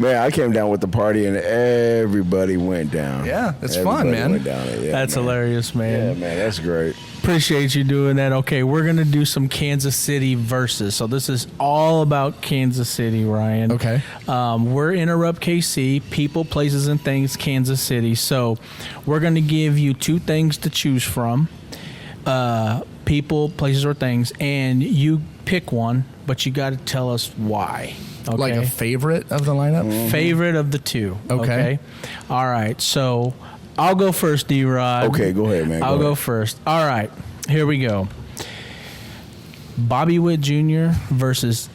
Speaker 2: Man, I came down with the party and everybody went down.
Speaker 4: Yeah, it's fun, man.
Speaker 2: Went down it. Yeah,
Speaker 3: that's hilarious, man.
Speaker 2: Yeah, man, that's great.
Speaker 3: Appreciate you doing that. Okay, we're going to do some Kansas City versus. So this is all about Kansas City, Ryan.
Speaker 4: Okay.
Speaker 3: We're Enterrupt KC, people, places, and things, Kansas City. So we're going to give you two things to choose from, people, places, or things, and you pick one, but you got to tell us why. Okay?
Speaker 4: Like a favorite of the lineup?
Speaker 3: Mm-hmm. Favorite of the two.
Speaker 4: Okay.
Speaker 3: All right, so I'll go first, D-Rod.
Speaker 2: Okay, go ahead, man.
Speaker 3: I'll go first. All right, here we go. Bobby Witt Jr. versus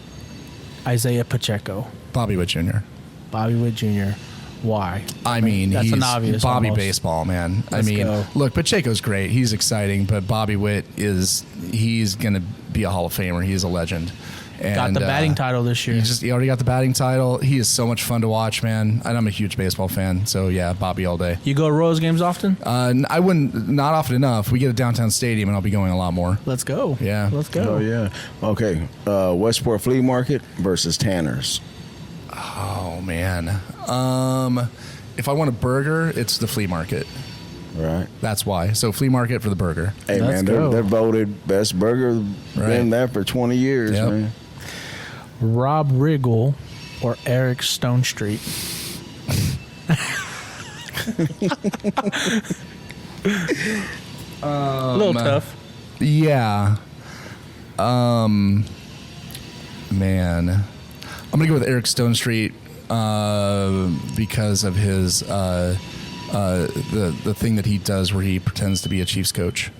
Speaker 3: Isaiah Pacheco.
Speaker 4: Bobby Witt Jr.
Speaker 3: Bobby Witt Jr. Why?
Speaker 4: I mean,
Speaker 3: that's
Speaker 4: he's
Speaker 3: an obvious
Speaker 4: Bobby
Speaker 3: almost.
Speaker 4: baseball, man.
Speaker 3: Let's go.
Speaker 4: Look, Pacheco's great. He's exciting, but Bobby Witt he's going to be a Hall of Famer. He's a legend. And,
Speaker 3: got the batting title this year.
Speaker 4: He already got the batting title. He is so much fun to watch, man. And I'm a huge baseball fan, so yeah, Bobby all day.
Speaker 3: You go to Royals games often?
Speaker 4: I wouldn't, not often enough. We get a downtown stadium, and I'll be going a lot more.
Speaker 3: Let's go.
Speaker 4: Yeah.
Speaker 3: Let's go.
Speaker 2: Oh, yeah. Okay. Westport Flea Market versus Tanner's.
Speaker 4: Oh, man. If I want a burger, it's the flea market.
Speaker 2: Right.
Speaker 4: That's why. So flea market for the burger.
Speaker 2: Hey,
Speaker 3: Let's
Speaker 2: man,
Speaker 3: go.
Speaker 2: they're voted best burger. Been there for 20 years,
Speaker 4: Yep.
Speaker 2: man.
Speaker 3: Rob Riggle or Eric Stone Street? A little tough.
Speaker 4: Yeah. Man. I'm going to go with Eric Stone Street because of his the thing that he does where he pretends to be a Chiefs coach.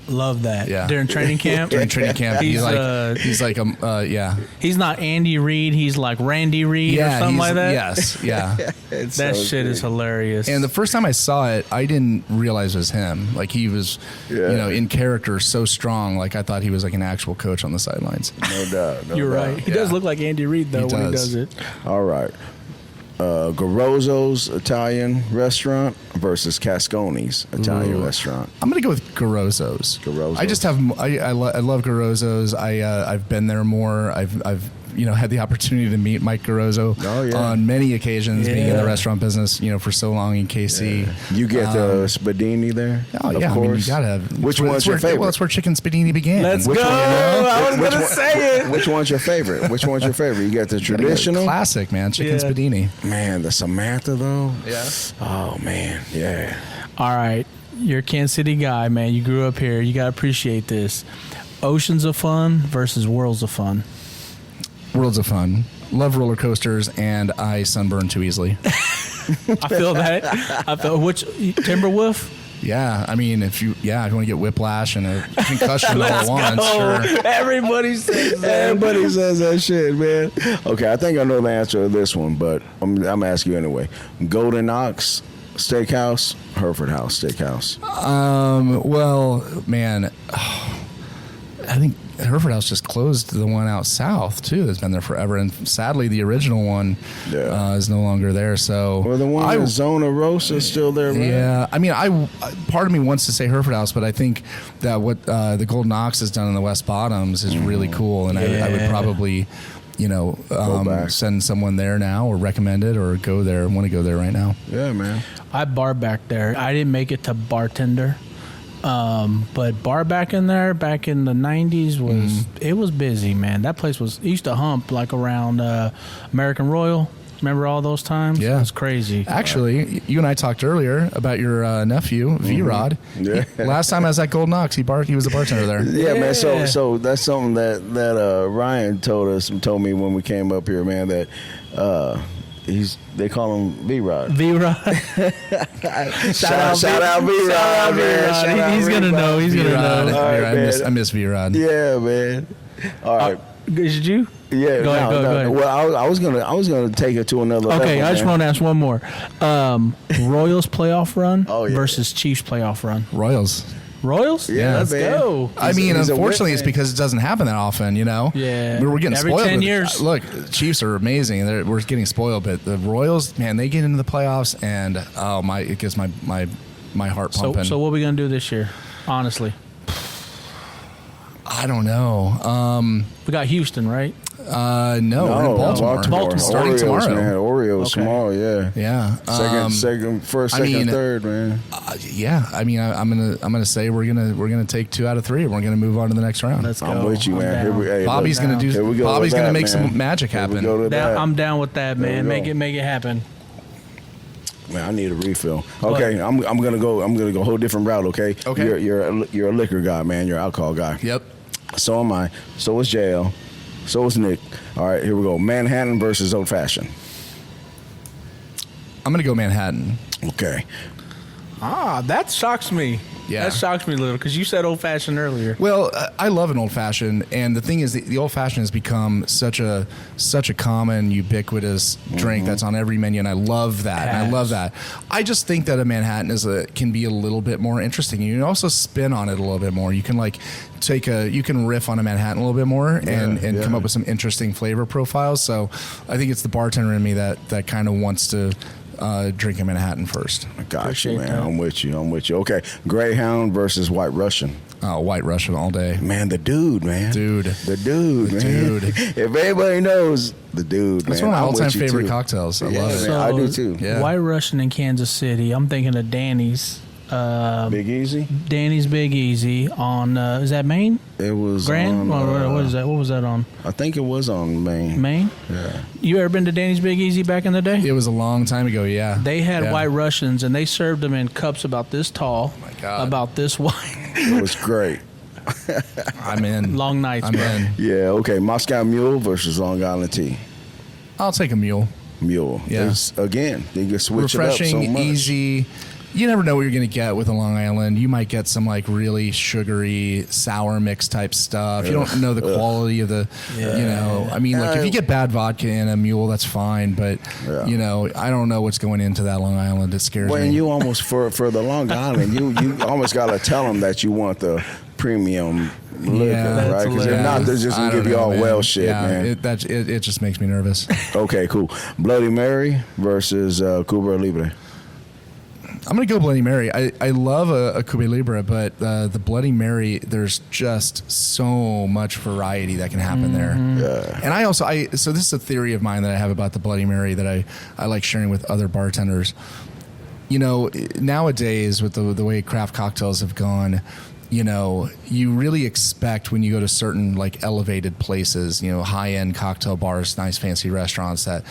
Speaker 3: Love that.
Speaker 4: Yeah.
Speaker 3: During training camp?
Speaker 4: During training camp, he's like
Speaker 3: He's not Andy Reid. He's like Randy Reid or something like that?
Speaker 4: Yes, yeah.
Speaker 3: That shit is hilarious.
Speaker 4: And the first time I saw it, I didn't realize it was him. Like, he was, in character so strong. Like, I thought he was like an actual coach on the sidelines.
Speaker 2: No doubt.
Speaker 3: You're right. He does look like Andy Reid, though, when he does it.
Speaker 2: All right. Garozzo's Italian restaurant versus Casconi's Italian restaurant.
Speaker 4: I'm gonna go with Garozzo's. I just have I love Garozzo's. I've been there more. I've had the opportunity to meet Mike Garozzo on many occasions, being in the restaurant business, for so long in KC.
Speaker 2: Yeah. You get the spadini there?
Speaker 4: Oh, yeah.
Speaker 2: Of course.
Speaker 4: I mean, you gotta have.
Speaker 2: Which one's your favorite?
Speaker 4: Well, that's where chicken spadini began.
Speaker 3: Let's go. I was going to say it.
Speaker 2: Which one's your favorite? You got the traditional?
Speaker 4: Classic, man. Chicken spadini.
Speaker 2: Man, the Samantha, though?
Speaker 4: Yeah.
Speaker 2: Oh, man. Yeah.
Speaker 3: All right. You're a Kansas City guy, man. You grew up here. You got to appreciate this. Oceans of Fun versus Worlds of Fun.
Speaker 4: Worlds of Fun. Love roller coasters, and I sunburn too easily.
Speaker 3: I feel that. Which Timberwolf?
Speaker 4: Yeah, I mean, if you want to get whiplash and a concussion all at once, sure.
Speaker 3: Everybody says that.
Speaker 2: Everybody says that shit, man. Okay, I think I know the answer to this one, but I'm asking you anyway. Golden Ox Steakhouse, Hereford House Steakhouse.
Speaker 4: Well, man, I think Hereford House just closed the one out south too. That's been there forever, and sadly, the original one is no longer there. So,
Speaker 2: well, the one in Zona Rosa is still there, right?
Speaker 4: Yeah, I mean, part of me wants to say Hereford House, but I think that what the Golden Ox has done in the West Bottoms is really cool, and I would probably, send someone there now, or recommend it, or go there. Want to go there right now?
Speaker 2: Yeah, man.
Speaker 3: I bar back there. I didn't make it to bartender. But bar back in there back in the 90s it was busy, man. That place used to hump like around American Royal. Remember all those times?
Speaker 4: Yeah.
Speaker 3: It was crazy.
Speaker 4: Actually, you and I talked earlier about your nephew, V-Rod.
Speaker 2: Yeah.
Speaker 4: Last time I was at Golden Ox, he was a bartender there.
Speaker 2: Yeah, man. So that's something that Ryan told me when we came up here, man, that They call him V-Rod.
Speaker 3: V-Rod.
Speaker 2: Shout out V-Rod, man.
Speaker 3: He's going to know. He's going to know.
Speaker 2: Right,
Speaker 4: I miss V-Rod.
Speaker 2: Yeah, man. All right.
Speaker 3: Did you?
Speaker 2: Yeah,
Speaker 3: go ahead.
Speaker 2: Well, I was gonna take it to another level.
Speaker 3: Okay, I just want to ask one more. Royals playoff run versus Chiefs playoff run.
Speaker 4: Royals.
Speaker 3: Yeah, let's go.
Speaker 4: I mean, unfortunately, it's because it doesn't happen that often, you know?
Speaker 3: Yeah.
Speaker 4: We're getting
Speaker 3: every
Speaker 4: spoiled.
Speaker 3: 10 years.
Speaker 4: Look, Chiefs are amazing. We're getting spoiled, but the Royals, man, they get into the playoffs, and it gets my heart pumping.
Speaker 3: So what are we going to do this year, honestly?
Speaker 4: I don't know.
Speaker 3: We got Houston, right?
Speaker 4: No, we're in Baltimore. Starting
Speaker 2: Orioles,
Speaker 4: tomorrow.
Speaker 2: Man. Orioles tomorrow, yeah.
Speaker 4: Yeah.
Speaker 2: Second, third, man.
Speaker 4: Yeah. I mean, I'm gonna say we're gonna take 2 out of 3, and we're gonna move on to the next round.
Speaker 3: Let's go.
Speaker 2: I'm with you, man.
Speaker 4: Bobby's gonna make some magic happen.
Speaker 3: I'm down with that, man. Make it happen.
Speaker 2: Man, I need a refill. Okay, I'm gonna go a whole different route. Okay.
Speaker 4: Okay.
Speaker 2: You're a liquor guy, man. You're an alcohol guy.
Speaker 4: Yep.
Speaker 2: So am I. So is JL. So is Nick. All right, here we go. Manhattan versus Old Fashioned.
Speaker 4: I'm gonna go Manhattan.
Speaker 2: Okay.
Speaker 3: That shocks me.
Speaker 4: Yeah.
Speaker 3: That shocks me a little because you said old fashioned earlier.
Speaker 4: Well, I love an old fashioned, and the thing is, the old fashioned has become such a common, ubiquitous drink that's on every menu, and I love that. And I love that. I just think that a Manhattan can be a little bit more interesting. You can also spin on it a little bit more. You can you can riff on a Manhattan a little bit more and come up with some interesting flavor profiles. So I think it's the bartender in me that kind of wants to drink a Manhattan first.
Speaker 2: I got you, man. I'm with you. Okay, Greyhound versus White Russian.
Speaker 4: Oh, White Russian all day.
Speaker 2: Man, the dude, man. The dude. If anybody knows, the dude,
Speaker 4: That's
Speaker 2: man.
Speaker 4: one of my all-time favorite cocktails. I love it.
Speaker 2: Man, I do too.
Speaker 4: Yeah.
Speaker 3: White Russian in Kansas City. I'm thinking of Danny's.
Speaker 2: Big Easy?
Speaker 3: Danny's Big Easy on, is that Maine?
Speaker 2: It was
Speaker 3: Grand?
Speaker 2: on...
Speaker 3: what is that? What was that on?
Speaker 2: I think it was on Maine.
Speaker 3: Maine?
Speaker 2: Yeah.
Speaker 3: You ever been to Danny's Big Easy back in the day?
Speaker 4: It was a long time ago, yeah.
Speaker 3: They had White Russians, and they served them in cups about this tall,
Speaker 4: my God.
Speaker 3: about this wide.
Speaker 2: It was great.
Speaker 4: I'm in.
Speaker 3: Long nights,
Speaker 4: I'm
Speaker 3: bro.
Speaker 4: in.
Speaker 2: Yeah, okay. Moscow Mule versus Long Island Tea.
Speaker 4: I'll take a mule.
Speaker 2: Mule.
Speaker 4: Yeah.
Speaker 2: Again, you can switch
Speaker 4: refreshing,
Speaker 2: it up so much.
Speaker 4: easy. You never know what you're going to get with a Long Island. You might get some like really sugary, sour mix type stuff. You don't know the quality of the, I mean, like if you get bad vodka in a mule, that's fine. But, I don't know what's going into that Long Island. It scares me.
Speaker 2: Well, and you almost, for the Long Island, you almost got to tell them that you want the premium liquor, right? Because if not, they're just going to give you all man. Man.
Speaker 4: It just makes me nervous.
Speaker 2: Okay, cool. Bloody Mary versus Cuba Libre.
Speaker 4: I'm going to go Bloody Mary. I love a Cuba Libre, but the Bloody Mary, there's just so much variety that can happen there.
Speaker 2: Yeah.
Speaker 4: And so this is a theory of mine that I have about the Bloody Mary that I like sharing with other bartenders. You know, nowadays with the way craft cocktails have gone, you really expect when you go to certain like elevated places, high-end cocktail bars, nice fancy restaurants that,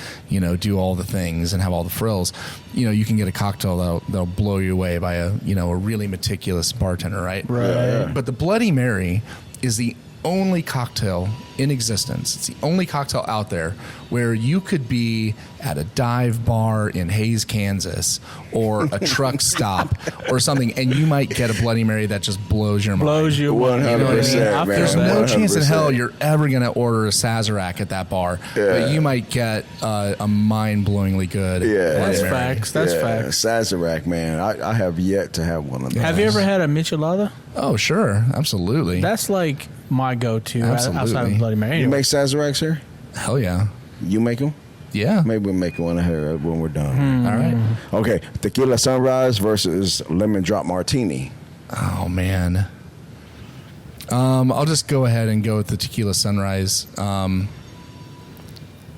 Speaker 4: do all the things and have all the frills, you can get a cocktail that'll blow you away by a really meticulous bartender, right?
Speaker 3: Right. Yeah.
Speaker 4: But the Bloody Mary is the only cocktail in existence. It's the only cocktail out there where you could be at a dive bar in Hayes, Kansas, or a truck stop or something, and you might get a Bloody Mary that just blows your mind.
Speaker 3: Blows you
Speaker 2: 100%.
Speaker 4: There's no
Speaker 2: 100%.
Speaker 4: chance in hell you're ever going to order a Sazerac at that bar, but you might get a mind-blowingly good Bloody
Speaker 3: That's
Speaker 4: Mary.
Speaker 3: facts. That's facts.
Speaker 2: Sazerac, man. I have yet to have one of those.
Speaker 3: Have you ever had a michelada?
Speaker 4: Oh, sure. Absolutely.
Speaker 3: That's like my go-to
Speaker 4: Absolutely.
Speaker 3: outside of Bloody Mary. Anyway.
Speaker 2: You make Sazeracs here?
Speaker 4: Hell yeah.
Speaker 2: You make them?
Speaker 4: Yeah.
Speaker 2: Maybe we'll make one here when we're done.
Speaker 4: All right.
Speaker 2: Okay, Tequila Sunrise versus Lemon Drop Martini.
Speaker 4: Oh, man. I'll just go ahead and go with the Tequila Sunrise.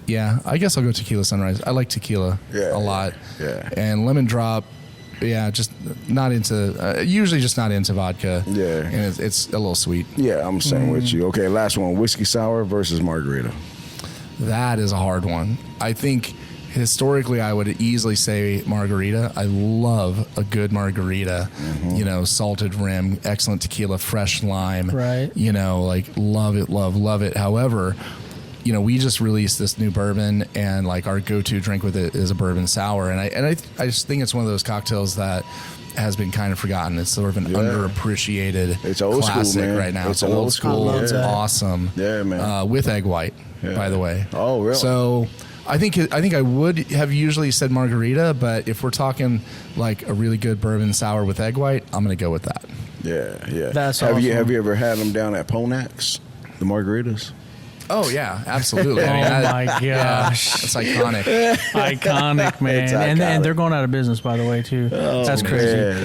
Speaker 4: Yeah, I guess I'll go Tequila Sunrise. I like tequila a lot.
Speaker 2: Yeah.
Speaker 4: And Lemon Drop, just not into, usually just not into vodka.
Speaker 2: Yeah.
Speaker 4: And it's a little sweet.
Speaker 2: Yeah, I'm saying with you. Okay, last one, Whiskey Sour versus Margarita.
Speaker 4: That is a hard one. I think historically I would easily say margarita. I love a good margarita, salted rim, excellent tequila, fresh lime.
Speaker 3: Right.
Speaker 4: Love it, love it. However, we just released this new bourbon, and like our go-to drink with it is a bourbon sour, and I just think it's one of those cocktails that has been kind of forgotten. It's sort of an underappreciated
Speaker 2: it's old
Speaker 4: classic
Speaker 2: school, man.
Speaker 4: right now.
Speaker 2: It's
Speaker 4: old school. It's awesome.
Speaker 2: Yeah, man.
Speaker 4: With egg white, by the way.
Speaker 2: Oh, really?
Speaker 4: So I think I would have usually said margarita, but if we're talking like a really good bourbon sour with egg white, I'm going to go with that.
Speaker 2: Yeah.
Speaker 3: That's
Speaker 2: have
Speaker 3: awesome.
Speaker 2: you ever had them down at Ponak's, the margaritas?
Speaker 4: Oh yeah, absolutely.
Speaker 3: My gosh,
Speaker 4: it's iconic.
Speaker 3: Iconic, man.
Speaker 2: Iconic.
Speaker 3: And they're going out of business, by the way, too. That's crazy.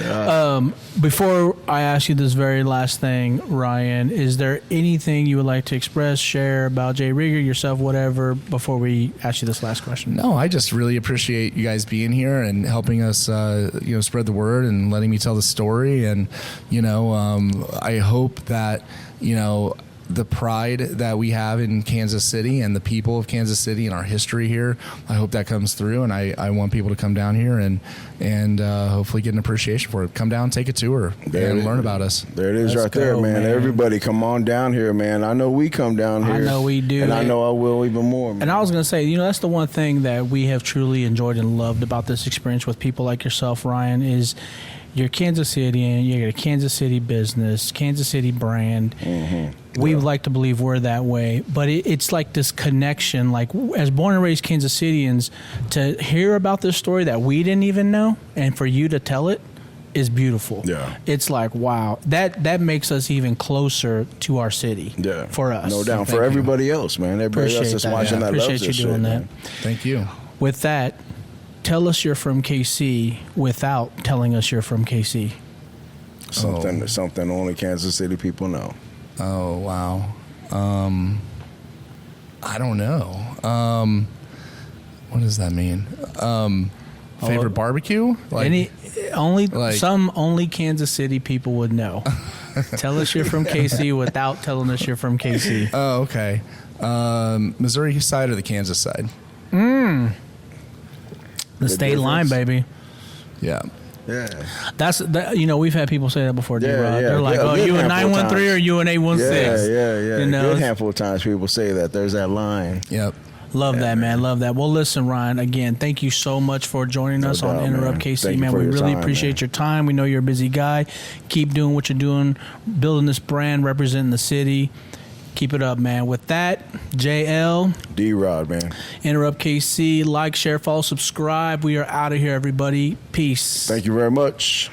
Speaker 3: Before I ask you this very last thing, Ryan, is there anything you would like to express, share about Jay Rieger, yourself, whatever, before we ask you this last question?
Speaker 4: No, I just really appreciate you guys being here and helping us, spread the word and letting me tell the story. And I hope that the pride that we have in Kansas City and the people of Kansas City and our history here, I hope that comes through, and I want people to come down here and hopefully get an appreciation for it. Come down, take a tour, and learn about us.
Speaker 2: There it is. Let's there, man. Everybody come on down here, man. I know we come down here.
Speaker 3: I know we do.
Speaker 2: And I know I will even more, man.
Speaker 3: And I was going to say, that's the one thing that we have truly enjoyed and loved about this experience with people like yourself, Ryan, is you're Kansas Citian, you got a Kansas City business, Kansas City brand. Mm-hmm. We would like to believe we're that way, but it's like this connection, like as born and raised Kansas Citians, to hear about this story that we didn't even know, and for you to tell it is beautiful.
Speaker 2: Yeah.
Speaker 3: It's like, wow, that makes us even closer to our city.
Speaker 2: Yeah.
Speaker 3: For us.
Speaker 2: No doubt. For everybody else, man. Everybody else that's watching that loves this shit. Appreciate you doing that.
Speaker 4: Thank you.
Speaker 3: With that, tell us you're from KC without telling us you're from KC.
Speaker 2: Something only Kansas City people know.
Speaker 4: Oh, wow. I don't know. What does that mean? Favorite barbecue?
Speaker 3: Only Kansas City people would know. Tell us you're from KC without telling us you're from KC.
Speaker 4: Oh, okay. Missouri side or the Kansas side?
Speaker 3: The state line, baby.
Speaker 4: Yeah.
Speaker 2: Yeah.
Speaker 3: We've had people say that before, D-Rod.
Speaker 2: Yeah.
Speaker 3: They're like, you a 913 or you an 816?
Speaker 2: Yeah. A good handful of times people say that. There's that line.
Speaker 4: Yep.
Speaker 3: Love that, man. Love that. Well, listen, Ryan, again, thank you so much for joining us on Enterrupt KC, man. We really appreciate your time. We know you're a busy guy. Keep doing what you're doing, building this brand, representing the city. Keep it up, man. With that, JL.
Speaker 2: D-Rod, man.
Speaker 3: Enterrupt KC. Like, share, follow, subscribe. We are out of here, everybody. Peace.
Speaker 2: Thank you very much.